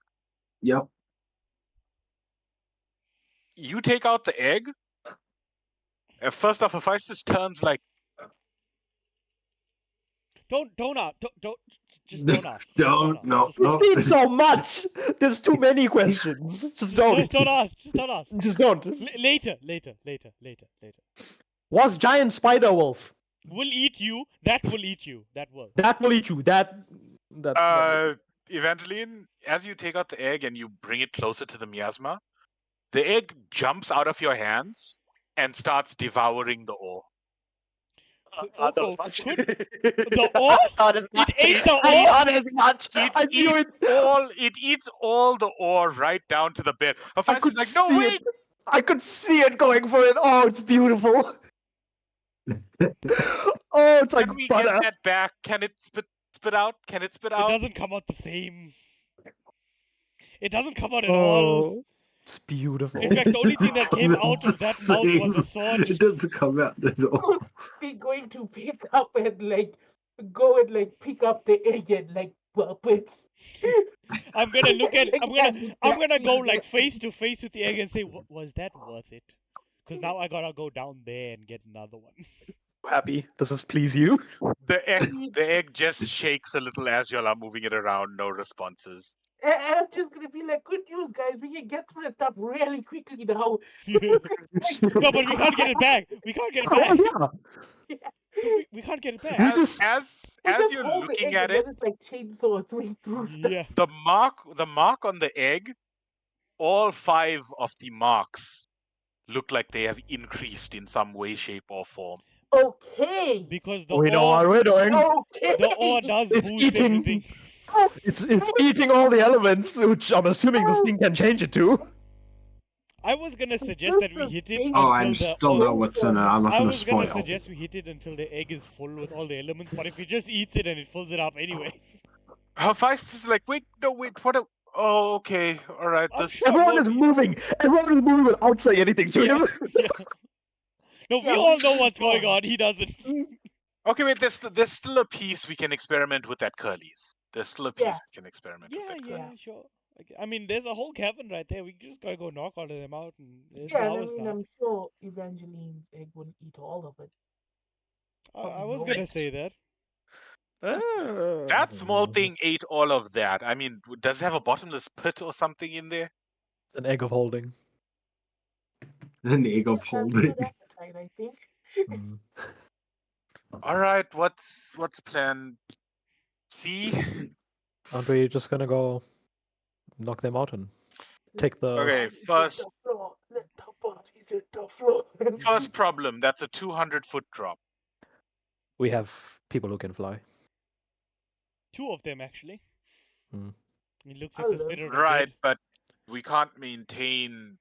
Yep. You take out the egg. First off, Hephaestus turns like, Don't ask. Just don't ask. Don't. No. Just You've No. don't seen so much. There's too many questions. Just don't. Just don't ask. Just don't ask. Just don't. Later. Was giant spider wolf? Will eat you. That will eat you. That will. That will eat you. That. Evangeline, as you take out the egg and you bring it closer to the miasma, the egg jumps out of your hands and starts devouring the ore. Oko, the ore? It ate the I ore? thought as much. I knew it. It eats all the ore right down to the bit. I Hephaestus could is like, no, see wait! it. I could see it going for it. Oh, it's beautiful. Oh, it's like Can we butter. get that back? Can it spit out? Can it spit It out? doesn't come out the same. It doesn't come out at all. Oh, it's beautiful. In fact, the only thing that came out of that mouth was a Same. sword. It doesn't come out at all. We're going to pick up and like go and like pick up the egg and like burp it. I'm gonna look at. Like, I'm gonna go like exactly. face to face with the egg and say, was that worth it? Because now I gotta go down there and get another one. Happy. Does this please you? The egg just shakes a little as y'all are moving it around. No responses. And I'm just gonna be like, good news, guys. We can get through this stuff really quickly now. No, but we can't get it back. We can't get it Oh, back. yeah. We can't get it back. We just- As We just you're hold the looking egg at and it, let it like chainsaw its way through stuff. Yeah. the mark on the egg, all 5 of the marks look like they have increased in some way, shape, or form. Okay. Because the We know what ore, we're doing. Okay. the ore does It's boost eating. everything. It's eating all the elements, which I'm assuming this thing can change it to. I was gonna suggest that we hit it Oh, until I'm the still ore. know what's in it. I'm not I gonna was gonna spoil. suggest we hit it until the egg is full with all the elements, but if it just eats it and it fills it up anyway. Hephaestus is like, wait, what? Oh, okay, all right. I'm This sure Everyone more is pe- moving. Everyone is moving without saying anything to him. Yeah. No, we Yeah, all we know keep what's going going. on. He doesn't. Okay, wait. There's still a piece we can experiment with at Curly's. There's still a piece Yeah. we can experiment Yeah, with at yeah, Curly's. sure. Okay. I mean, there's a whole cavern right there. We just gotta go knock all of them out, and it's Yeah, and I ours mean, now. I'm sure Evangeline's egg wouldn't eat all of it. I was no. gonna say that. That small thing ate all of that. I mean, does it have a bottomless pit or something in there? It's an egg of holding. An egg of Has holding. good appetite, I think. Mm. All right, what's plan C? Aren't we just gonna go knock them out and take the? Okay, Bodies hit first the floor. Let the bodies hit the floor. first problem. That's a 200-foot drop. We have people who can fly. 2 of them actually. Hmm. He looks at the Hello. spirit of Right, dead. but we can't maintain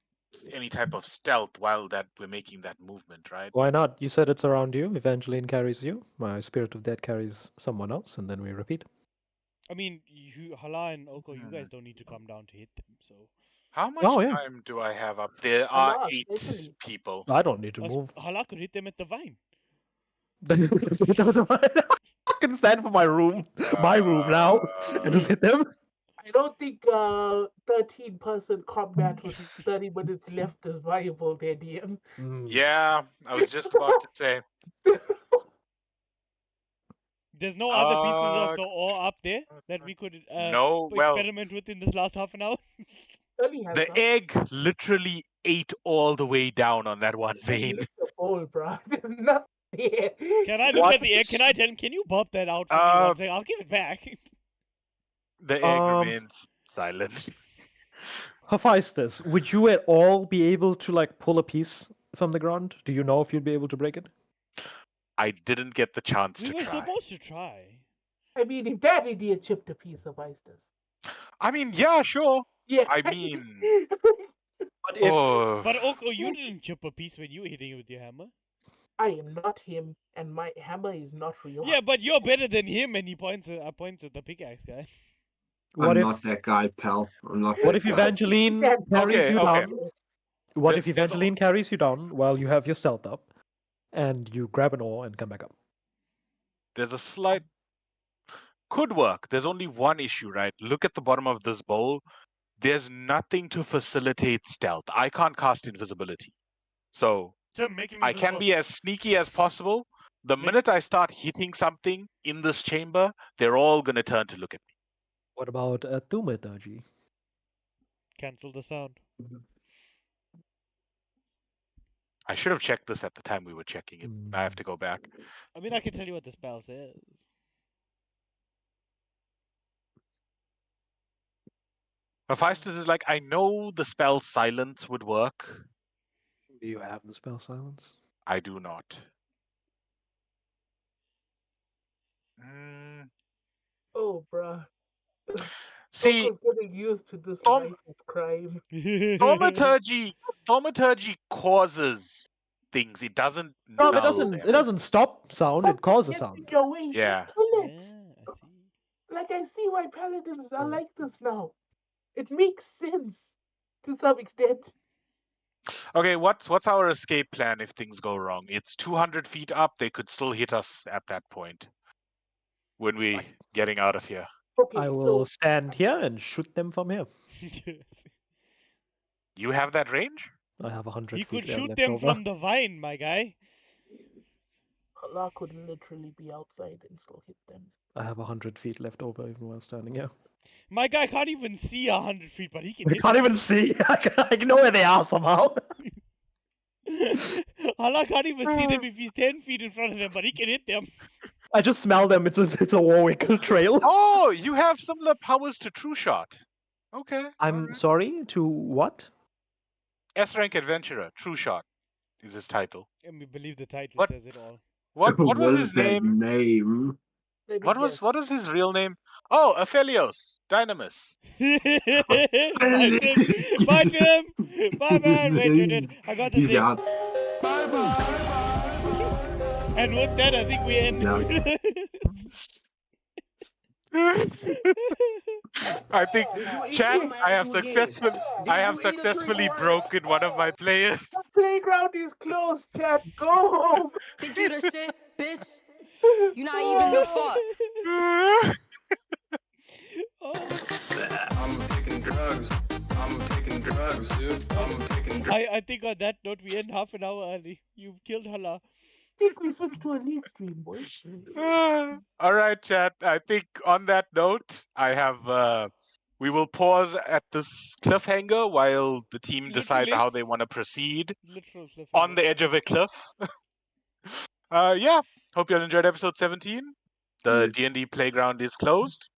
any type of stealth while that we're making that movement, right? Why not? You said it's around you. Evangeline carries you. My spirit of death carries someone else, and then we repeat. I mean, Hala and Oko, you guys don't need to come down to hit them. So How much Oh, yeah. time do I have up? There are lot, 8 especially. people. I don't need to move. Hala could hit them at the vine. I can stand for my room now, and just hit them. I don't think 13-person combat with 30 minutes left is viable there, DM. Yeah, I was just about to say. There's no other pieces of the ore up there that we could No, well, experiment with in this last half an hour. Early has the some. egg literally ate all the way down on that one vein. It's a bowl, bro. There's nothing there. Can I look What? at the egg? Can I tell him? Can you bop that out for me Uh, one second? I'll give it back. The egg Um, remains silent. Hephaestus, would you at all be able to like pull a piece from the ground? Do you know if you'd be able to break it? I didn't get the chance We to were try. supposed to try. I mean, if that idiot chipped a piece of Eisters. I mean, yeah, sure. Yeah. I mean, But if oh, But Oko, you didn't chip a piece when you were hitting it with your hammer. I am not him, and my hammer is not real. Yeah, but you're better than him, and he points at the pickaxe guy. What I'm if not that guy, pal. I'm not what that if guy. Evangeline Yeah, carries Okay, you okay. down? What if There's Evangeline carries you down while you have your stealth up, and you grab an oar and come back up? There's a slight could work. There's only one issue, right? Look at the bottom of this bowl. There's nothing to facilitate stealth. I can't cast invisibility. So Tim, make him I can invisible. be as sneaky as possible. The Make- minute I start hitting something in this chamber, they're all gonna turn to look at me. What about a thaumaturgy? Cancel the sound. I should have checked this at the time we were checking it. I have to go back. I mean, I can tell you what the spell says. Hephaestus is like, I know the spell silence would work. Do you have the spell silence? I do not. Mm, Oh, bruh. see, Coco's getting used to this Thom- life of crime. thaumaturgy causes things. It doesn't No, it null doesn't. them. It doesn't stop sound. It Something causes gets sound. in your way, Yeah. just kill it. Yeah, I see. Like, I see why paladins are like this now. It makes sense to some extent. Okay, what's our escape plan if things go wrong? It's 200 feet up. They could still hit us at that point when we getting out of here. Okay, I will so stand here and shoot them from here. You have that range? I have 100 You feet could shoot left them over. from the vine, my guy. Allah could literally be outside and still hit them. I have 100 feet left over even while standing here. My guy can't even see 100 feet, but he can I hit can't them. even see. I can know where they are somehow. Allah can't even see them if he's 10 feet in front of them, but he can hit them. I just smell them. It's a Warwick trail. Oh, you have similar powers to True Shot. Okay. I'm alright. sorry, to what? S rank adventurer, True Shot is his title. And we believe the title What? says it all. What was his name? Let me What guess. was his real name? Oh, Aphelios, Dynamis. Bye, Tim. Bye, Tim. Bye, man. Wait. I got the He's thing. out. And with that, I think we end. I think, chat, eat I have my ass again? successfully broken one of my players. The playground is closed, chat. Go home. Think you the shit, bitch? You not even the fuck. I'm taking drugs. Dude. I'm taking drugs. I think on that note, we end half an hour early. You've killed Allah. I think we switched to a leaf stream, boys. All right, chat. I think on that note, I have. We will pause at this cliffhanger while the team decides Literally. how they want to proceed Literal cliffhanger. on the edge of a cliff. Yeah. Hope you all enjoyed episode 17. The D&D playground is closed.